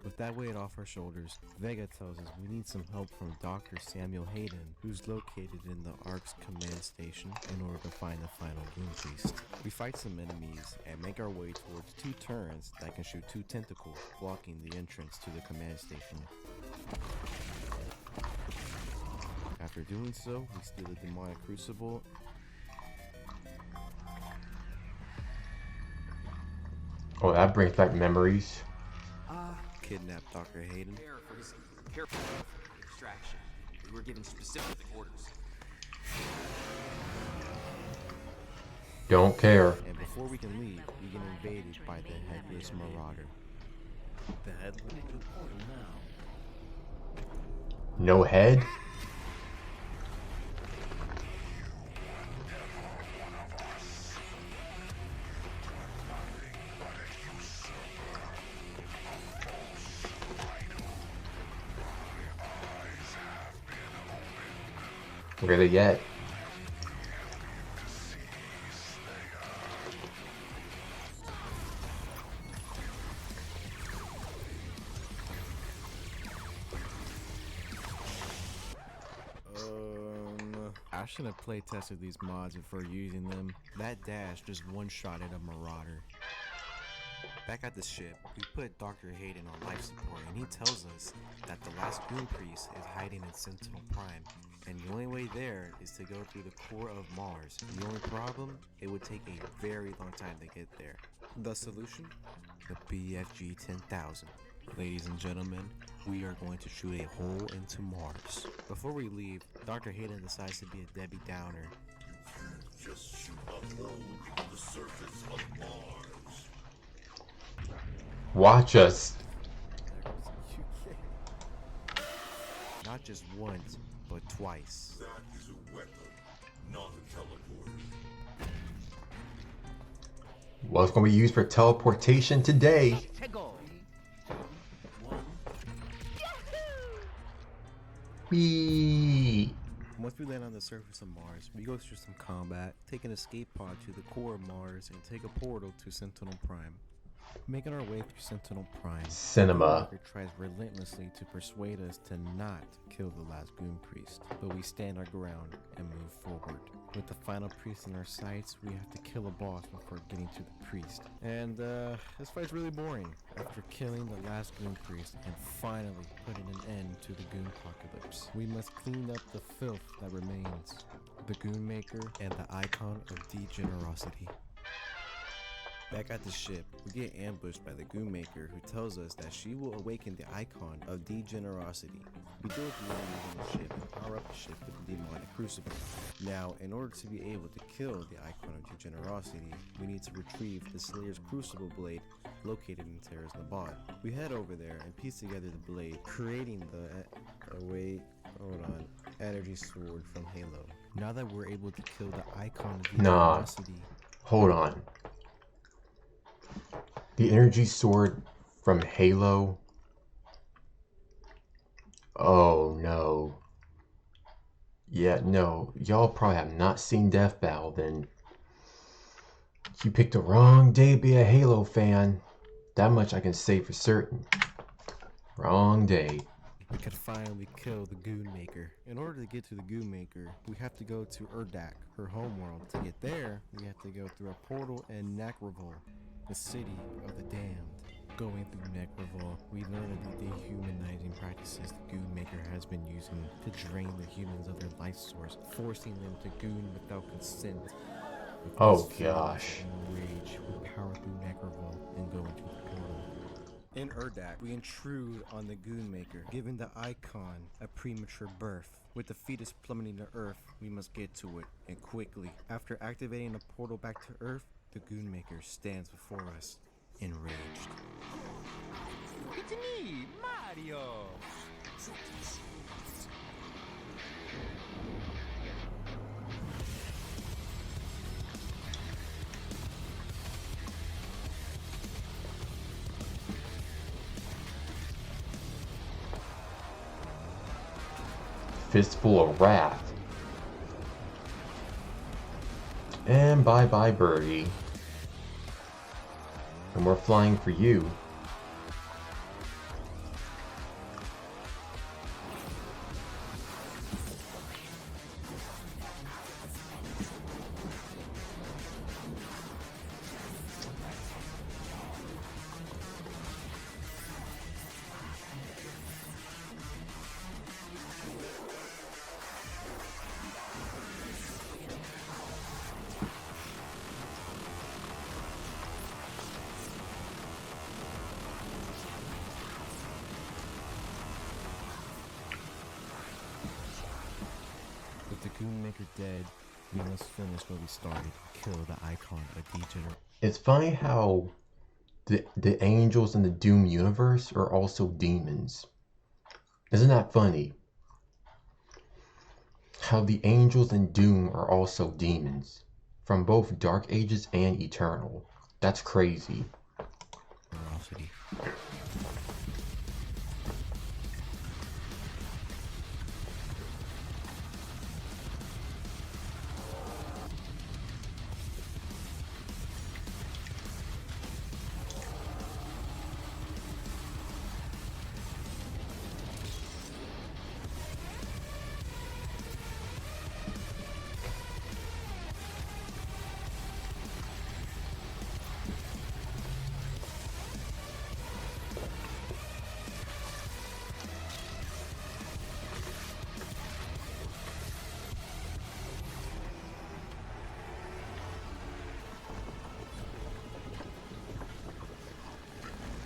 With that weight off our shoulders, Vega tells us we need some help from Dr. Samuel Hayden, who's located in the Ark's command station, in order to find the final Goon Priest. We fight some enemies and make our way towards two turrets that can shoot two tentacles, blocking the entrance to the command station. After doing so, we steal the demonic crucible. Oh, that brings back memories. Kidnap Dr. Hayden. Careful for extraction. We were given specific orders. Don't care. And before we can leave, we get invaded by the Headless Marauder. The Headless No head? Where are they at? I should have play tested these mods before using them. That dash just one-shotted a marauder. Back at the ship, we put Dr. Hayden on life support, and he tells us that the last Goon Priest is hiding in Sentinel Prime, and the only way there is to go through the core of Mars. The only problem? It would take a very long time to get there. The solution? The BFG 10,000. Ladies and gentlemen, we are going to shoot a hole into Mars. Before we leave, Dr. Hayden decides to be a Debbie Downer. Just shoot a hole into the surface of Mars. Watch us. Not just once, but twice. That is a weapon, not a teleporter. Well, it's going to be used for teleportation today. Whee! Once we land on the surface of Mars, we go through some combat, take an escape pod to the core of Mars, and take a portal to Sentinel Prime. Making our way through Sentinel Prime, Cinema. Walker tries relentlessly to persuade us to not kill the last Goon Priest, but we stand our ground and move forward. With the final priest in our sights, we have to kill a boss before getting to the priest. And this fight's really boring. After killing the last Goon Priest and finally putting an end to the Goon Apocalypse, we must clean up the filth that remains. The Goon Maker and the icon of degenerosity. Back at the ship, we get ambushed by the Goon Maker, who tells us that she will awaken the icon of degenerosity. We go through the enemies on the ship and power up the ship with the demonic crucible. Now, in order to be able to kill the icon of degenerosity, we need to retrieve the Slayer's crucible blade located in Terra's Nabat. We head over there and piece together the blade, creating the energy sword from Halo. Now that we're able to kill the icon of degenerosity, Hold on. The energy sword from Halo? Oh no. Yeah, no. Y'all probably have not seen Death Battle then. You picked the wrong day to be a Halo fan. That much I can say for certain. Wrong day. we could finally kill the Goon Maker. In order to get to the Goon Maker, we have to go to Urdak, her homeworld. To get there, we have to go through a portal in Nakrivol, the city of the damned. Going through Nakrivol, we learn of the dehumanizing practices the Goon Maker has been using to drain the humans of their life source, forcing them to goon without consent. With Oh, this fury gosh. and rage, we power through Nakrivol and go into the portal. In Urdak, we intrude on the Goon Maker, giving the icon a premature birth. With the fetus plummeting to Earth, we must get to it, and quickly. After activating the portal back to Earth, the Goon Maker stands before us, enraged. It's me, Mario! Fistful of wrath. And bye-bye, birdie. And we're flying for you. With the Goon Maker dead, we must finish what we started, kill the icon of degenerate. It's funny how the angels in the Doom universe are also demons. Isn't that funny? How the angels in Doom are also demons. From both Dark Ages and Eternal. That's crazy. Generosity.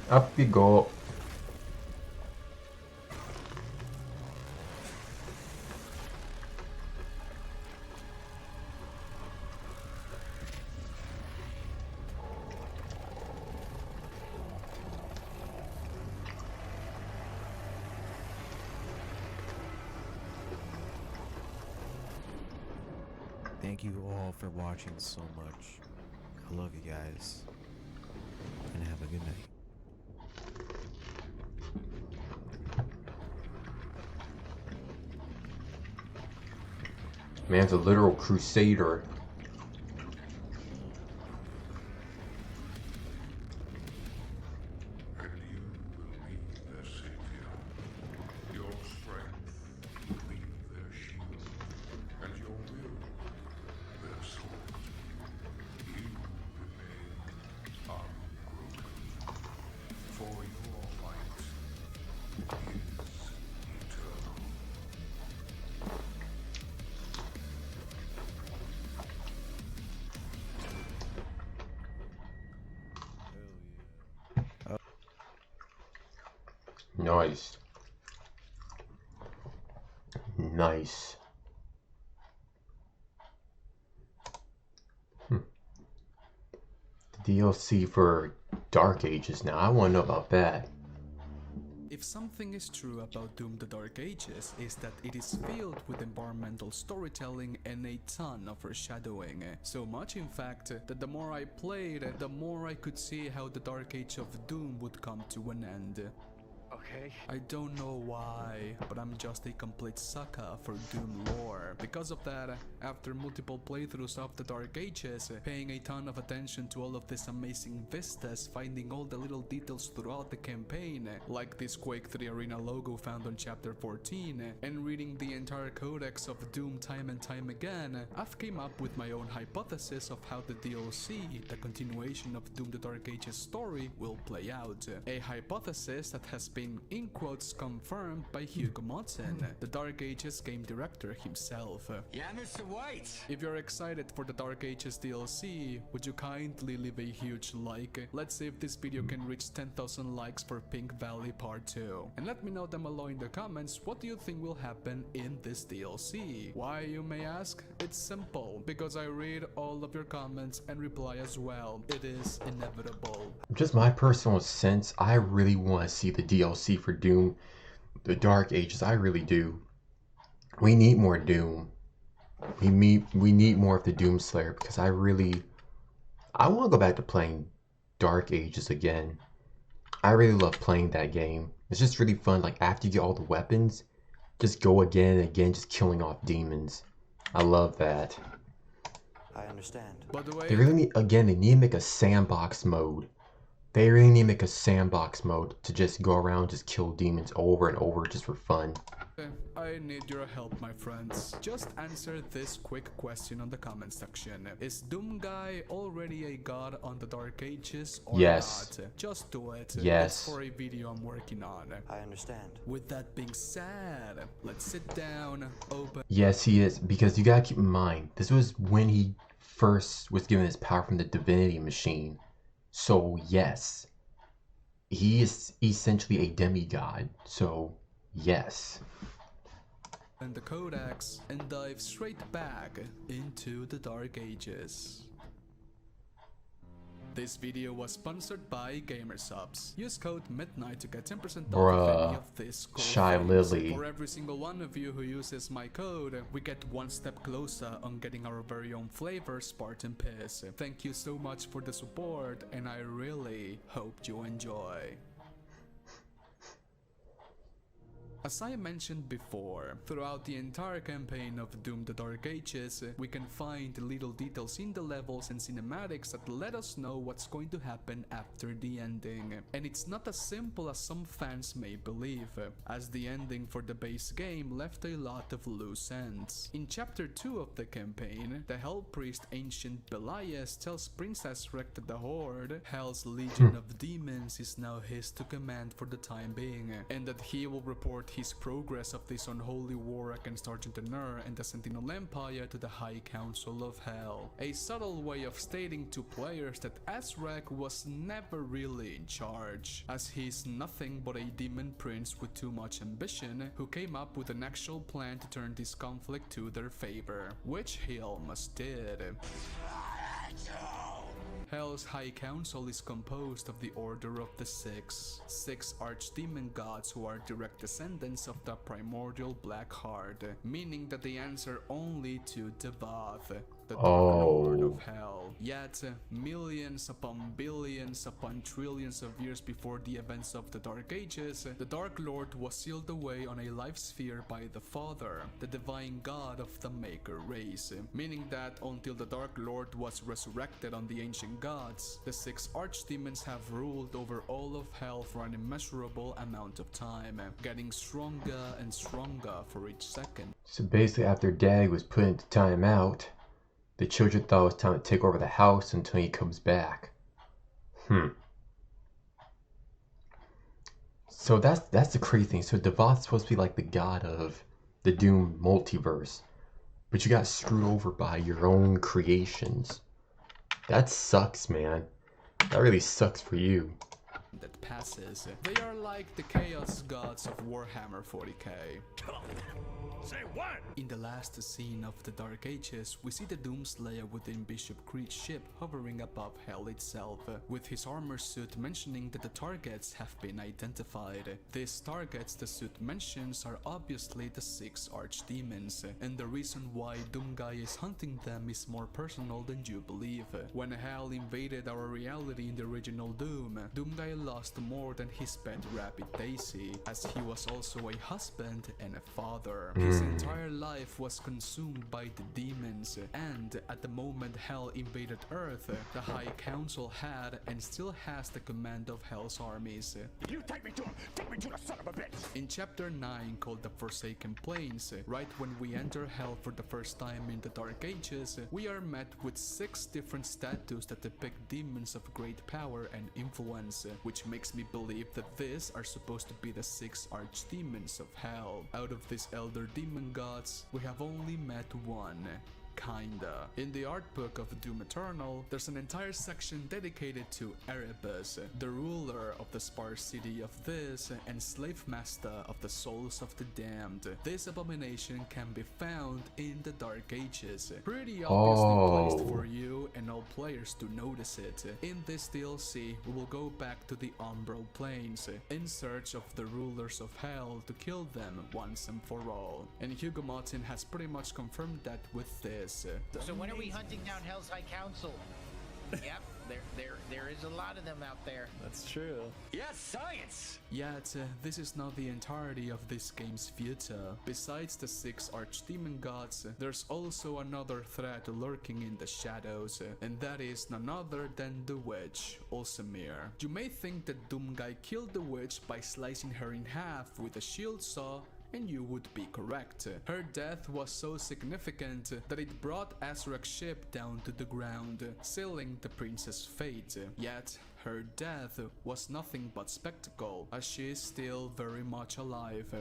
Up you go. Thank you all for watching so much. I love you guys. And have a good night. Man's a literal crusader. And you will be their savior. Your strength will be their shield, and your will their sword. You remain unbroken, for your light is eternal. Nice. Nice. The DLC for Dark Ages now. I want to know about that. If something is true about Doom the Dark Ages, is that it is filled with environmental storytelling and a ton of foreshadowing. So much in fact, that the more I played, the more I could see how the Dark Age of Doom would come to an end. Okay. I don't know why, but I'm just a complete sucker for Doom lore. Because of that, after multiple playthroughs of the Dark Ages, paying a ton of attention to all of these amazing vistas, finding all the little details throughout the campaign, like this Quake 3 Arena logo found on chapter 14, and reading the entire codex of Doom time and time again, I've came up with my own hypothesis of how the DLC, the continuation of Doom the Dark Ages story, will play out. A hypothesis that has been in quotes confirmed by Hugo Modsen, the Dark Ages game director himself. Yeah, Mr. White. If you're excited for the Dark Ages DLC, would you kindly leave a huge like? Let's see if this video can reach 10,000 likes for Pink Valley Part 2. And let me know down below in the comments, what do you think will happen in this DLC? Why, you may ask? It's simple, because I read all of your comments and reply as well. It is inevitable. Just my personal sense, I really want to see the DLC for Doom, the Dark Ages. I really do. We need more Doom. We need more of the Doomslayer, because I want to go back to playing Dark Ages again. I really love playing that game. It's just really fun. Like, after you get all the weapons, just go again and again, just killing off demons. I love that. I understand. By the way, They really need, again, they need to make a sandbox mode. They really need to make a sandbox mode to just go around, just kill demons over and over just for fun. I need your help, my friends. Just answer this quick question on the comment section. Is Doom Guy already a god on the Dark Ages or Yes. not? Just do it. Yes. It's for a video I'm working on. I understand. With that being said, let's sit down, open. Yes, he is, because you gotta keep in mind, this was when he first was given his power from the divinity machine. So yes, he is essentially a demigod. So yes. And the codex and dive straight back into the Dark Ages. This video was sponsored by Gamersubs. Use code MIDNIGHT to get 10% off any of this cool Shy things. Lily. For every single one of you who uses my code, we get one step closer on getting our very own flavor, Spartan Piss. Thank you so much for the support, and I really hope you enjoy. As I mentioned before, throughout the entire campaign of Doom the Dark Ages, we can find little details in the levels and cinematics that let us know what's going to happen after the ending. And it's not as simple as some fans may believe, as the ending for the base game left a lot of loose ends. In chapter 2 of the campaign, the Hell Priest Ancient Belias tells Princess Rek that the Horde, Hell's legion of demons, is now his to command for the time being, and that he will report his progress of this unholy war against Argentinur and the Sentinel Empire to the High Council of Hell. A subtle way of stating to players that Azrak was never really in charge, as he's nothing but a demon prince with too much ambition who came up with an actual plan to turn this conflict to their favor, which he almost did. Hell's High Council is composed of the Order of the Six archdemon gods who are direct descendants of the primordial Black Heart, meaning that they answer only to Devath, the Dark Lord of Hell. Yet, millions upon billions upon trillions of years before the events of the Dark Ages, the Dark Lord was sealed away on a life sphere by the Father, the divine god of the Maker race, meaning that until the Dark Lord was resurrected on the ancient gods, the 6 archdemons have ruled over all of Hell for an immeasurable amount of time, getting stronger and stronger for each second. So basically after Daddy was put into timeout, the children thought it was time to take over the house until he comes back. So that's the crazy thing. So Devath's supposed to be like the god of the Doom multiverse, but you got screwed over by your own creations. That sucks, man. That really sucks for you. That passes. They are like the Chaos Gods of Warhammer 40k. Say what? In the last scene of the Dark Ages, we see the Doomslayer within Bishop Creed's ship hovering above Hell itself, with his armor suit mentioning that the targets have been identified. These targets the suit mentions are obviously the 6 archdemons, and the reason why Doomguy is hunting them is more personal than you believe. When Hell invaded our reality in the original Doom, Doomguy lost more than his pet rabbit Daisy, as he was also a husband and a father. His entire life was consumed by the demons, and at the moment Hell invaded Earth, the High Council had and still has the command of Hell's armies. You take me to him! Take me to the son of a bitch! In chapter 9, called the Forsaken Plains, right when we enter Hell for the first time in the Dark Ages, we are met with 6 different statues that depict demons of great power and influence, which makes me believe that these are supposed to be the 6 archdemons of Hell. Out of these elder demon gods, we have only met one. Kinda. In the art book of Doom Eternal, there's an entire section dedicated to Erebus, the ruler of the sparse city of this and slave master of the souls of the damned. This abomination can be found in the Dark Ages, pretty obviously placed for you and all players to notice it. In this DLC, we will go back to the Umbral Plains in search of the rulers of Hell to kill them once and for all. And Hugo Martin has pretty much confirmed that with this. So when are we hunting down Hell's High Council? Yep, there is a lot of them out there. That's true. Yes, science! Yet, this is not the entirety of this game's future. Besides the 6 archdemon gods, there's also another threat lurking in the shadows, and that is none other than the witch, Ulsamir. You may think that Doomguy killed the witch by slicing her in half with a shield saw, and you would be correct. Her death was so significant that it brought Azrak's ship down to the ground, sealing the prince's fate. Yet, her death was nothing but spectacle, as she is still very much alive.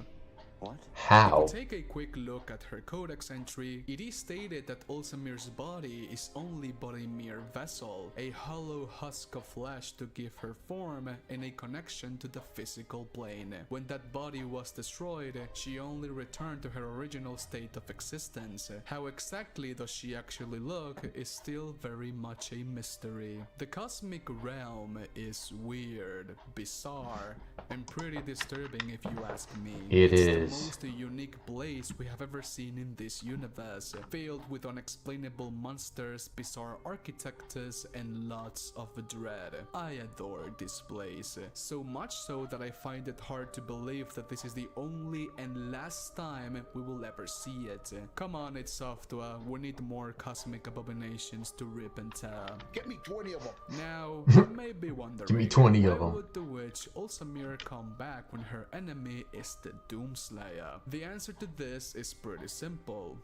What? How? If we take a quick look at her codex entry, it is stated that Ulsamir's body is only but a mere vessel, a hollow husk of flesh to give her form and a connection to the physical plane. When that body was destroyed, she only returned to her original state of existence. How exactly does she actually look is still very much a mystery. The cosmic realm is weird, bizarre, and pretty disturbing if you ask me. It It's is. the most unique place we have ever seen in this universe, filled with unexplainable monsters, bizarre architectures, and lots of dread. I adore this place, so much so that I find it hard to believe that this is the only and last time we will ever see it. Come on, id Software, we need more cosmic abominations to rip and tear. Get me 20 of them! Now, you may be wondering, Give me 20 why of them. would the witch Ulsamir come back when her enemy is the Doomslayer? The answer to this is pretty simple.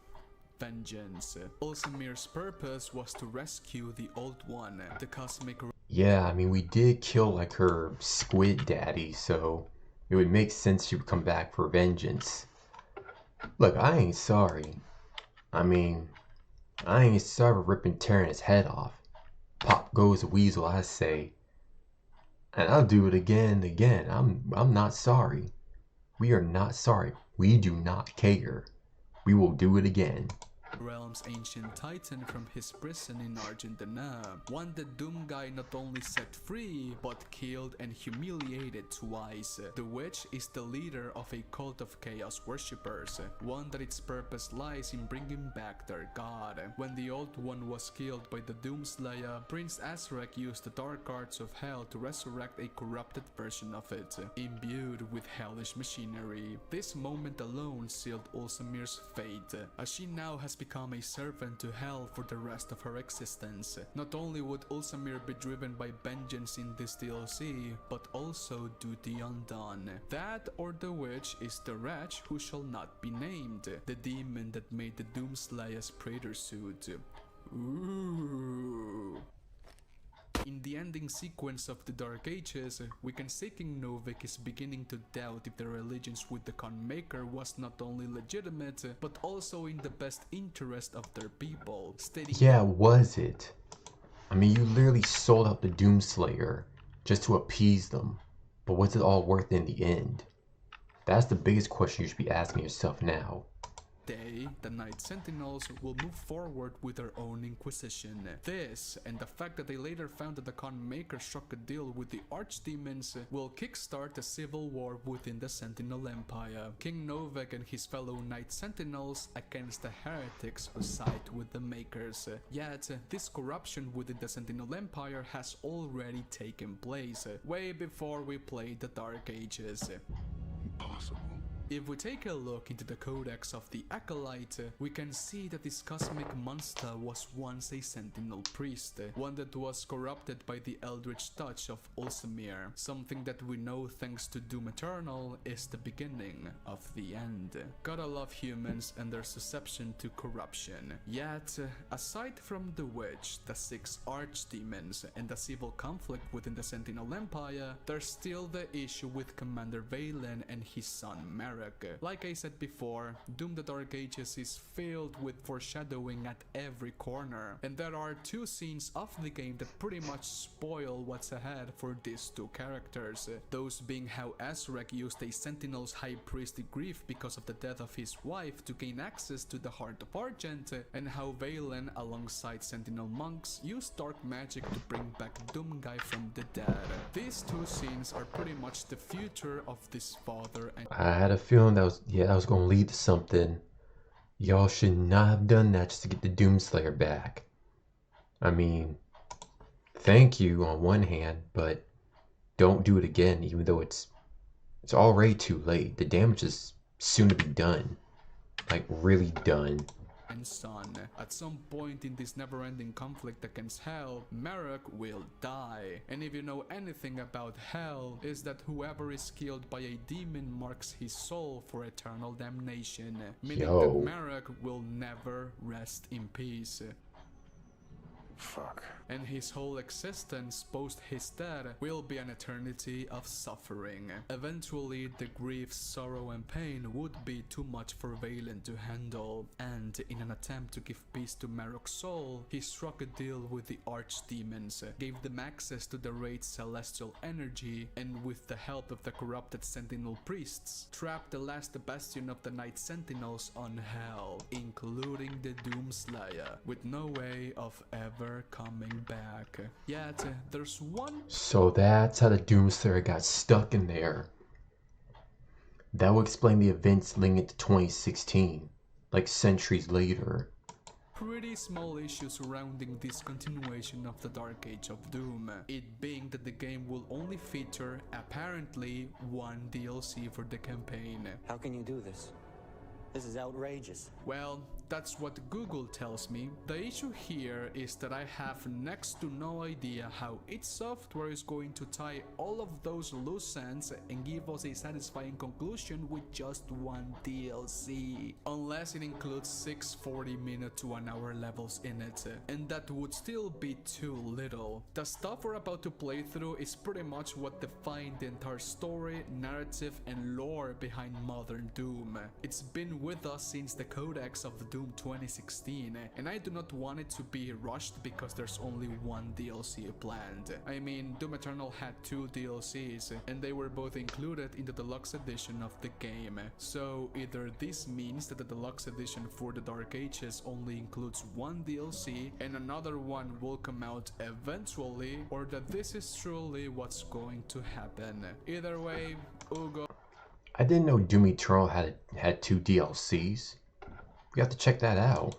Vengeance. Ulsamir's purpose was to rescue the Old One, the cosmic. Yeah, I mean, we did kill like her squid daddy, so it would make sense she would come back for vengeance. Look, I ain't sorry. I mean, I ain't sorry for ripping tearing his head off. Pop goes the weasel, I say. And I'll do it again and again. I'm not sorry. We are not sorry. We do not care. We will do it again. Realm's ancient titan from his prison in Argentina, one that Doomguy not only set free, but killed and humiliated twice. The witch is the leader of a cult of chaos worshippers, one that its purpose lies in bringing back their god. When the old one was killed by the Doomslayer, Prince Azrek used the dark arts of hell to resurrect a corrupted version of it, imbued with hellish machinery. This moment alone sealed Ulsamir's fate, as she now has become a servant to hell for the rest of her existence. Not only would Ulsamir be driven by vengeance in this DLC, but also duty undone. That or the witch is the wretch who shall not be named, the demon that made the Doomslayer's praetor suit. Ooh. In the ending sequence of the Dark Ages, we can see King Novik is beginning to doubt if their allegiance with the Khan Maker was not only legitimate, but also in the best interest of their people, stating, Yeah, was it? I mean, you literally sold out the Doomslayer just to appease them, but what's it all worth in the end? That's the biggest question you should be asking yourself now. They, the Night Sentinels, will move forward with their own Inquisition. This, and the fact that they later found that the Khan Maker struck a deal with the Archdemons, will kickstart a civil war within the Sentinel Empire. King Novik and his fellow Night Sentinels against the heretics who side with the Makers. Yet, this corruption within the Sentinel Empire has already taken place, way before we played the Dark Ages. Impossible. If we take a look into the codex of the Acolyte, we can see that this cosmic monster was once a sentinel priest, one that was corrupted by the eldritch touch of Ulsamir, something that we know thanks to Doom Eternal is the beginning of the end. Gotta love humans and their susception to corruption. Yet, aside from the witch, the 6 archdemons, and the civil conflict within the Sentinel Empire, there's still the issue with Commander Valen and his son Merrick. Like I said before, Doom the Dark Ages is filled with foreshadowing at every corner, and there are 2 scenes of the game that pretty much spoil what's ahead for these 2 characters. Those being how Azrek used a Sentinel's High Priest grief because of the death of his wife to gain access to the Heart of Argent, and how Valen alongside Sentinel monks used dark magic to bring back Doomguy from the dead. These 2 scenes are pretty much the future of this father and I had a feeling that was gonna lead to something. Y'all should not have done that just to get the Doomslayer back. I mean, thank you on one hand, but don't do it again, even though it's already too late. The damage is soon to be done. Like, really done. son. At some point in this never-ending conflict against Hell, Merrick will die. And if you know anything about Hell, is that whoever is killed by a demon marks his soul for eternal damnation, meaning that Merrick will never rest in peace. Fuck. And his whole existence post his death will be an eternity of suffering. Eventually, the grief, sorrow and pain would be too much for Valen to handle, and in an attempt to give peace to Merrick's soul, he struck a deal with the archdemons, gave them access to the raid's celestial energy, and with the help of the corrupted sentinel priests, trapped the last bastion of the Night Sentinels on Hell, including the Doomslayer, with no way of ever coming back. Yet, there's one... So that's how the Doomslayer got stuck in there. That would explain the events linked to 2016, like centuries later. Pretty small issue surrounding this continuation of the Dark Age of Doom, it being that the game will only feature, apparently, one DLC for the campaign. How can you do this? This is outrageous. Well, that's what Google tells me. The issue here is that I have next to no idea how id Software is going to tie all of those loose ends and give us a satisfying conclusion with just one DLC. Unless it includes 6 40-minute to 1 hour levels in it, and that would still be too little. The stuff we're about to play through is pretty much what defined the entire story, narrative, and lore behind modern Doom. It's been with us since the codex of Doom 2016, and I do not want it to be rushed because there's only one DLC planned. I mean, Doom Eternal had 2 DLCs, and they were both included in the deluxe edition of the game. So either this means that the deluxe edition for the Dark Ages only includes 1 DLC and another one will come out eventually, or that this is truly what's going to happen. Either way, Ugo. I didn't know Doom Eternal had 2 DLCs. We have to check that out.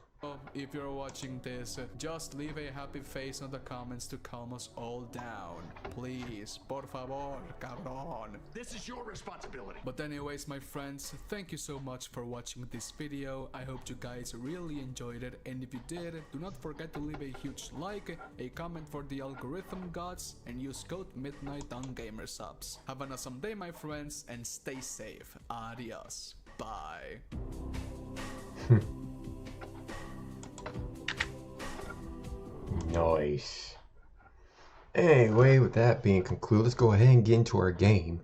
If you're watching this, just leave a happy face on the comments to calm us all down. Please, por favor, cabrón. This is your responsibility. But anyways, my friends, thank you so much for watching this video. I hope you guys really enjoyed it, and if you did, do not forget to leave a huge like, a comment for the algorithm gods, and use code MIDNIGHT on GamerSubs. Have an awesome day, my friends, and stay safe. Adios. Bye. Nice. Anyway, with that being concluded, let's go ahead and get into our game.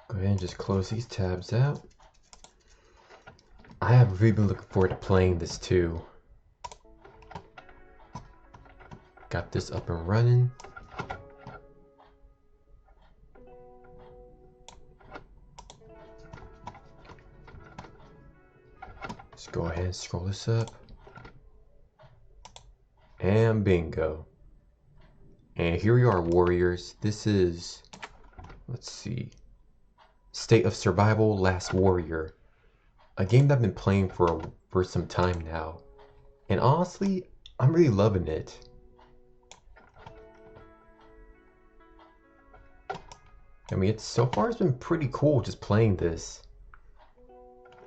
Go ahead and just close these tabs out. I have really been looking forward to playing this too. Got this up and running. Let's go ahead and scroll this up. And bingo. And here we are, warriors. This is, let's see, State of Survival Last Warrior. A game that I've been playing for some time now. And honestly, I'm really loving it. I mean, so far it's been pretty cool just playing this.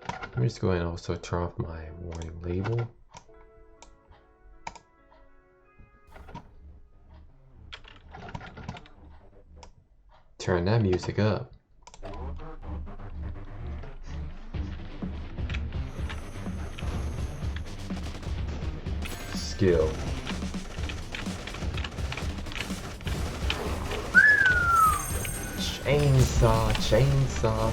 Let me just go ahead and also turn off my warning label. Turn that music up. Skill. Chainsaw, chainsaw.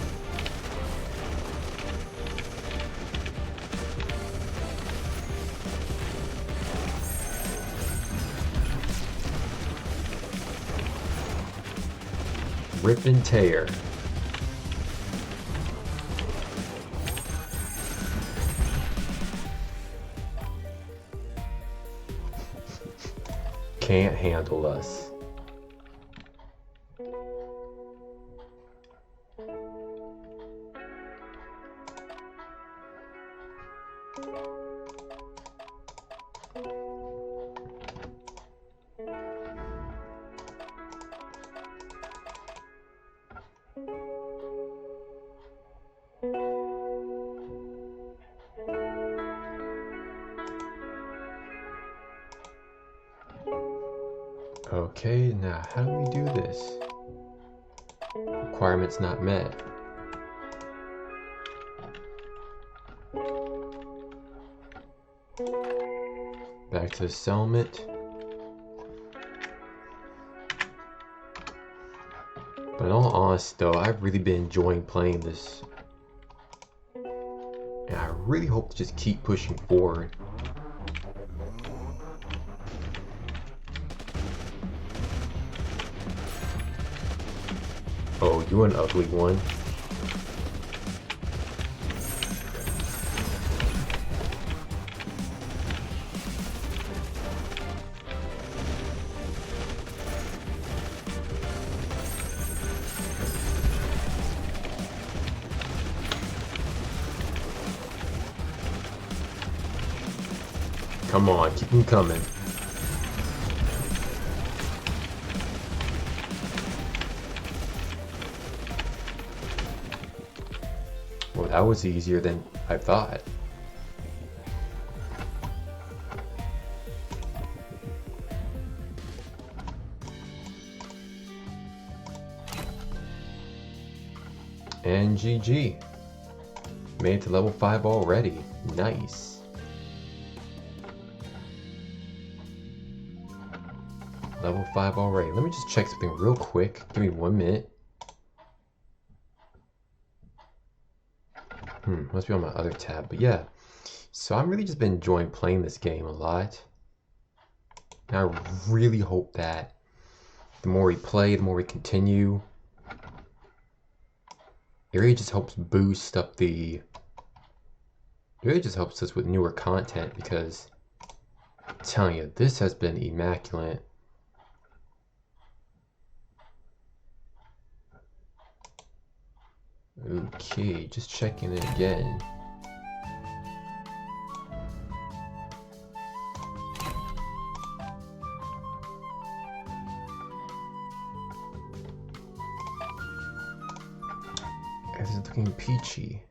Rip and tear. Can't handle us. Okay, now how do we do this? Requirements not met. Back to the settlement. But in all honesty though, I've really been enjoying playing this. And I really hope to just keep pushing forward. Oh, you an ugly one. Come on, keep them coming. Well, that was easier than I thought. And GG. Made it to level 5 already. Nice. Level 5 already. Let me just check something real quick. Give me 1 minute. Must be on my other tab. But yeah. So I've really just been enjoying playing this game a lot. And I really hope that the more we play, the more we continue, it really just helps boost up the... It really just helps us with newer content, because I'm telling you, this has been immaculate. Okay, just checking it again. Everything's looking peachy.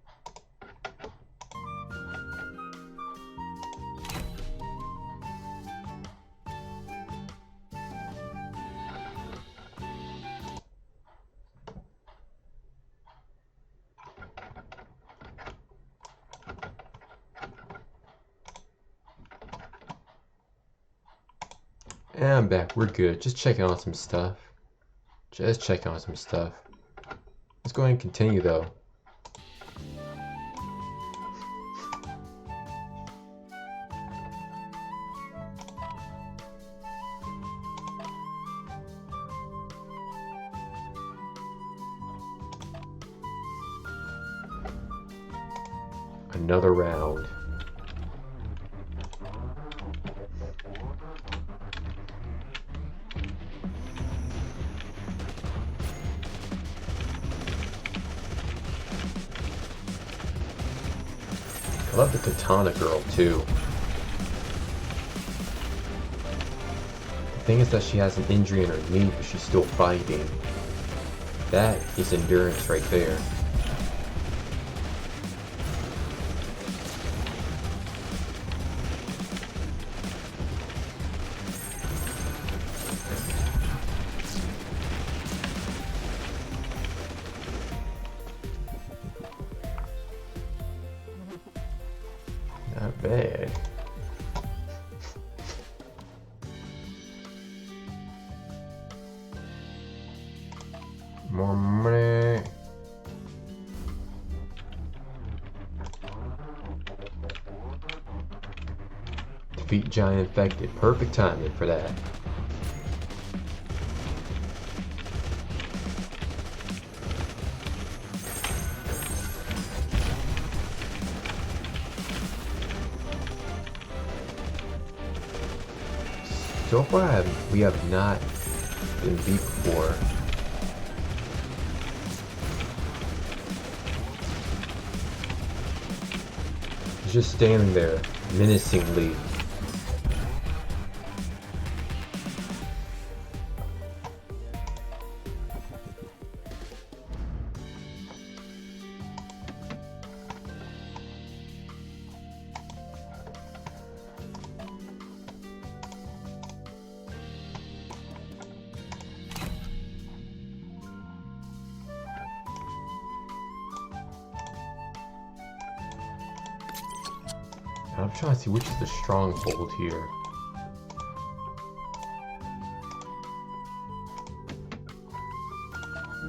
And I'm back. We're good. Just checking on some stuff. Let's go ahead and continue though. Another round. I love the katana girl too. The thing is that she has an injury in her knee, but she's still fighting. That is endurance right there. Not bad. More money. Defeat giant infected. Perfect timing for that. So far, we have not been beat before. He's just standing there, menacingly. I'm trying to see which is the stronghold here.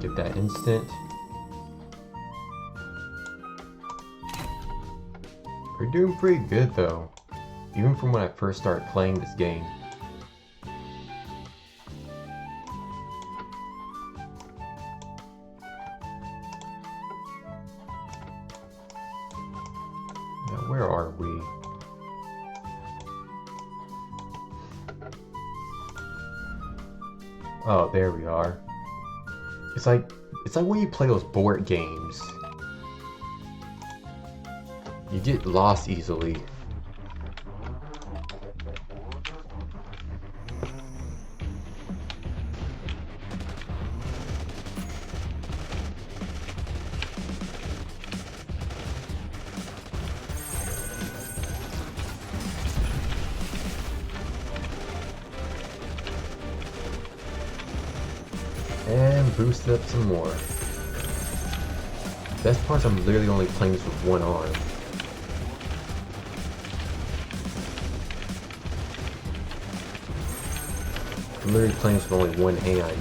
Get that instant. We're doing pretty good though, even from when I first started playing this game. Now where are we? Oh, there we are. It's like when you play those board games. You get lost easily. And boost it up some more. Best part is I'm literally only playing this with one arm. I'm literally playing this with only one hand.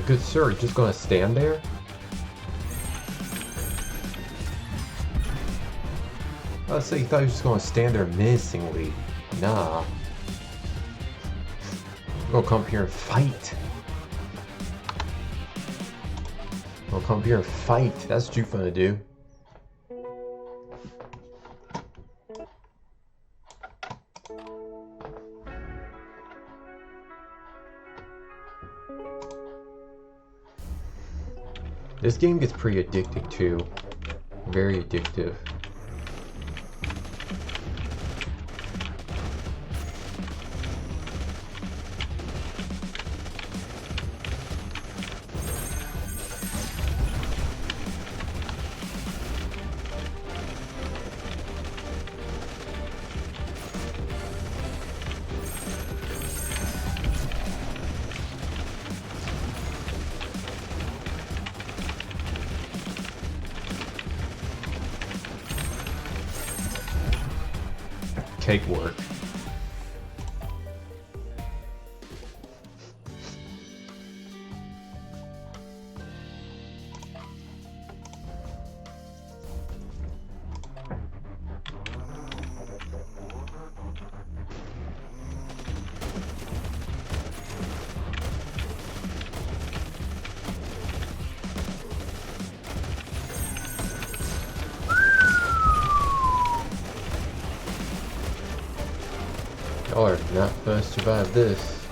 Good sir, you're just gonna stand there? I say you thought you were just gonna stand there menacingly. Nah. You're gonna come here and fight. You're gonna come here and fight. That's what you're gonna do. This game gets pretty addicting too. Very addictive. Cake work. Y'all are not gonna survive this.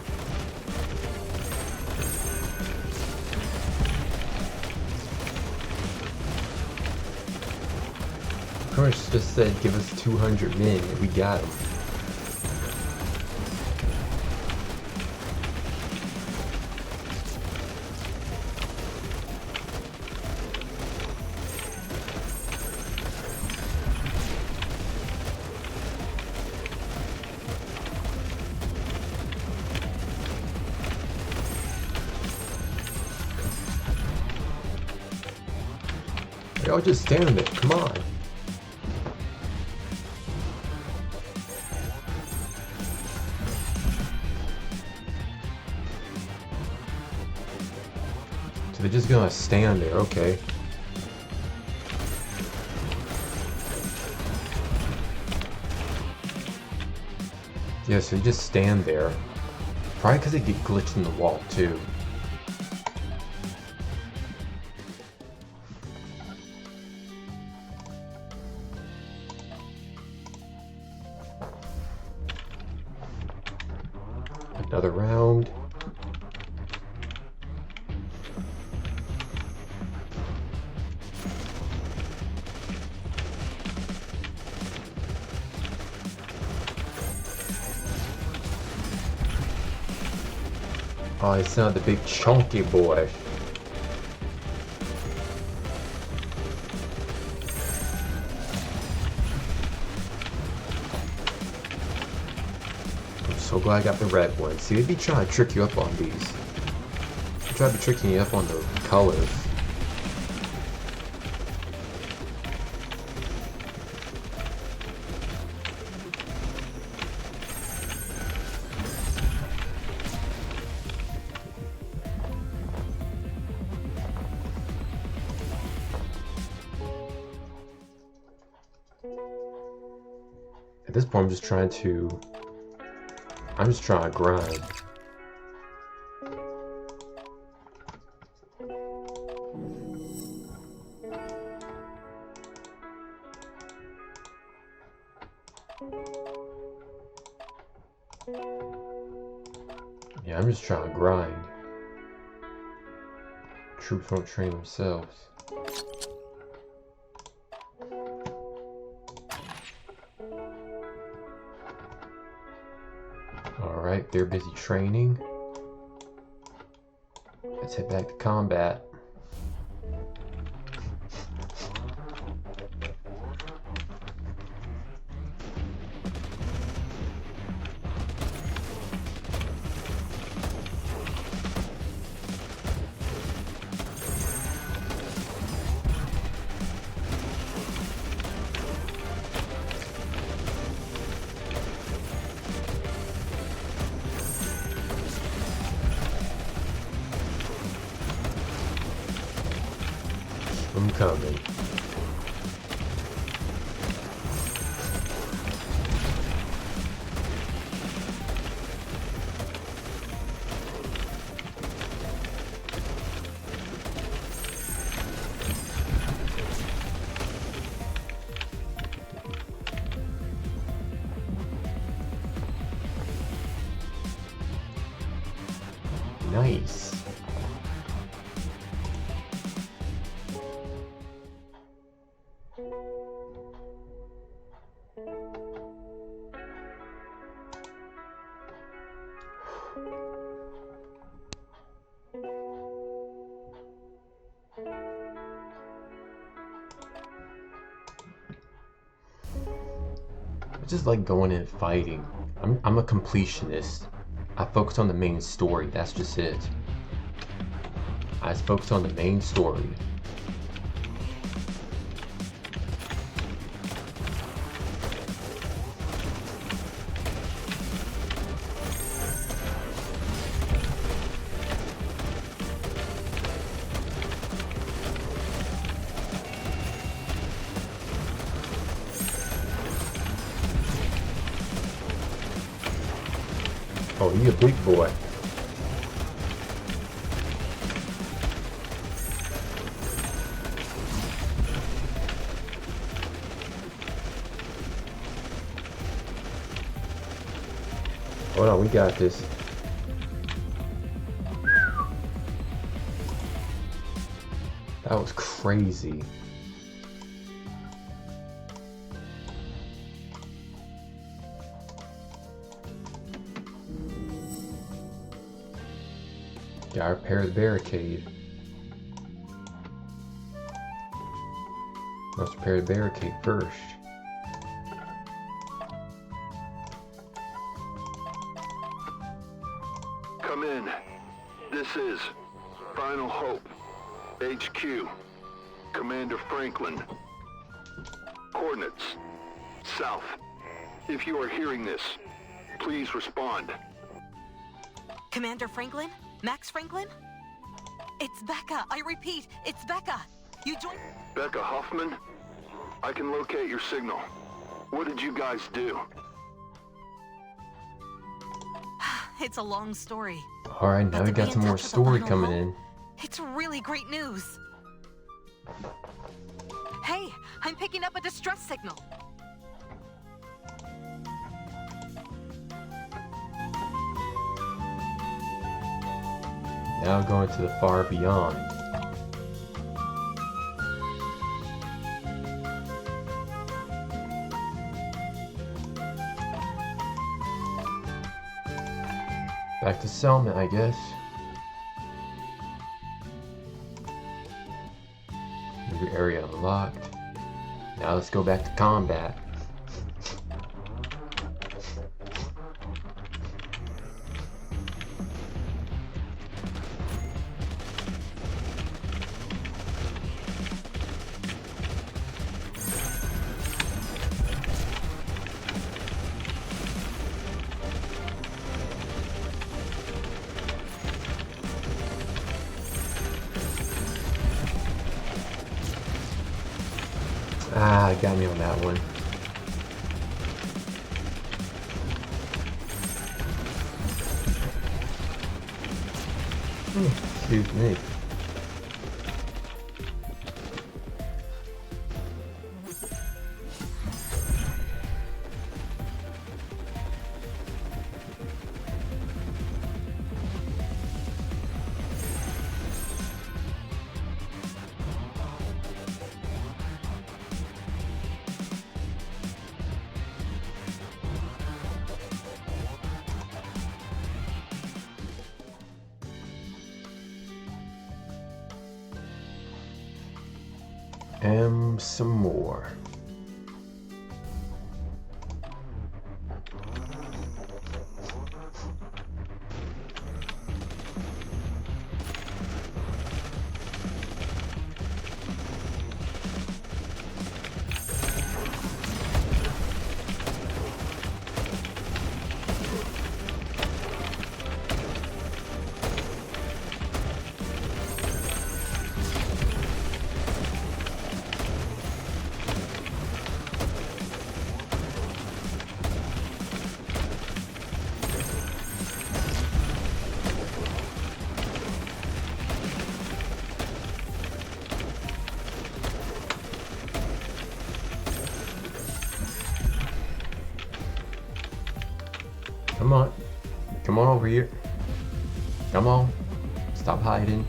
Curse just said give us 200 men and we got them. Y'all just stand there, come on. So they're just gonna stand there, okay. Yeah, so you just stand there. Probably because they get glitched in the wall too. Another round. Oh, he's not the big chunky boy. I'm so glad I got the red one. See, they'd be trying to trick you up on these. They try to be tricking you up on the colors. At this point, I'm just trying to grind. Yeah, I'm just trying to grind. Troops won't train themselves. Alright, they're busy training. Let's head back to combat. I'm coming. Nice. I just like going in and fighting. I'm a completionist. I focus on the main story, that's just it. I just focus on the main story. Oh, you a big boy. Hold on, we got this. That was crazy. Gotta repair the barricade. Let's repair the barricade first. Come in. This is Final Hope, HQ, Commander Franklin. Coordinates, south. If you are hearing this, please respond. Commander Franklin? Max Franklin? It's Becca. I repeat, it's Becca. You joined... Becca Hoffman? I can locate your signal. What did you guys do? It's a long story. Alright, now But we to be got in some more touch with the story Final coming Hope, in. It's really great news. Hey, I'm picking up a distress signal. Now going to the far beyond. Back to Selma, I guess. New area unlocked. Now let's go back to combat. Ah, got me on that one. Excuse me. And some more. Come on. Come on over here. Come on. Stop hiding.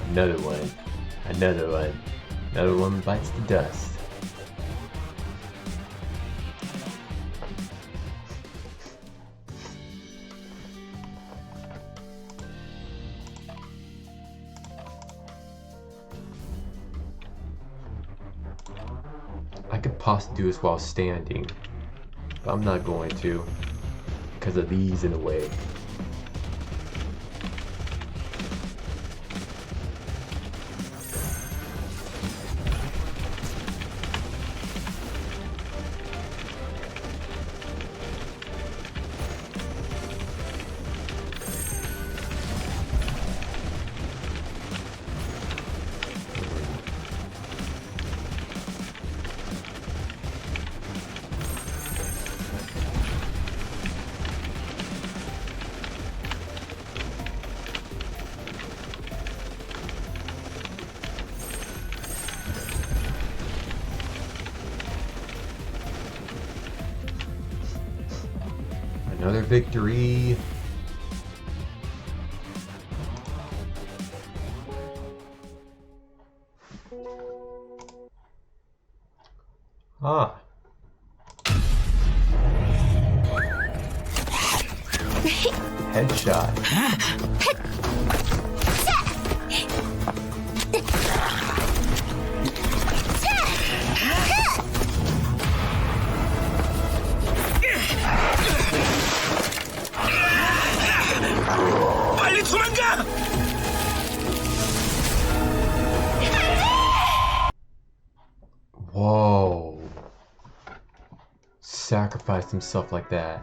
Another one. Another one. Another one bites the dust. I could possibly do this while standing, but I'm not going to because of these in the way. Another victory. Ah. Headshot. Whoa. Sacrificed himself like that.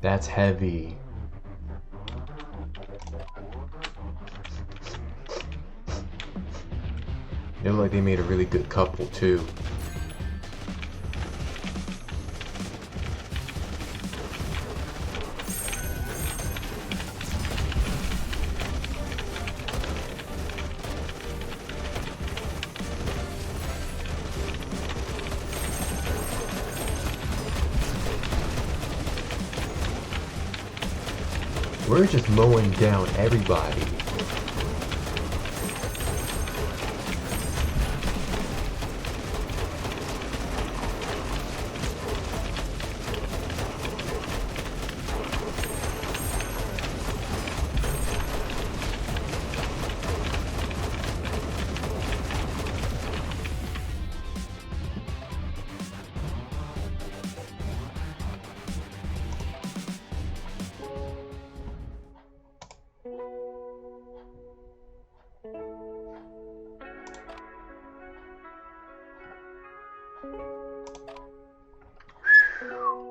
That's heavy. They look like they made a really good couple too. We're just mowing down everybody.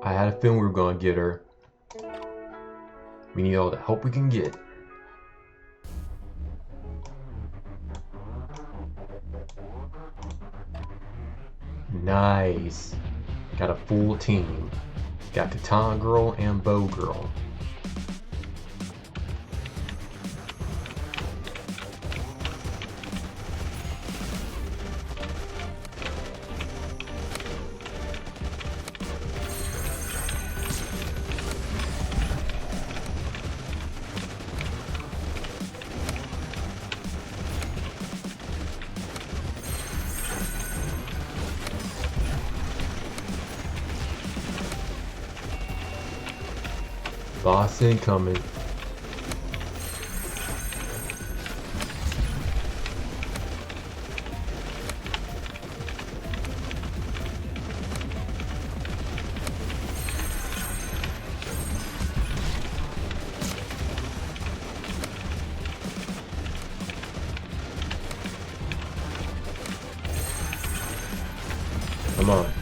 I had a feeling we were gonna get her. We need all the help we can get. Nice. Got a full team. Got Katana Girl and Bow Girl. Boss incoming. Come on.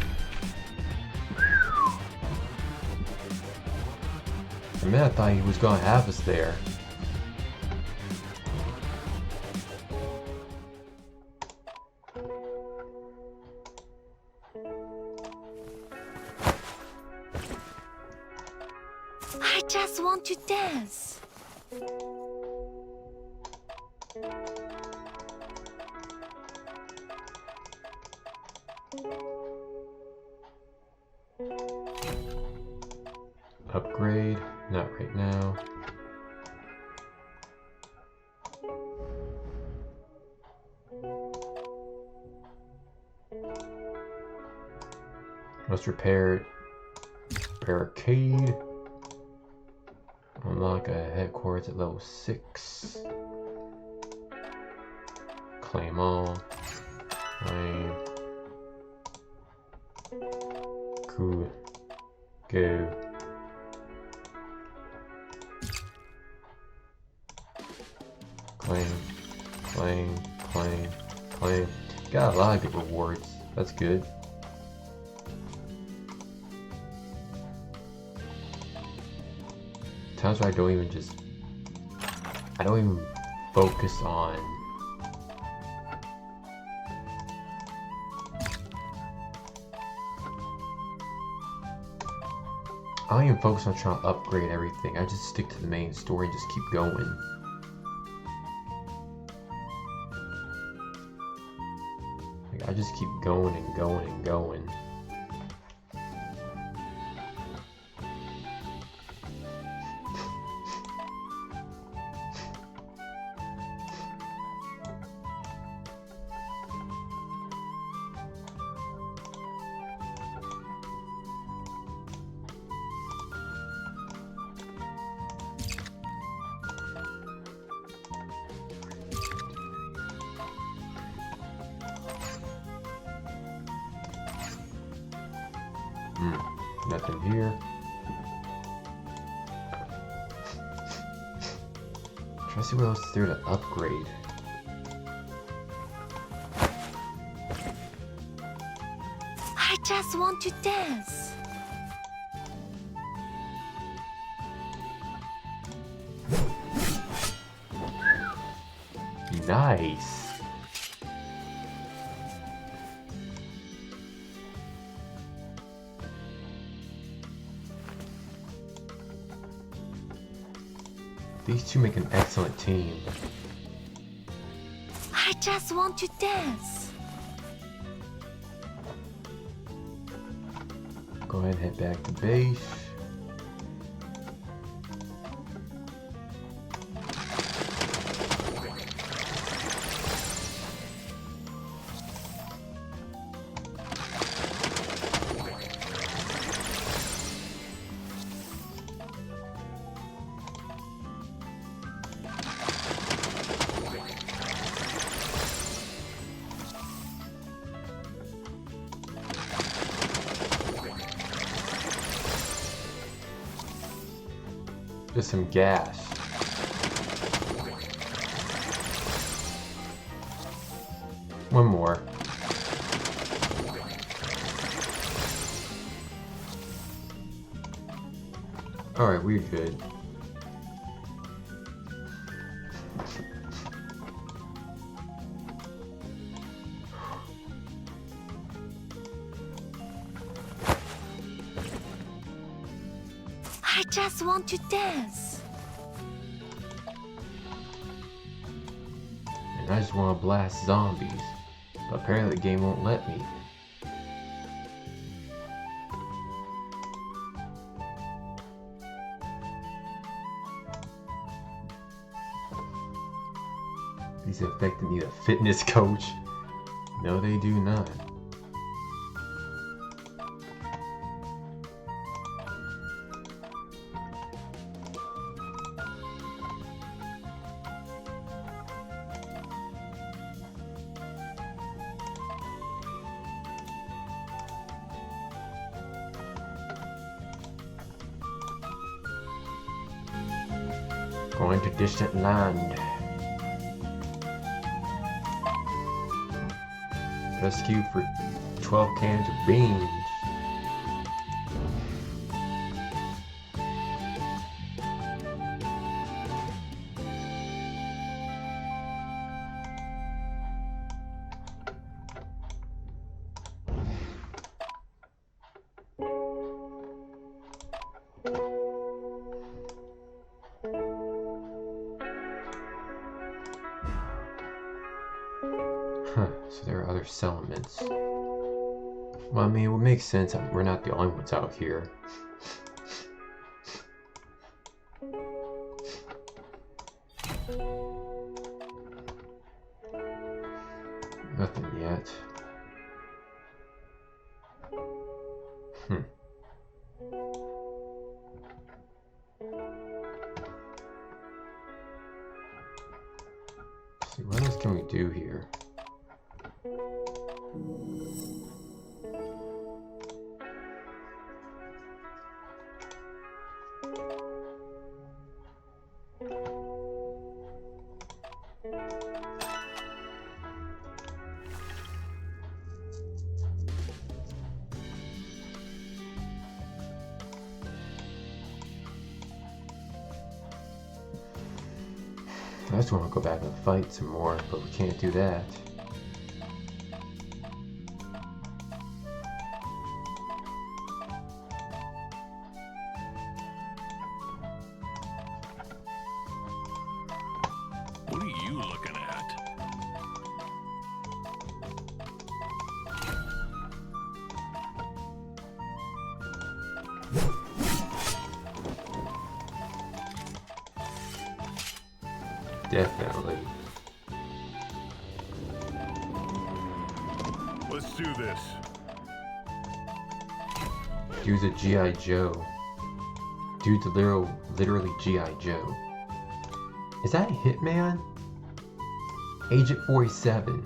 Man, I thought he was gonna have us there. I just want to dance. Upgrade, not right now. Let's repair barricade. Unlock a headquarters at level 6. Claim all. Claim. Cool. Go. Claim. Claim. Claim. Claim. Got a lot of good rewards. That's good. Times where I don't even focus on trying to upgrade everything. I just stick to the main story and just keep going. Like, I just keep going and going and going. Nothing here. Try to see what else is there to upgrade. I just want to dance. Nice. These two make an excellent team. I just want to dance. Go ahead and head back to base. Just some gas. One more. Alright, we're good. I just want to dance. And I just want to blast zombies. But apparently the game won't let me. These infected need a fitness coach. No, they do not. Going to distant land. Rescue for 12 cans of beans. So there are other settlements. Well, I mean, it would make sense. We're not the only ones out here. Nothing yet. Let's see, what else can we do here? I just want to go back and fight some more, but we can't do that. What are you looking at? Definitely. Let's do this. Dude's a G.I. Joe. Dude's literally G.I. Joe. Is that Hitman? Agent 47.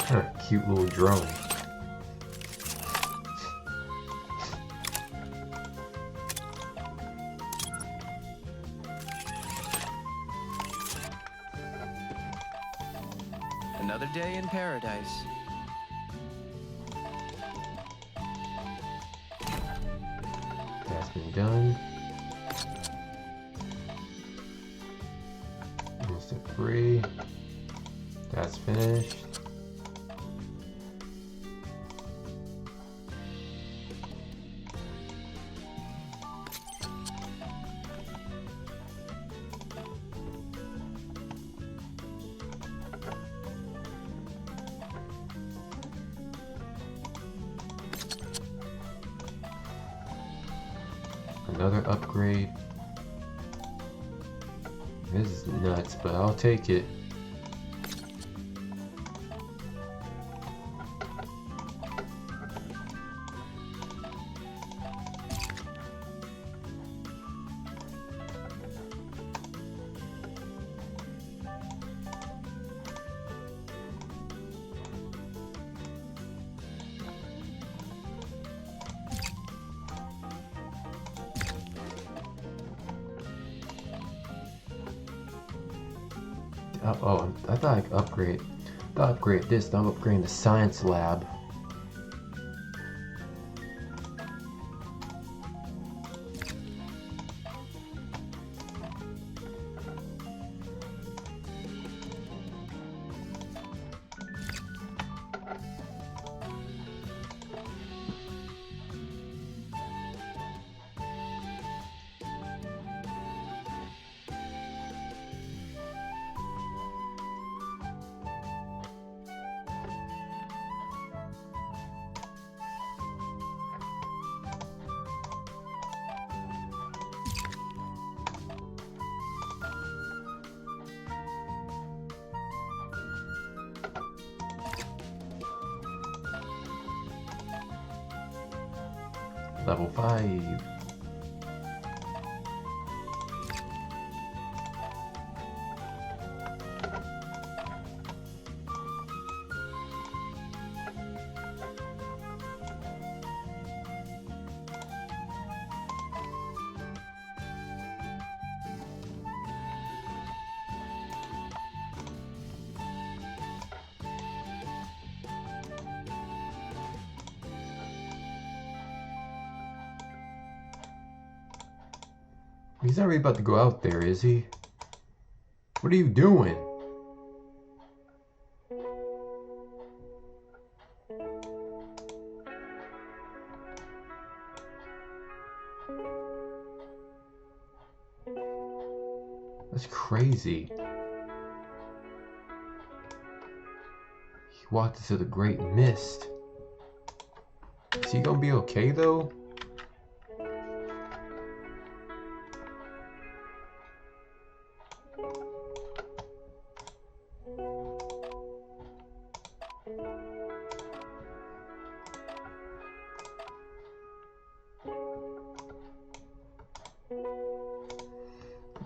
Kind of cute little drone. Another day in paradise. That's been done. Here's step 3. That's finished. Another upgrade. This is nuts, but I'll take it. Oh, I thought I could upgrade. I thought I upgrade this. Now I'm upgrading the science lab. Level 5. He's not really about to go out there, is he? What are you doing? That's crazy. He walked into the great mist. Is he gonna be okay though?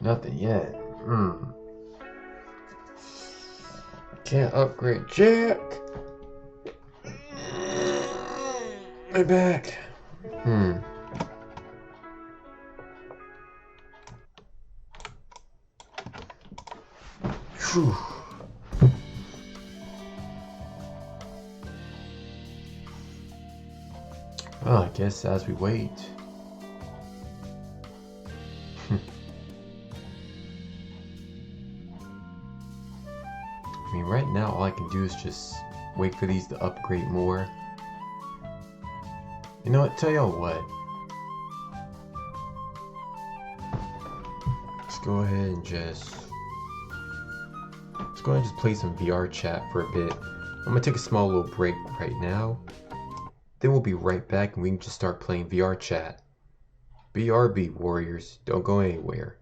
Nothing yet. Can't upgrade Jack. My back. Whew. Well, I guess as we wait. I mean, right now all I can do is just wait for these to upgrade more. You know what? Tell y'all what. Let's go ahead and just play some VR chat for a bit. I'm gonna take a small little break right now. Then we'll be right back and we can just start playing VR chat. BRB warriors, don't go anywhere.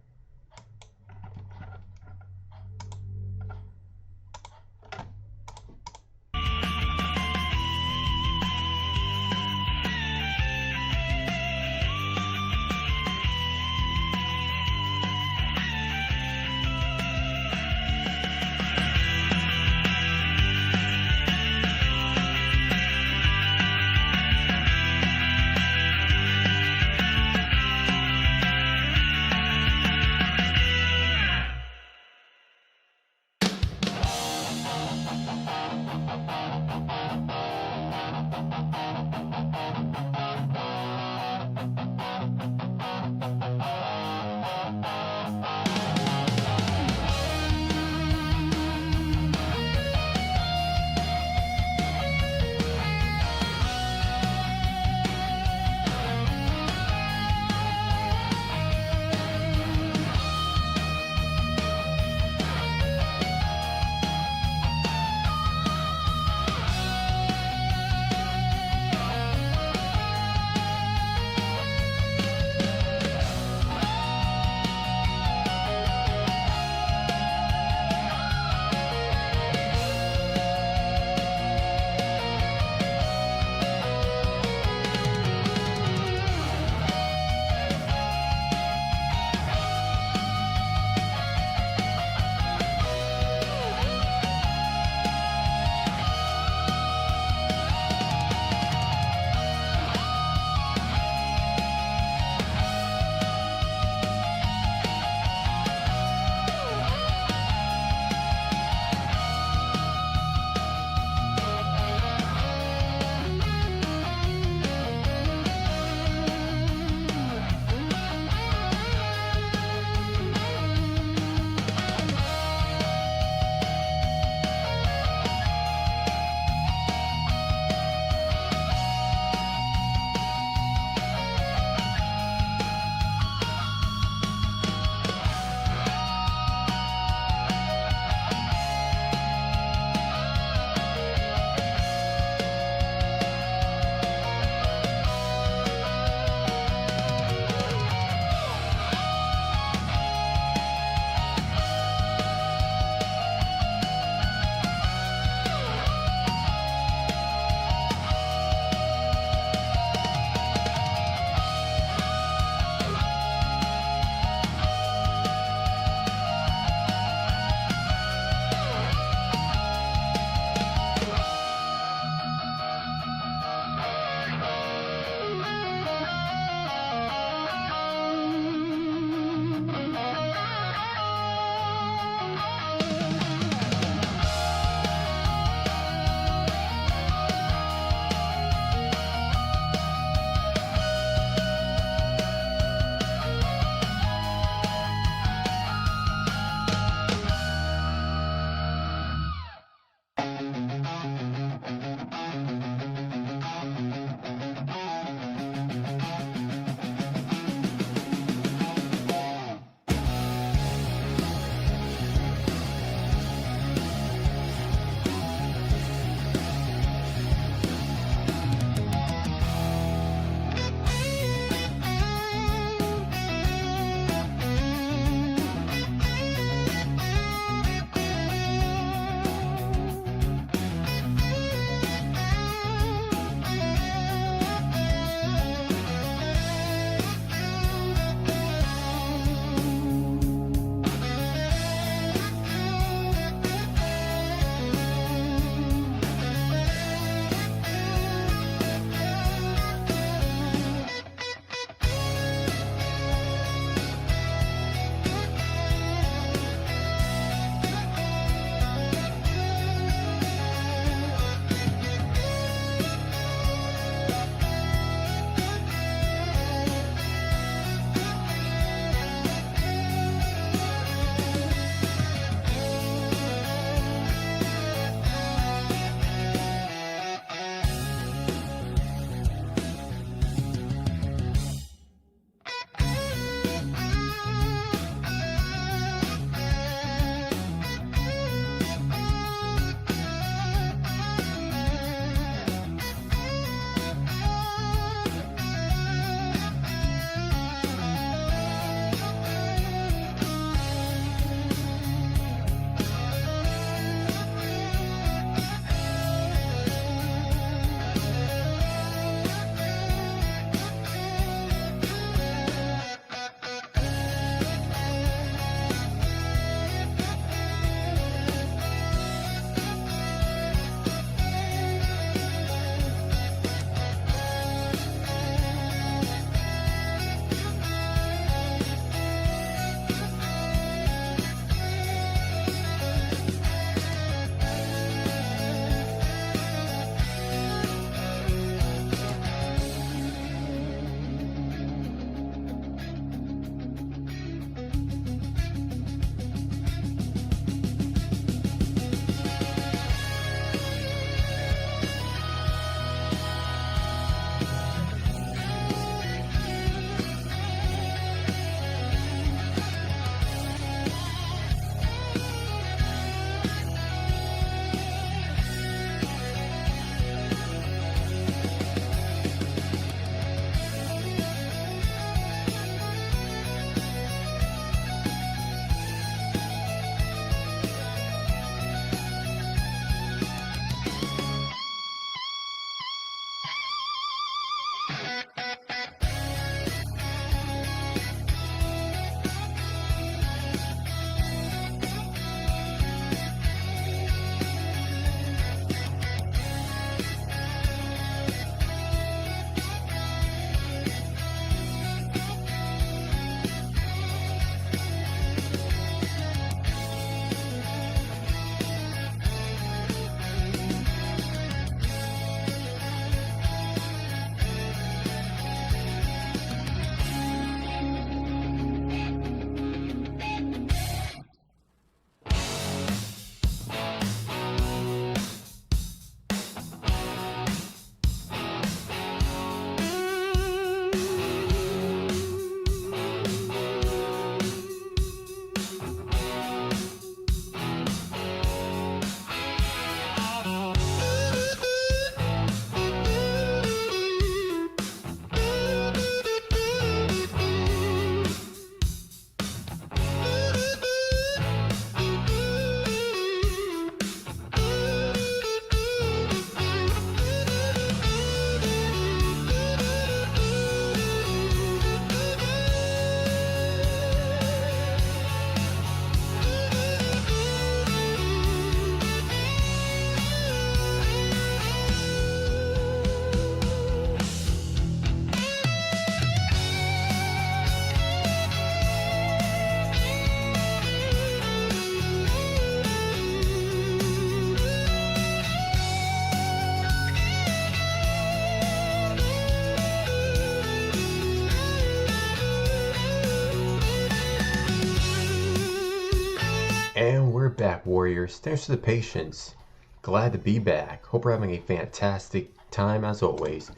back, warriors. Thanks for the patience. Glad to be back. Hope we're having a fantastic time as always.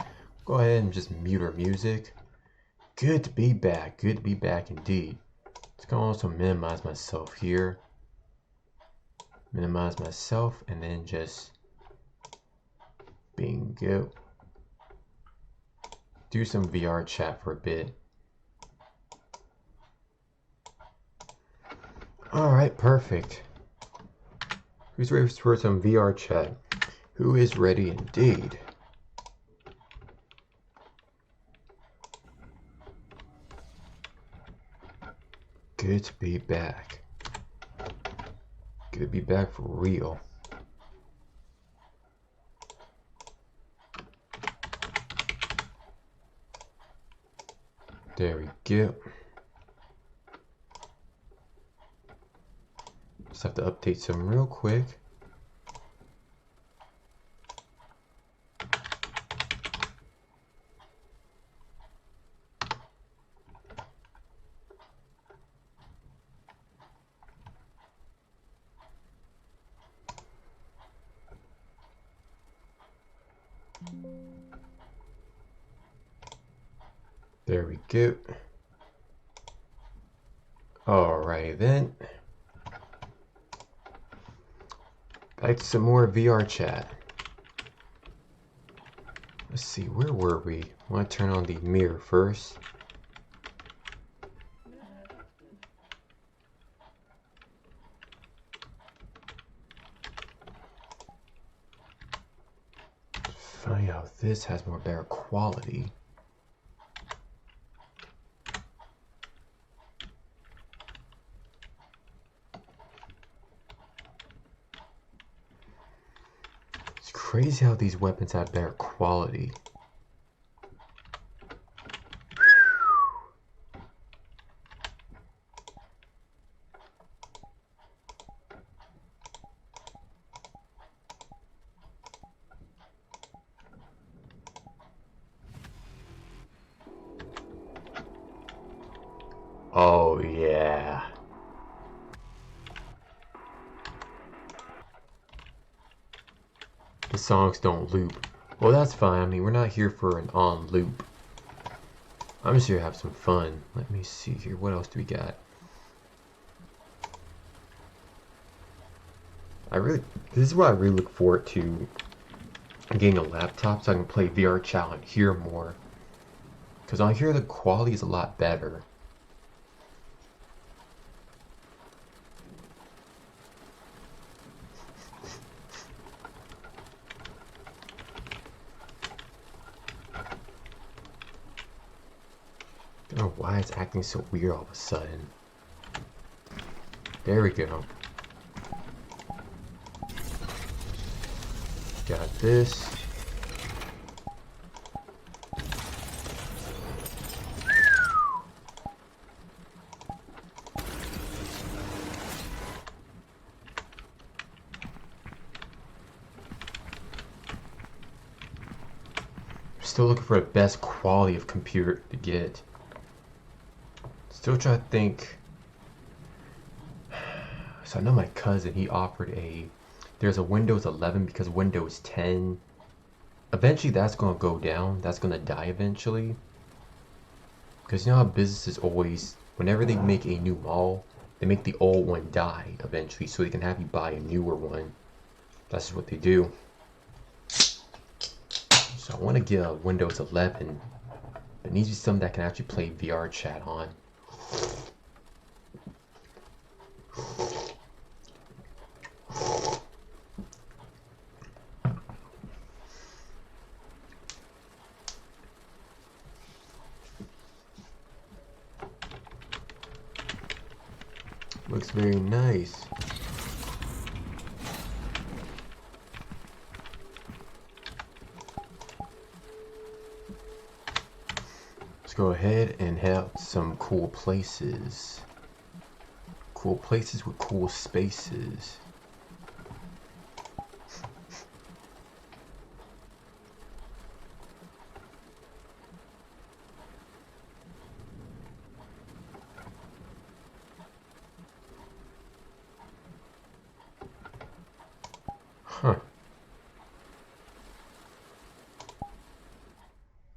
Go ahead and just mute our music. Good to be back. Good to be back indeed. Let's go also minimize myself here. Minimize myself and then just bingo. Do some VR chat for a bit. Alright, perfect. Who's ready for some VR chat? Who is ready indeed? Good to be back. Good to be back for real. There we go. Just have to update some real quick. There we go. Alright then. Back to some more VR chat. Let's see, where were we? I want to turn on the mirror first. Find out if this has more better quality. It's crazy how these weapons have better quality. Oh yeah. The songs don't loop. Well, that's fine. I mean, we're not here for an on loop. I'm just here to have some fun. Let me see here. What else do we got? This is what I really look forward to, getting a laptop so I can play VR chat on here more. Because on here the quality is a lot better. I don't know why it's acting so weird all of a sudden. There we go. Got this. Still looking for the best quality of computer to get. Still trying to think. So I know my cousin, he offered there's a Windows 11 because Windows 10, eventually that's going to go down. That's going to die eventually. Because you know how businesses always, whenever they make a new model, they make the old one die eventually so they can have you buy a newer one. That's just what they do. So I want to get a Windows 11, but it needs to be something that can actually play VR chat on. Looks very nice. Let's go ahead and have some cool places. Cool places with cool spaces.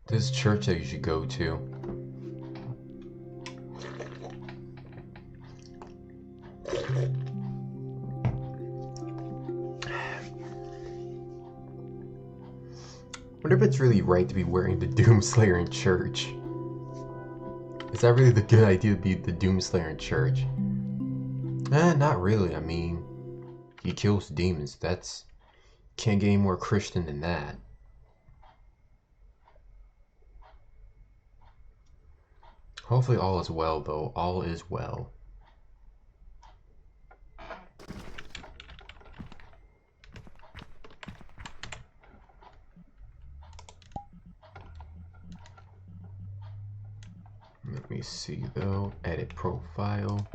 This church that you should go to. I wonder if it's really right to be wearing the Doomslayer in church. Is that really the good idea to be the Doomslayer in church? Not really. I mean, he kills demons. That's... Can't get any more Christian than that. Hopefully all is well, though. All is well. Let me see, though. Edit profile.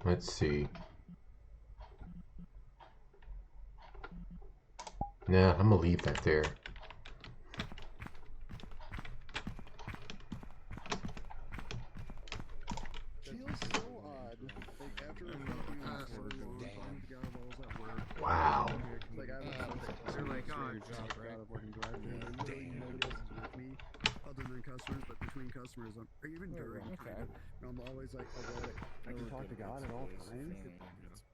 Let's see. Nah, I'm gonna leave that there. Wow. Other than customers, but between customers, or even during, I'm always like, I can talk to God at all times.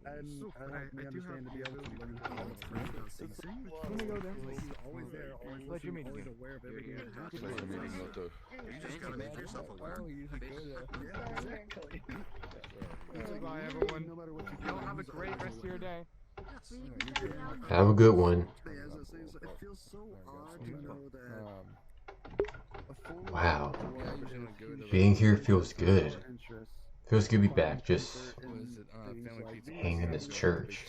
And I understand to be able to learn how to he's always there, always listening, always aware of everything that happens. You just gotta make yourself aware. Yeah, exactly. Bye, everyone. No matter what you do, have a great rest of your day. Have a good one. It feels so odd to know that. Wow. Being here feels good. Feels good to be back. Just hang in this church.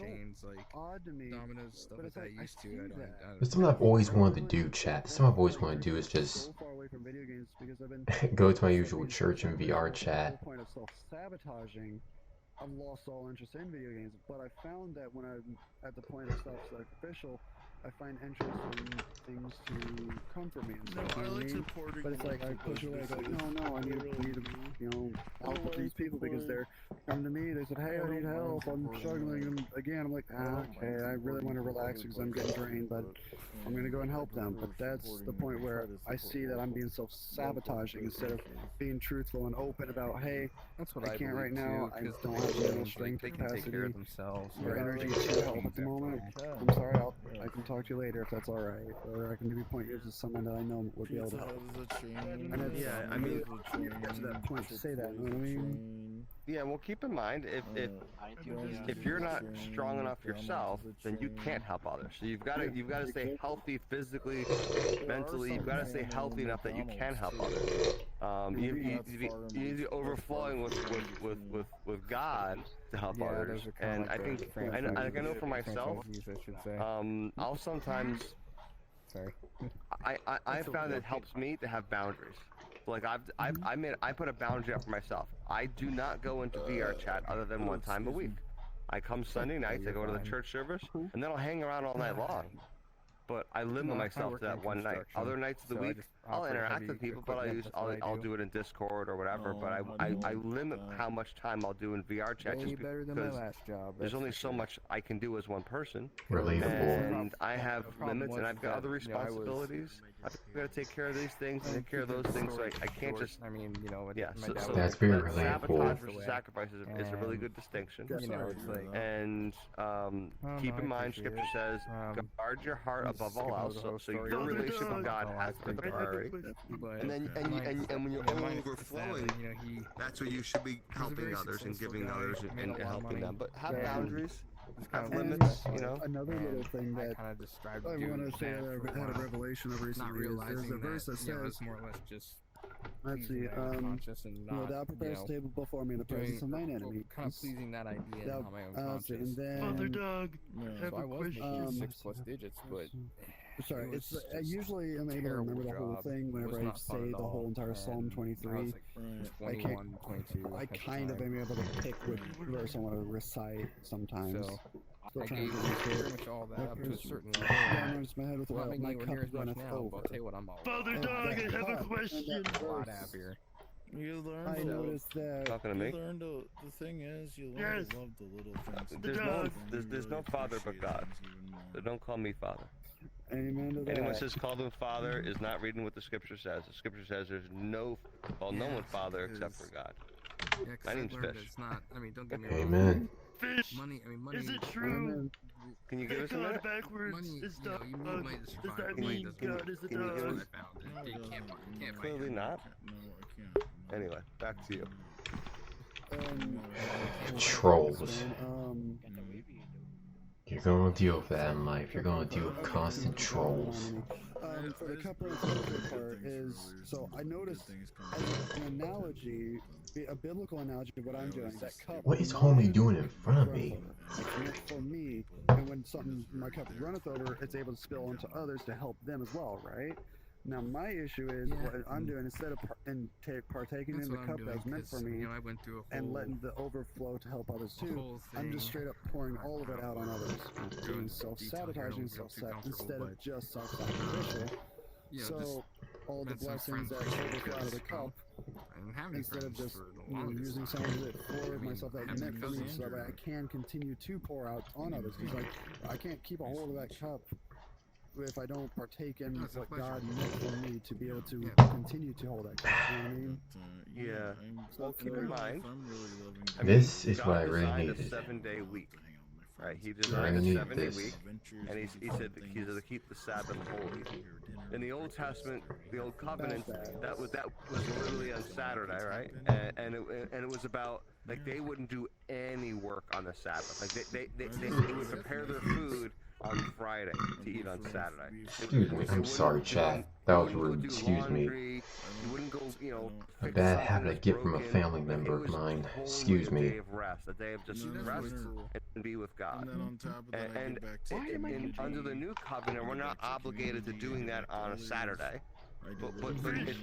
That's something I've always wanted to do, chat. Something I've always wanted to do is just go to my usual church and VR chat. I've lost all interest in video games, but I found that when I'm at the point of self-sacrificial, I find interest in things to comfort me and stuff. No, I like supporting. But it's like I push away, I go, no, I need to, help with these people because they're coming to me. They said, hey, I need help. I'm struggling. And again, I'm like, okay, I really want to relax because I'm getting drained, but I'm gonna go and help them. But that's the point where I see that I'm being self-sabotaging instead of being truthful and open about, hey, that's what I can't right now. I don't have the mental strength, capacity, or energy to help at the moment. I'm sorry. I can talk to you later if that's all right, or I can maybe point you to someone that I know would be able to help. And it's, yeah, I mean, you get to that point to say that. You know what I mean? Yeah, well, keep in mind if you're not strong enough yourself, then you can't help others. So you've got to stay healthy physically, mentally. You've got to stay healthy enough that you can help others. You need to be overflowing with God to help others. And I think I know for myself, I'll sometimes. I found it helps me to have boundaries. Like I put a boundary up for myself. I do not go into VR chat other than one time a week. I come Sunday nights, I go to the church service, and then I'll hang around all night long. But I limit myself to that one night. Other nights of the week, I'll interact with people, but I'll do it in Discord or whatever. But I limit how much time I'll do in VR chat just because there's only so much I can do as one person. Relatable. And I have limits, and I've got other responsibilities. I've got to take care of these things and take care of those things. So I can't just. Yeah. So that's very relatable. Sabotage versus sacrifice is a really good distinction. And keep in mind, Scripture says, guard your heart above all else. So your relationship with God has to be the priority. And when you're overflowing, that's where you should be helping others and giving others and helping them. But have boundaries. Have limits, Another little thing that I want to say that I had a revelation of recently is there's a verse that says, more or less just let's see, thou preparest a table before me in the presence of mine enemy. Kind of pleasing that idea on my own conscience. And then, Mother Doug, so I was making 6+ digits, but sorry, it's usually I'm able to remember the whole thing whenever I say the whole entire Psalm 23. I kind of am able to pick which verse I want to recite sometimes. I gave pretty much all that up to a certain level. My head with I'm not making anywhere near as much now, but I'll tell you what I'm all about. Father Dog, I have a question. You learned. I noticed that. Talking to me? You learned the thing is, you learn to love the little things. There's no father but God. So don't call me father. Amen to that. Anyone says call them father is not reading what the scripture says. The scripture says there's no one father except for God. Yeah, My name's Fish. It's not. I mean, don't get me Amen. Fish. Money. I mean, money. Is it true? Can you give us a minute? backwards Money, is you know, dog. you might just Does survive. that Money mean doesn't- God is a Can you give dog? us? I found it. You can't fight Clearly it. not. No, I can't. Anyway, back to you. Trolls. You're gonna deal with that in life. You're gonna deal with constant trolls. For the cup and filter part is, so I noticed as an analogy, a biblical analogy of what I'm doing, that cup. What is homie doing in front of me? It's meant for me, and when something, my cup runneth over, it's able to spill onto others to help them as well, right? Now my issue is what I'm doing, instead of partaking in the cup that was meant for me, I went through a and letting the overflow to help others too, I'm just straight up pouring all of it out on others, doing self-sabotaging instead of just self-sacrificial. So all the blessings that overflow out of the cup, instead of just using some of it for myself that was meant for me, so that I can continue to pour out on others. Because like I can't keep a hold of that cup if I don't partake in what God meant for me to be able to continue to hold that cup. You know what I mean? Yeah. Well, keep in mind, This is what I really designed needed. a 7-day week. Right, he designed a 7-day week, and he said that he's to keep the Sabbath holy. In the Old Testament, the Old Covenant, that was literally on Saturday, right? And it was about like they wouldn't do any work on the Sabbath. Like they would prepare their food on Friday to eat on Saturday. Excuse me, I'm sorry, chat. That was rude. Excuse me. You wouldn't go, A bad habit I get from a family member of mine. Excuse me. A day of rest, a day of just rest and be with God. And under the new covenant, we're not obligated to doing that on a Saturday. But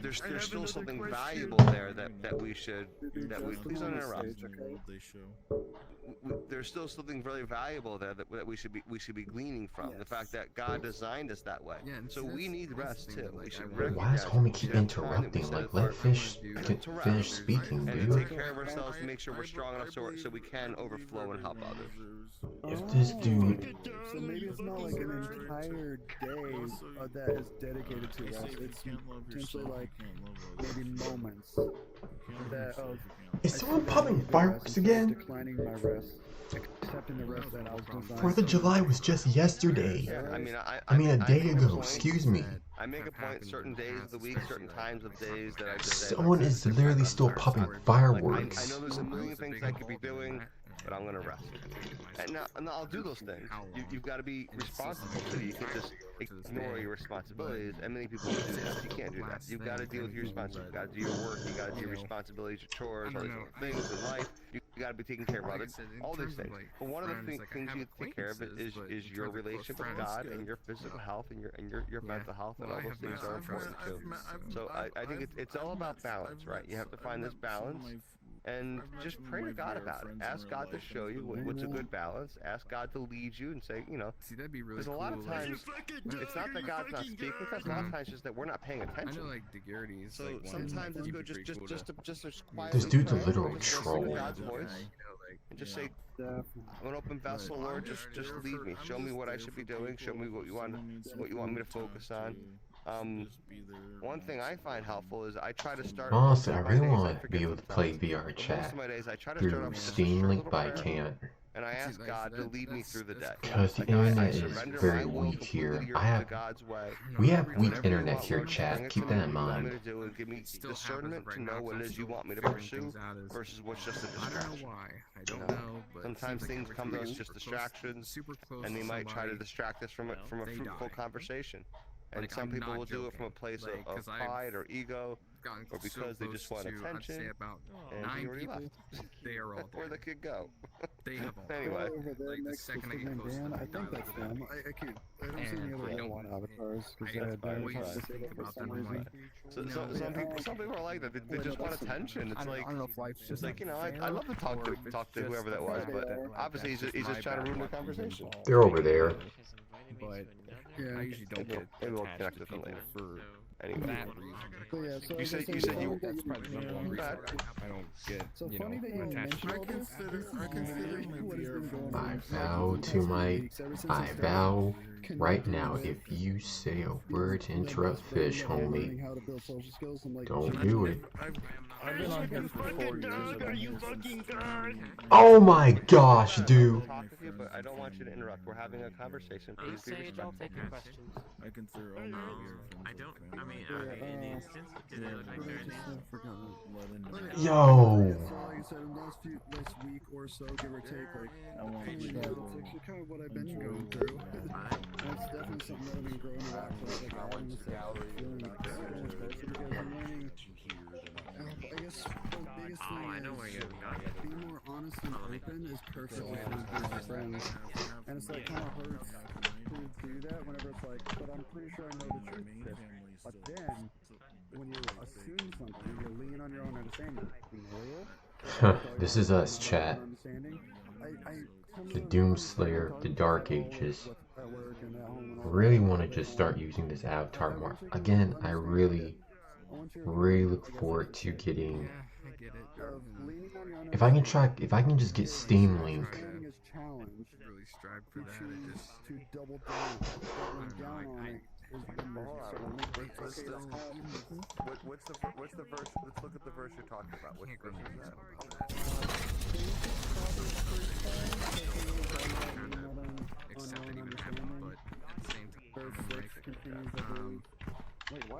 there's still something valuable there that we please don't interrupt. There's still something very valuable there that we should be gleaning from. The fact that God designed us that way. So we need rest too. We should Why does homie keep interrupting? Like, let Fish finish speaking, and to dude. take care of ourselves to make sure we're strong enough so we can overflow and help others. If this dude... So maybe it's not like an entire day that is dedicated to rest. It's potentially like maybe moments that of... Is someone popping fireworks again? Declining my rest, accepting the rest that I was designed. 4th of July was just yesterday. I mean a day ago, excuse me. I make a point certain days of the week, certain times of days that I just say, Someone is literally still popping fireworks. I know there's a million things I could be doing, but I'm gonna rest. And now I'll do those things. You've got to be responsible too. You can't just ignore your responsibilities, and many people do that. You can't do that. You've got to deal with your responsibilities. You've got to do your work. You got to do your responsibilities, your chores, all these things in life. You got to be taking care of others. All these things. But one of the things you take care of is your relationship with God and your physical health and your mental health, and all those things are important too. So I think it's all about balance, right? You have to find this balance. And just pray to God about it. Ask God to show you what's a good balance. Ask God to lead you and say, because a lot of times it's not that God's not speaking. It's a lot of times just that we're not paying attention. So sometimes it's good just quietly. This dude's a literal troll. God's voice and just say, I'm an open vessel, Lord. Just lead me. Show me what I should be doing. Show me what you want me to focus on. One thing I find helpful is I try to start. Honestly, I really want to be able to play VR chat through Steam Link, but I can't. And I ask God to lead me through the day. Because the internet is very weak here. We have weak internet here, chat. Keep that in mind. Give me discernment to know what it is you want me to pursue versus what's just a distraction. Sometimes things come to us just distractions, and they might try to distract us from a fruitful conversation. And some people will do it from a place of pride or ego, or because they just want attention. And he already left. Where'd the kid go? Anyway. I think that's them. I don't see any other one avatars because they had disabled for some reason. Some people are like that. They just want attention. It's like, I'd love to talk to whoever that was, but obviously he's just trying to ruin the conversation. They're over there. But I usually don't get maybe we'll connect with them later. Anyway. But yeah, so You said you. That's probably the number one reason I don't get, So funny that you attached. mentioned all this. I vow to I vow right now, if you say a word to interrupt Fish, homie, don't do it. I've been on here for 4 years. Oh my gosh, dude. Talk with you, but I don't want you to interrupt. We're having a conversation. Please be respectful. I can throw all my I don't. I mean, in the instance, did they look like they're Yo. Last week or so, give or take, like, that's actually kind of what I've been going through. That's definitely something that I've been growing a lot closer. I'm just feeling like so much closer because I'm learning. I guess the biggest thing is being more honest and open is perfectly fine with my friends. And it's like kind of hard to do that whenever it's like, but I'm pretty sure I know the truth. But then, when you assume something, you lean on your own understanding. This is us, chat. The Doomslayer, the Dark Ages. Really want to just start using this avatar more. Again, I really look forward to getting. If I can just get Steam Link. Really strive for that. It just What's the verse? Let's look at the verse you're talking about. Which verse is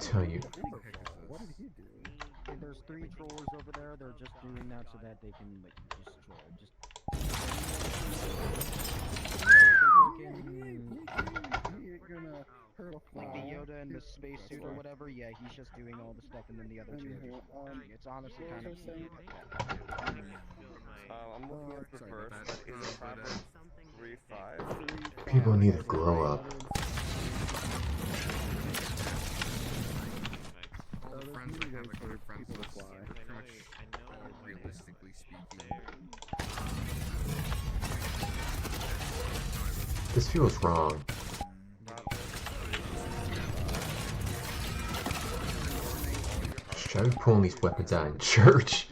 Tell you. What did he do? There's 3 trolls over there. They're just doing that so that they can like just troll. Just. Like the Yoda in the spacesuit or whatever. Yeah, he's just doing all the stuff, and then the other 2 are just. It's honestly kind of. I'm looking at the verse. Is it Proverbs 3:5? People need to grow up. all the friends I have, like other friends list, pretty much realistically speaking. This feels wrong. Should I be pulling these weapons out in church?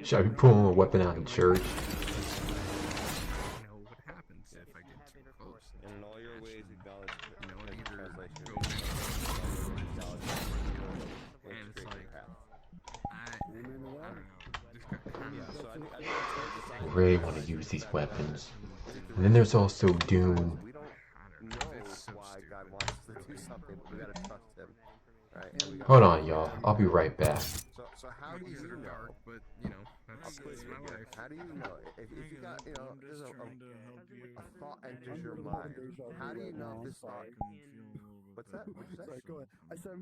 Should I be pulling a weapon out in church? What happens if I get too close? And in all your ways acknowledge and it's like, I don't know. I really want to use these weapons. And then there's also Doom. We don't know why God wants us to do something, but we gotta trust Him, right? Hold on, y'all. I'll be right back. So how do you know? Dark, but you know, that's my life. How do you know? If you got, you know, there's a thought enters your mind. How do you know this thought? What's that? What'd you say? Go ahead. I said.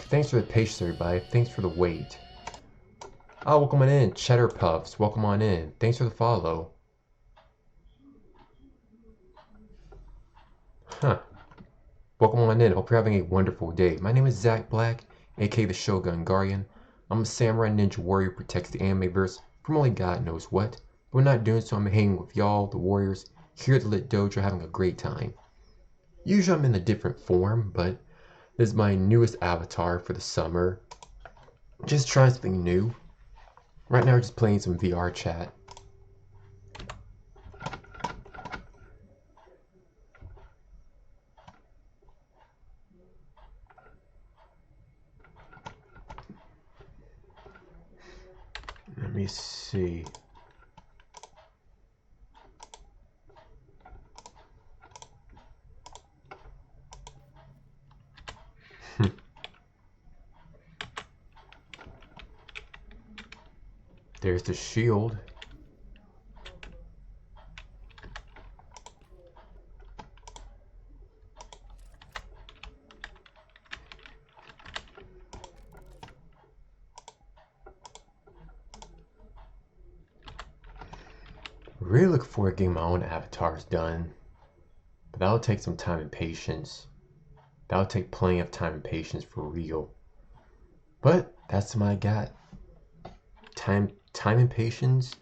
Thanks for the patience, everybody. Thanks for the wait. Oh, welcome on in. Cheddar Puffs, welcome on in. Thanks for the follow. Huh. Welcome on in. Hope you're having a wonderful day. My name is Zach Black, aka the Shogun Guardian. I'm a samurai ninja warrior who protects the animeverse from only God knows what. But we're not doing so. I'm hanging with y'all, the warriors, here at the Lit Dojo, having a great time. Usually I'm in a different form, but this is my newest avatar for the summer. Just trying something new. Right now we're just playing some VR chat. Let me see. There's the shield. Really look forward to getting my own avatars done, but that'll take some time and patience. That'll take plenty of time and patience for real. But that's what I got. Time and patience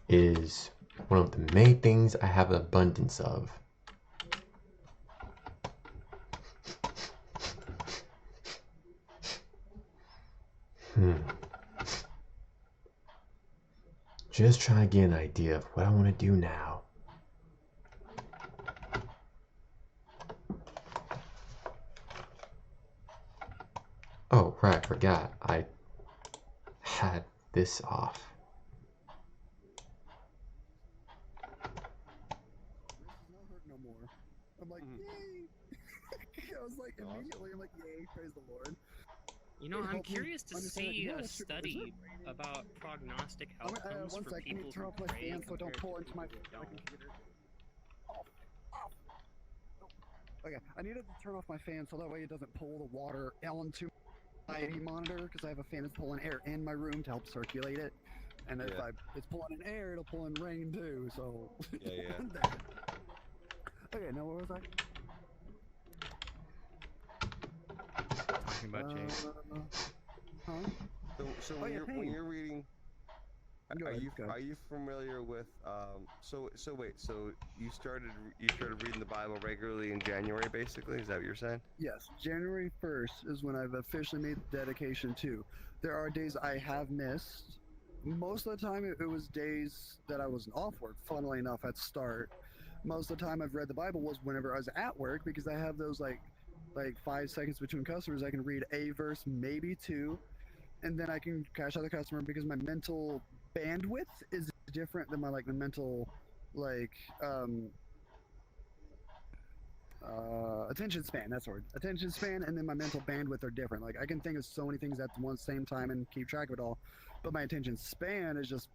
is one of the main things I have an abundance of. Just trying to get an idea of what I want to do now. Oh, right, I forgot. I had this off. No more. I'm like, yay! I was like, immediately, I'm like, yay, praise the Lord. You know, I'm curious to see a study about prognostic outcomes one for sec, people turn who off my pray fan so don't compared pull to into my people who don't. computer. Okay, I needed to turn off my fan so that way it doesn't pull the water onto my monitor, because I have a fan that's pulling air in my room to help circulate it. And if it's pulling in air, it'll pull in rain too, so... Okay, now what was I? Talking about Jake. Huh? So when you're reading, are you familiar with so you started reading the Bible regularly in January, basically? Is that what you're saying? Yes, January 1st is when I've officially made the dedication to. There are days I have missed. Most of the time it was days that I was off work, funnily enough, at start. Most of the time I've read the Bible was whenever I was at work, because I have those like 5 seconds between customers. I can read a verse, maybe two, and then I can cash out the customer, because my mental bandwidth is different than my the mental attention span. That's the word. Attention span and then my mental bandwidth are different. Like I can think of so many things at the same time and keep track of it all, but my attention span is just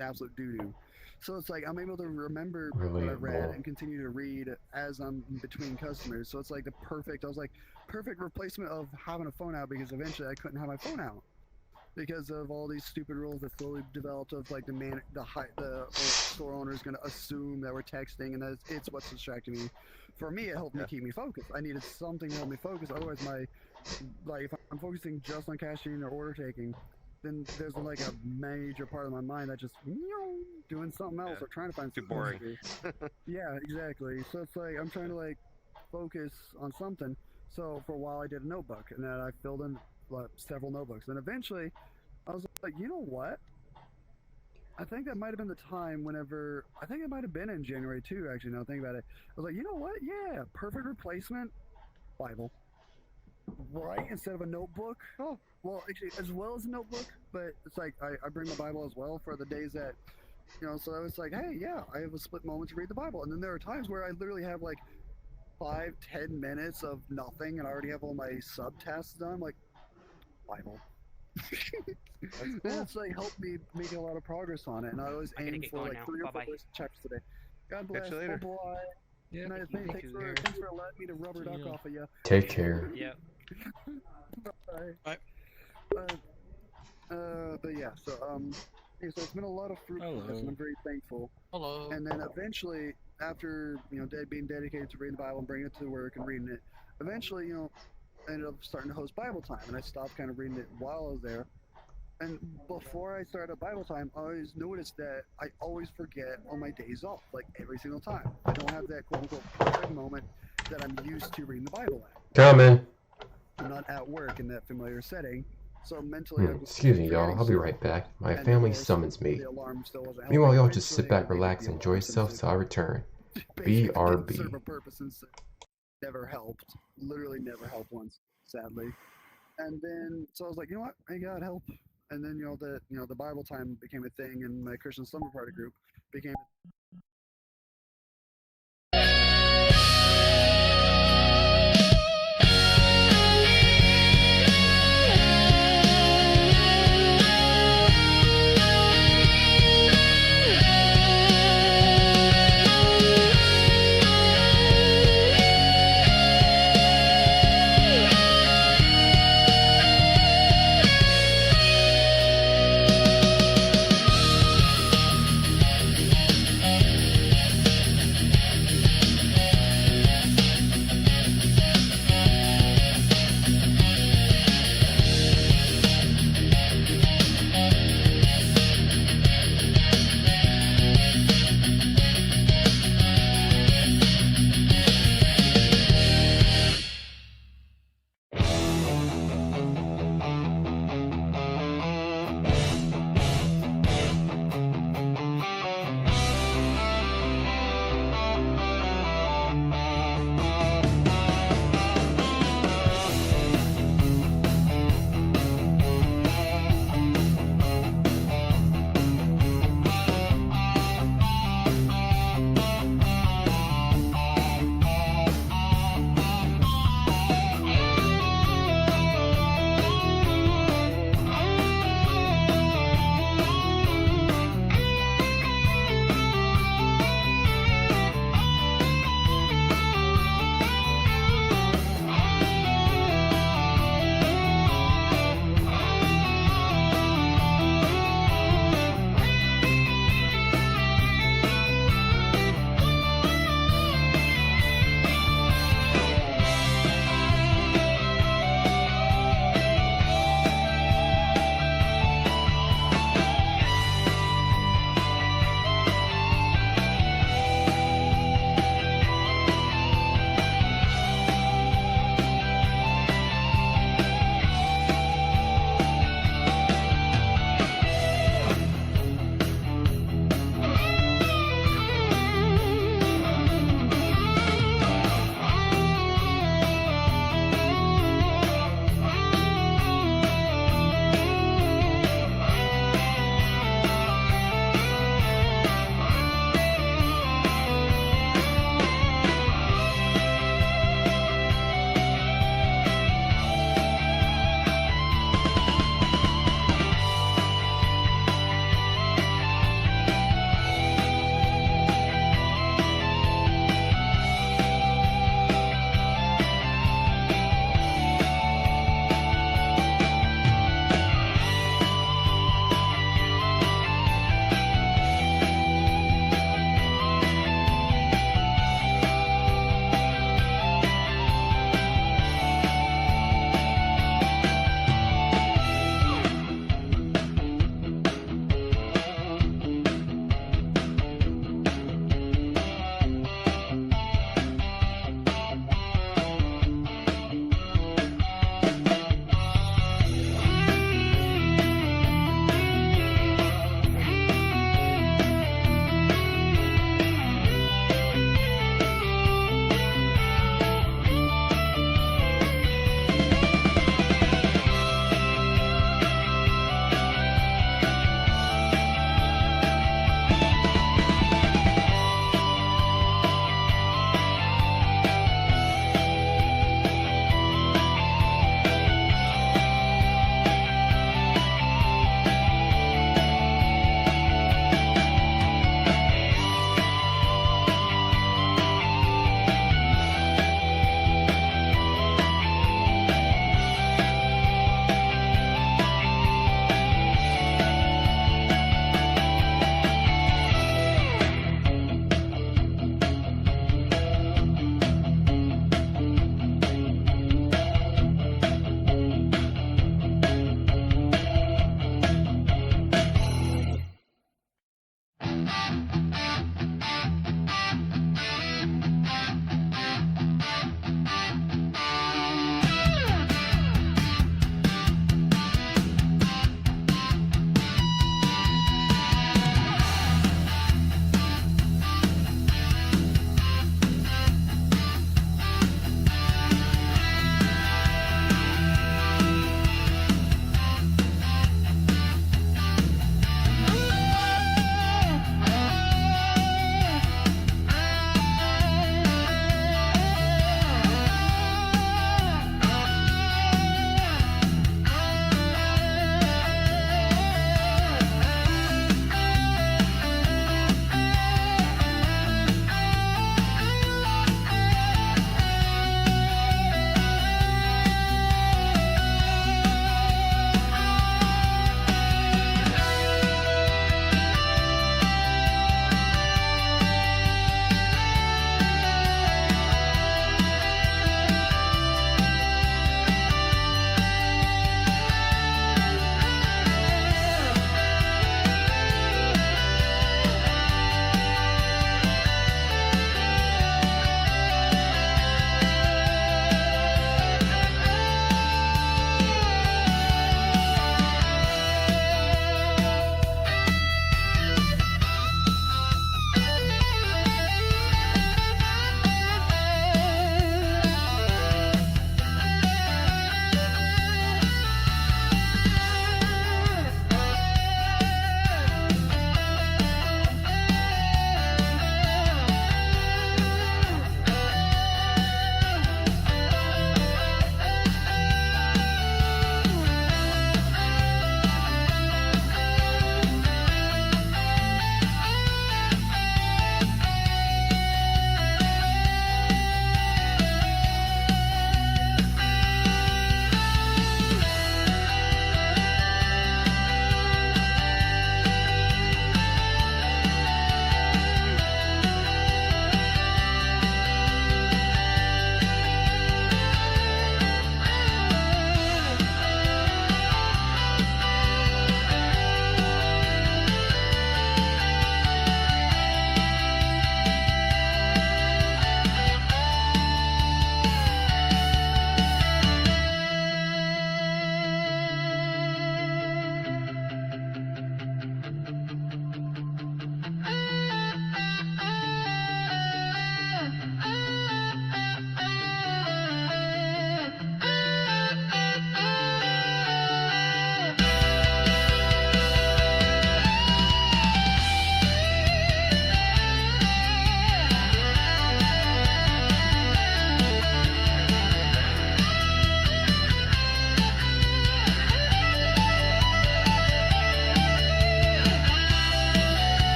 absolute doo-doo. So it's like I'm able to remember what I read and continue to read as I'm between customers. So it's like perfect replacement of having a phone out, because eventually I couldn't have my phone out because of all these stupid rules that slowly developed of like the store owner is going to assume that we're texting, and that it's what's distracting me. For me, it helped me keep me focused. I needed something to help me focus. Otherwise, if I'm focusing just on cashing or order taking, then there's like a major part of my mind that just doing something else or trying to find something boring. to do. Yeah, exactly. So it's like I'm trying to focus on something. So for a while I did a notebook, and then I filled in several notebooks, and eventually I was like, you know what? I think that might have been the time whenever, I think it might have been in January too, actually, now think about it. I was like, you know what? Yeah, perfect replacement, Bible. Right? Instead of a notebook. Oh, well, actually, as well as a notebook, but it's like, I bring my Bible as well for the days that, so I was like, hey, yeah, I have a split moment to read the Bible. And then there are times where I literally have 5-10 minutes of nothing, and I already have all my sub-tasks done, Bible. And it's helped me make a lot of progress on it, and I always aim for 3 or 4 chapters today. God bless. Catch you later. Bye. Yeah. Thanks for letting me to rubber duck off of you. Take care. Yeah. Bye. But yeah, so so it's been a lot of fruit, and I'm very thankful. Hello. And then eventually, after being dedicated to reading the Bible and bringing it to work and reading it, eventually I ended up starting to host Bible time, and I stopped kind of reading it while I was there. And before I started Bible time, I always noticed that I always forget on my days off, every single time. I don't have that quote-unquote perfect moment that I'm used to reading the Bible at. Coming. I'm not at work in that familiar setting, so mentally excuse me, y'all. I'll be right back. My family summons me. Meanwhile, y'all just sit back, relax, and enjoy yourself till I return. BRB. Serve a purpose and never helped. Literally never helped once, sadly. And then, so I was like, you know what? Hey, God, help. And then, the Bible time became a thing, and my Christian Slumber Party group became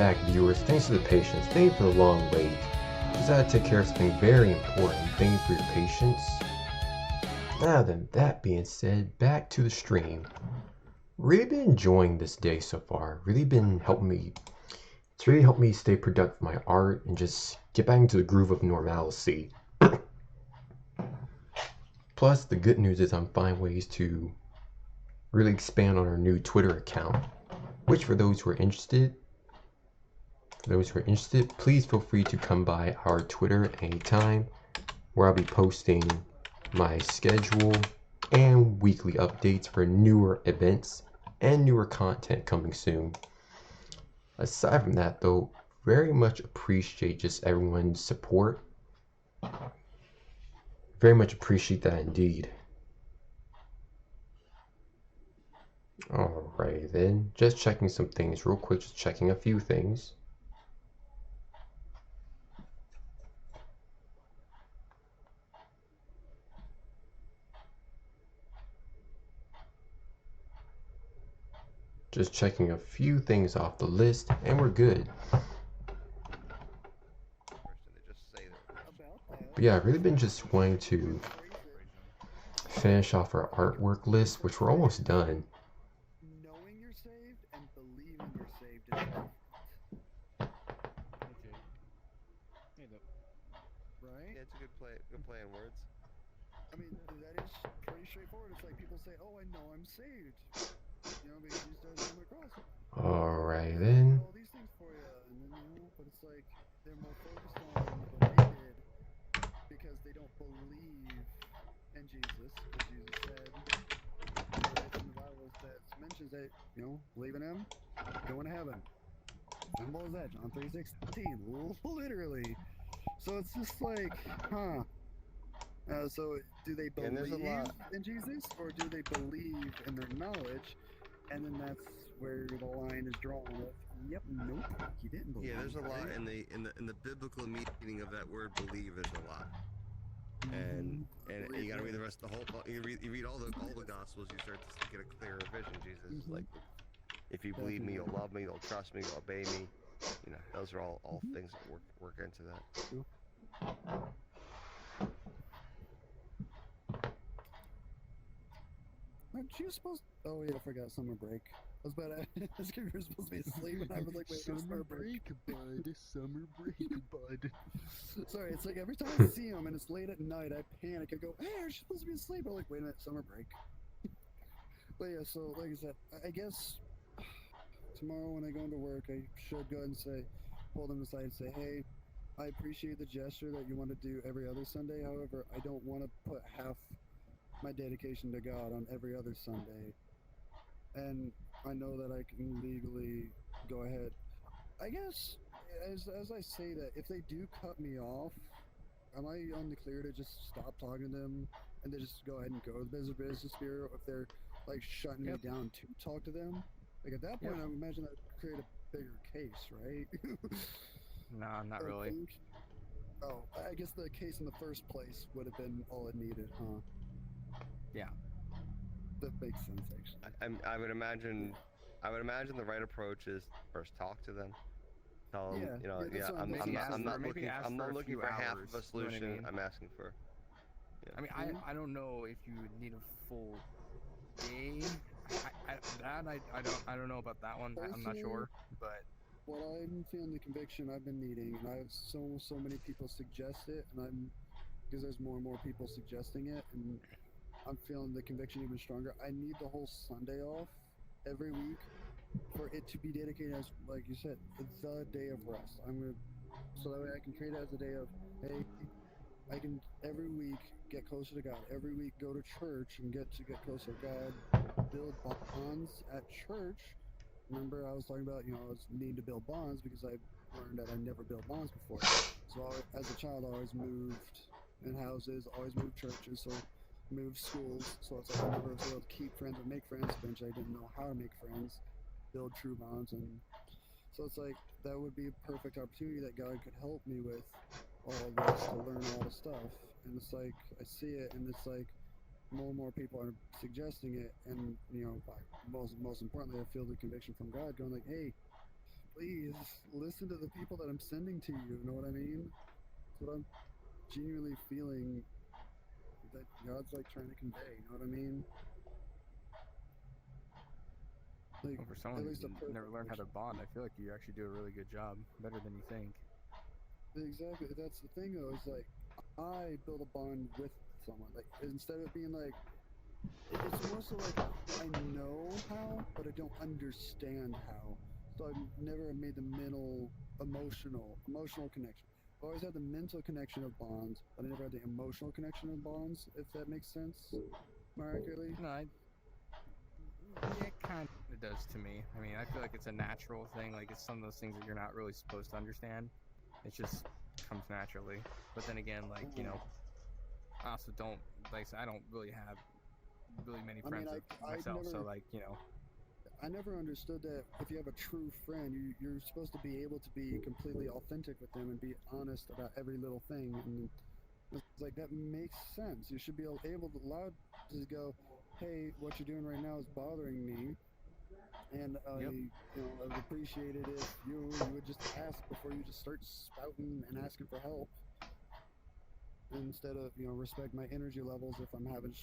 back, viewers. Thanks for the patience. Thank you for the long wait. Just had to take care of something very important. Thank you for your patience. Now then, that being said, back to the stream. Really been enjoying this day so far. Really been helping me. It's really helped me stay productive with my art and just get back into the groove of normalcy. Plus, the good news is I'm finding ways to really expand on our new Twitter account, which for those who are interested, please feel free to come by our Twitter anytime, where I'll be posting my schedule and weekly updates for newer events and newer content coming soon. Aside from that though, very much appreciate just everyone's support. Very much appreciate that indeed. Alright then, just checking some things real quick, just checking a few things. Just checking a few things off the list, and we're good. But yeah, I've really been just wanting to finish off our artwork list, which we're almost done. Knowing you're saved and believing you're saved is different. Right? Yeah, it's a good play on words. I mean, that is pretty straightforward. It's like people say, "Oh, I know I'm saved." You know, because you start coming across it. Alright then. All these things for you, and then, you know, but it's like they're more focused on what they did because they don't believe in Jesus, as Jesus said. In the Bible that mentions that, you know, believe in Him, going to heaven. Simple as that, John 3:16, literally. So it's just like, huh? So do they believe in Jesus, or do they believe in their knowledge? And then that's where the line is drawn with, yep, nope, you didn't believe. Yeah, there's a lot in the biblical meaning of that word believe. There's a lot, and you gotta read the rest of the whole. You read all the gospels, you start to get a clearer vision. Jesus, like, if you believe me, you'll love me, you'll trust me, you'll obey me. You know, those are all things that work into that. Aren't you supposed? Oh yeah, I forgot summer break. I was about to ask if you were supposed to be asleep, and I was like, wait, summer break, bud. Summer break, bud. Sorry, it's like every time I see him and it's late at night, I panic. I go, hey, are you supposed to be asleep? I'm like, wait a minute, summer break. But yeah, so like I said, I guess tomorrow when I go into work, I should go and say, pull them aside and say, hey, I appreciate the gesture that you want to do every other Sunday. However, I don't want to put half my dedication to God on every other Sunday, and I know that I can legally go ahead. I guess as I say that, if they do cut me off, am I on the clear to just stop talking to them and they just go ahead and go to the business bureau if they're like shutting me down to talk to them? Like at that point, I would imagine that would create a bigger case, right? No, not really. Oh, I guess the case in the first place would have been all it needed, huh? Yeah. That makes sense, actually. I would imagine the right approach is first talk to them. Tell them, you know, I'm not looking for half of a solution. I'm asking for. Yeah. I mean, I don't know if you would need a full day. I don't know about that one. I'm not sure, but. What I'm feeling the conviction I've been needing, and I have so many people suggest it, and because there's more and more people suggesting it, and I'm feeling the conviction even stronger. I need the whole Sunday off every week for it to be dedicated as, like you said, the day of rest. So that way I can treat it as a day of, hey, I can every week get closer to God. Every week go to church and get closer to God. Build bonds at church. Remember, I was talking about, I was needing to build bonds because I learned that I never built bonds before. So as a child, I always moved in houses, always moved churches, so moved schools. So it's like I never was able to keep friends or make friends. Eventually, I didn't know how to make friends, build true bonds, and so it's like that would be a perfect opportunity that God could help me with all this to learn all the stuff. And it's like I see it, and it's like more and more people are suggesting it, and most importantly, I feel the conviction from God going like, hey, please listen to the people that I'm sending to you. You know what I mean? That's what I'm genuinely feeling that God's like trying to convey. You know what I mean? Like, Well, for someone at who's least a never learned how to bond, I feel like you actually do a really good job, better than you think. Exactly. That's the thing, though. Is like I build a bond with someone. Like instead of being like, it's more so like I know how, but I don't understand how. So I've never made the mental, emotional connection. I've always had the mental connection of bonds, but I never had the emotional connection of bonds. If that makes sense, accurately. No, it kind of does to me. I mean, I feel like it's a natural thing. Like, it's some of those things that you're not really supposed to understand. It just comes naturally. But then again, like, you know, I also don't, like, I don't really have really many friends myself, so, like, you know. I never understood that if you have a true friend, you're supposed to be able to be completely authentic with them and be honest about every little thing. And it's like, that makes sense. You should be able to allowed to go, hey, what you're doing right now is bothering me, and you know, I would appreciate it if you would just ask before you just start spouting and asking for help, instead of, you know, respect my energy levels if I'm having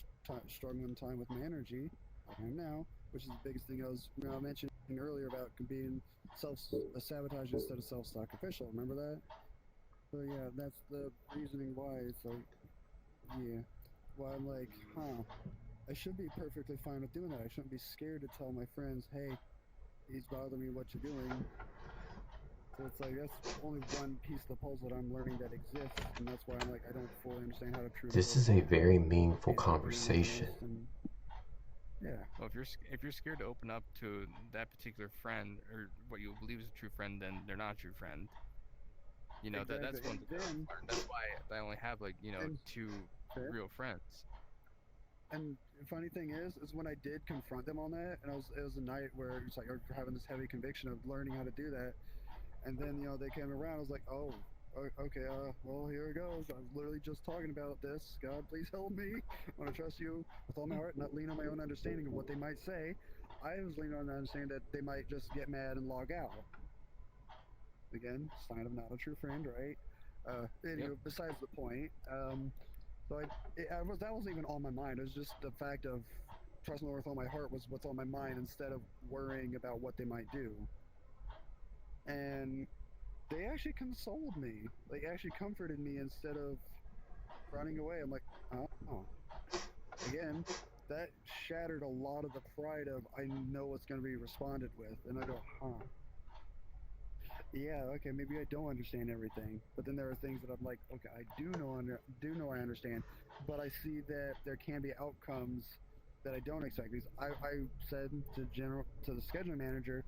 struggling time with my energy, like I am now, which is the biggest thing I was mentioning earlier about being self-sabotage instead of self-sacrificial. Remember that? So yeah, that's the reasoning why it's like, yeah, why I'm like, I should be perfectly fine with doing that. I shouldn't be scared to tell my friends, hey, he's bothering me, what you're doing. So it's like, that's only one piece of the puzzle that I'm learning that exists, and that's why I'm like, I don't fully understand how to truly. This is a very meaningful conversation. Yeah. Well, if you're scared to open up to that particular friend or what you believe is a true friend, then they're not a true friend. You know, that's one thing I've learned. That's why I only have, like, you know, 2 real friends. And the funny thing is when I did confront them on that, and it was a night where it's like I was having this heavy conviction of learning how to do that, and then, you know, they came around. I was like, oh, okay, well, here it goes. I was literally just talking about this. God, please help me. I want to trust you with all my heart, not lean on my own understanding of what they might say. I was leaning on the understanding that they might just get mad and log out. Again, sign of not a true friend, right? Anyway, besides the point. So that wasn't even on my mind. It was just the fact of trusting the Lord with all my heart was what's on my mind, instead of worrying about what they might do. And they actually consoled me. They actually comforted me instead of running away. I'm like, oh. Again, that shattered a lot of the pride of, I know what's going to be responded with. And I go, yeah, okay, maybe I don't understand everything, but then there are things that I'm like, okay, I do know I understand, but I see that there can be outcomes that I don't expect. Because I said to the scheduling manager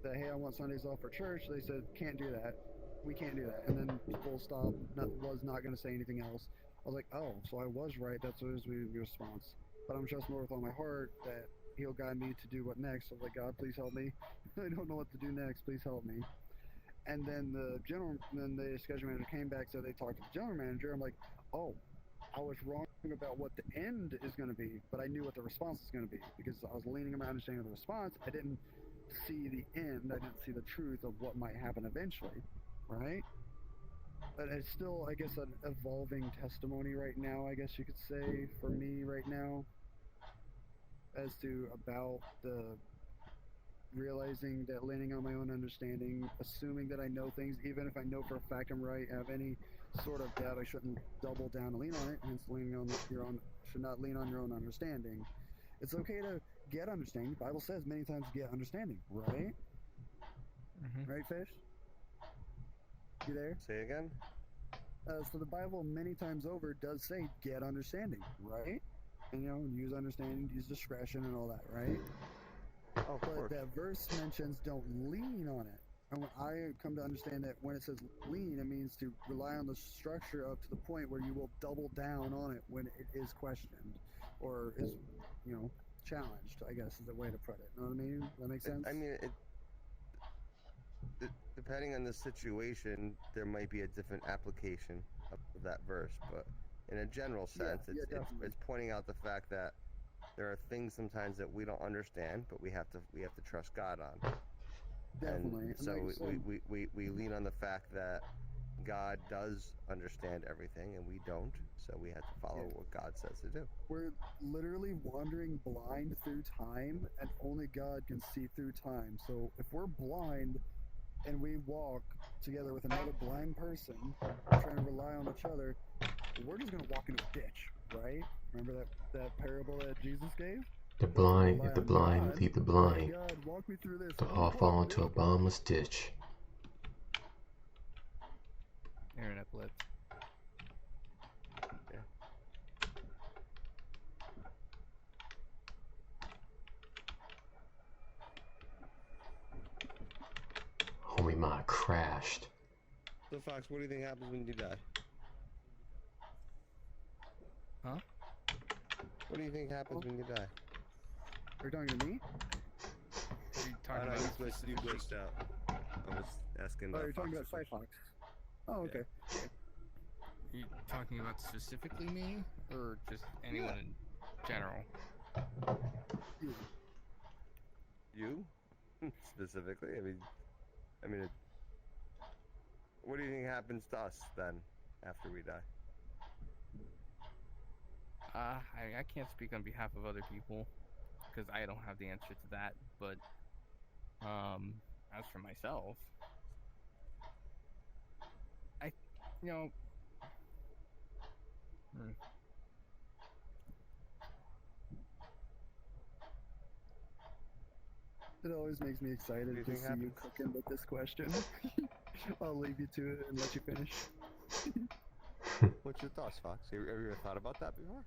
that, hey, I want Sundays off for church. They said, can't do that. We can't do that. And then full stop, was not going to say anything else. I was like, oh, so I was right. That's what was the response. But I'm trusting Lord with all my heart that He'll guide me to do what next. I was like, God, please help me. I don't know what to do next. Please help me. And then the scheduling manager came back, so they talked to the general manager. I'm like, oh, I was wrong about what the end is going to be, but I knew what the response is going to be, because I was leaning on my understanding of the response. I didn't see the end. I didn't see the truth of what might happen eventually, right? But it's still, I guess, an evolving testimony right now, I guess you could say, for me right now, as to about the realizing that leaning on my own understanding, assuming that I know things, even if I know for a fact I'm right, have any sort of doubt, I shouldn't double down and lean on it. Hence, should not lean on your own understanding. It's okay to get understanding. The Bible says many times get understanding, right? Right, Fish? You there? Say again? So the Bible many times over does say get understanding, right? And, you know, use understanding, use discretion and all that, right? Oh, but that verse mentions don't lean on it. And when I come to understand that when it says lean, it means to rely on the structure up to the point where you will double down on it when it is questioned or is, you know, challenged, I guess is the way to put it. Know what I mean? Does that make sense? I mean, depending on the situation, there might be a different application of that verse, but in a general sense, it's pointing out the fact that there are things sometimes that we don't understand, but we have to trust God on. Definitely. And so we lean on the fact that God does understand everything and we don't, so we have to follow what God says to do. We're literally wandering blind through time, and only God can see through time. So if we're blind and we walk together with another blind person, trying to rely on each other, we're just gonna walk into a ditch, right? Remember that parable that Jesus gave? The blind, if the blind lead the blind, God, walk me through this. they'll all fall into a bottomless ditch. Internet blip. Yeah. Homie, mine crashed. So Fox, what do you think happens when you die? Huh? What do you think happens when you die? Are you talking to me? Are you talking about you glitched out. I was asking about. Oh, you're talking about Cyfox. Oh, okay. Are you talking about specifically me, or just anyone in general? You? Specifically? I mean, what do you think happens to us then, after we die? I can't speak on behalf of other people, because I don't have the answer to that, but, as for myself, It always makes me excited to see you cooking with this question. I'll leave you to it and let you finish. What's your thoughts, Fox? Have you ever thought about that before?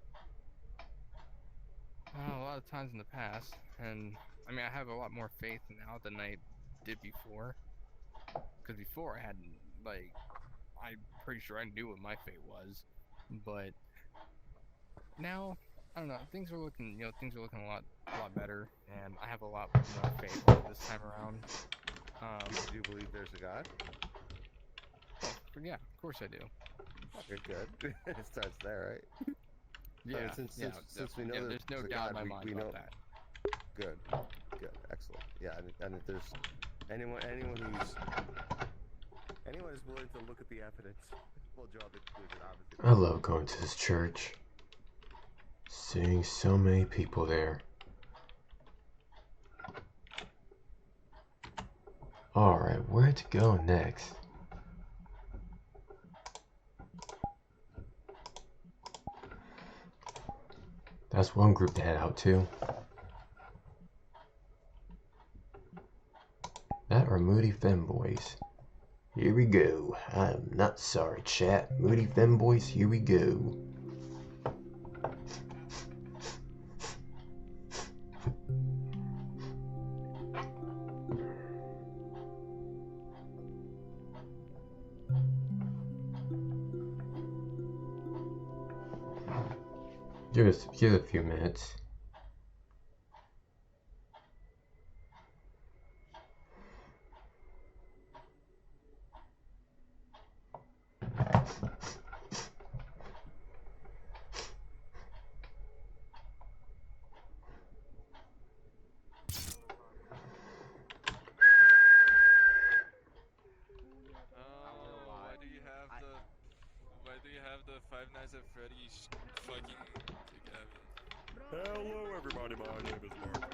a lot of times in the past, and I mean, I have a lot more faith now than I did before. Because before I hadn't, like, I'm pretty sure I knew what my fate was, but now I don't know. Things are looking, things are looking a lot better, and I have a lot more faith this time around. Do you believe there's a God? Oh, yeah, of course I do. Okay, good. It starts there, right? Yeah, since we know there's no doubt in my mind about that. Good, excellent. Yeah, and if there's anyone who's willing to look at the evidence, will draw the conclusion. Obviously, I love going to this church. Seeing so many people there. Alright, where to go next? That's one group to head out to. That are Moody Femboys. Here we go. I'm not sorry, chat. Moody Femboys, here we go. Give it a few minutes. Why do you have the Five Nights at Freddy's fucking together? Hello, everybody. My name is Mark.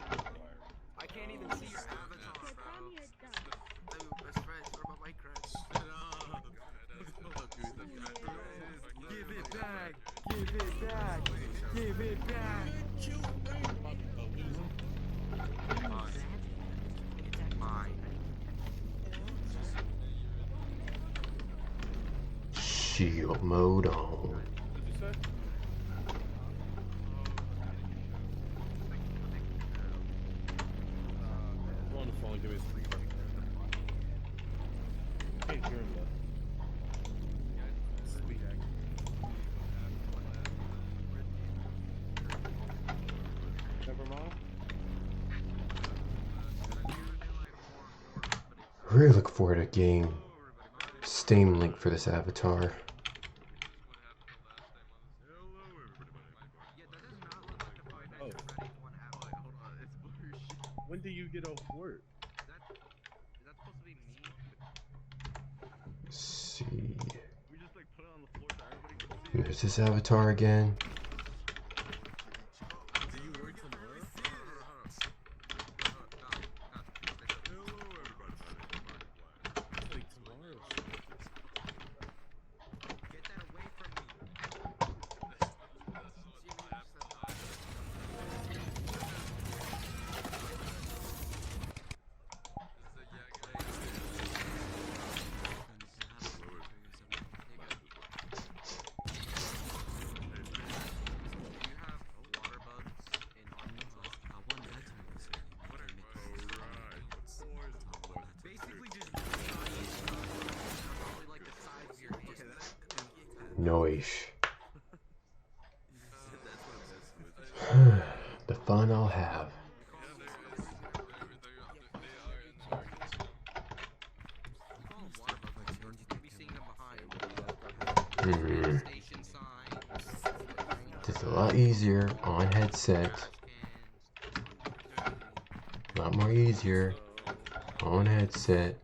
I can't even see your avatar, bro. Best friends, what about Minecraft? Give it back! Give it back! Give it back! Mine. Shield mode on. On the phone, give me a screen. Can't hear him though. Sweet. Never mind. Really look forward to getting Steam link for this avatar. When do you get off work? Who's this avatar again? Noish. The fun I'll have. Just a lot easier on headset. A lot more easier on headset.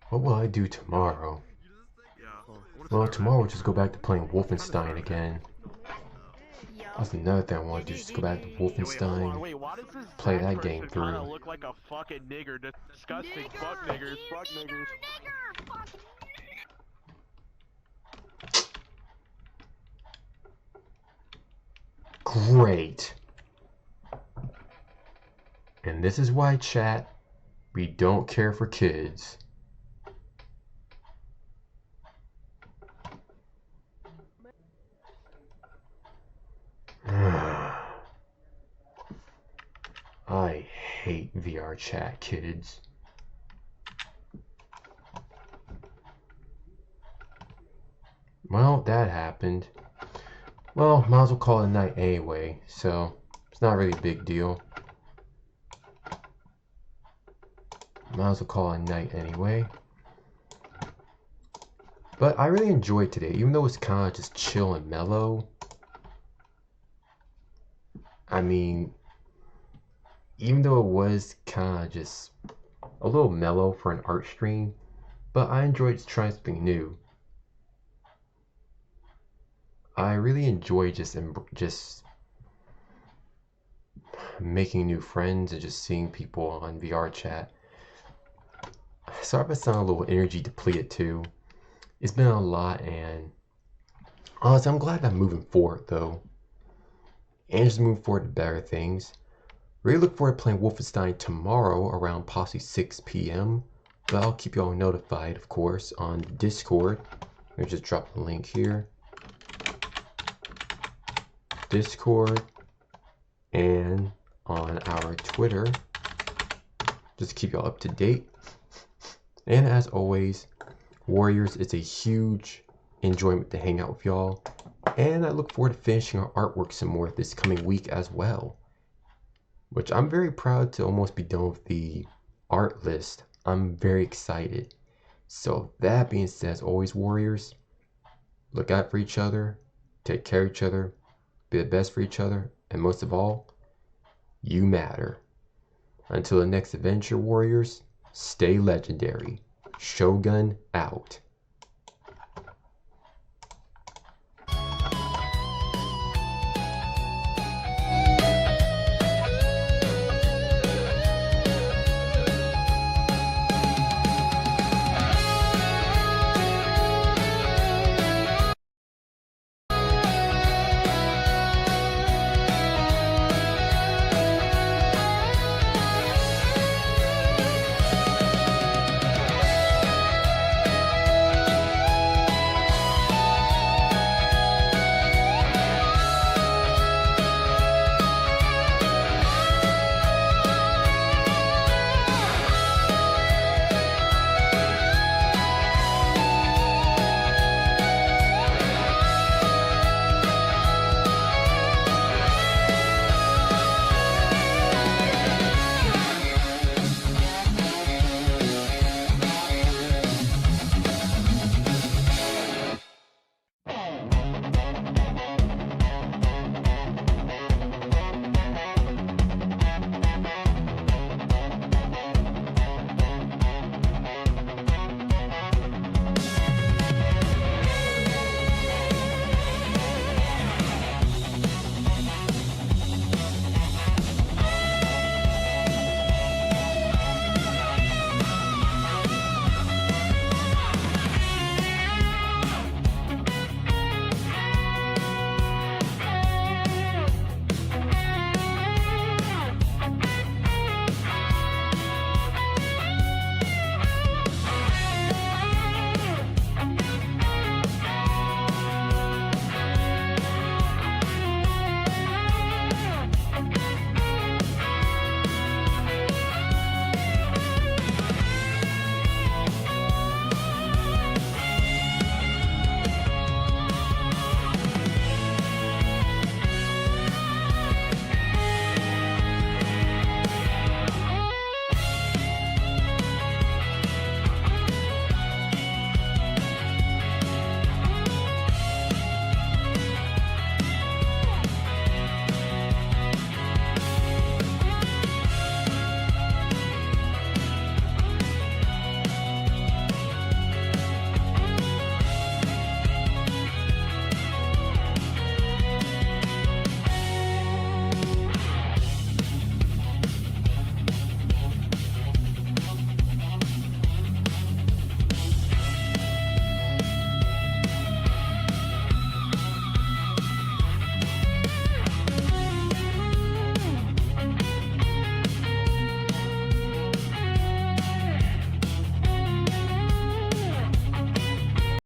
What will I do tomorrow? Well, tomorrow we'll just go back to playing Wolfenstein again. That's another thing I want to do, just go back to Wolfenstein, play that game through. Look like a fucking nigger, disgusting. Fuck niggers, fuck niggers. Great. And this is why, chat, we don't care for kids. I hate VR chat, kids. Well, that happened. Well, might as well call it a night anyway, so it's not really a big deal. Might as well call it a night anyway. But I really enjoyed today, even though it's kind of just chill and mellow. I mean, even though it was kind of just a little mellow for an art stream, but I enjoyed trying something new. I really enjoy just making new friends and just seeing people on VR chat. Sorry if I sound a little energy depleted too. It's been a lot, and honestly, I'm glad I'm moving forward though. And just moving forward to better things. Really look forward to playing Wolfenstein tomorrow around possibly 6 p.m. But I'll keep you all notified, of course, on Discord. Let me just drop the link here. Discord and on our Twitter, just to keep y'all up to date. And as always, Warriors, it's a huge enjoyment to hang out with y'all, and I look forward to finishing our artwork some more this coming week as well, which I'm very proud to almost be done with the art list. I'm very excited. So that being said, as always, Warriors, look out for each other, take care of each other, be the best for each other, and most of all, you matter. Until the next adventure, Warriors, stay legendary. Shogun out.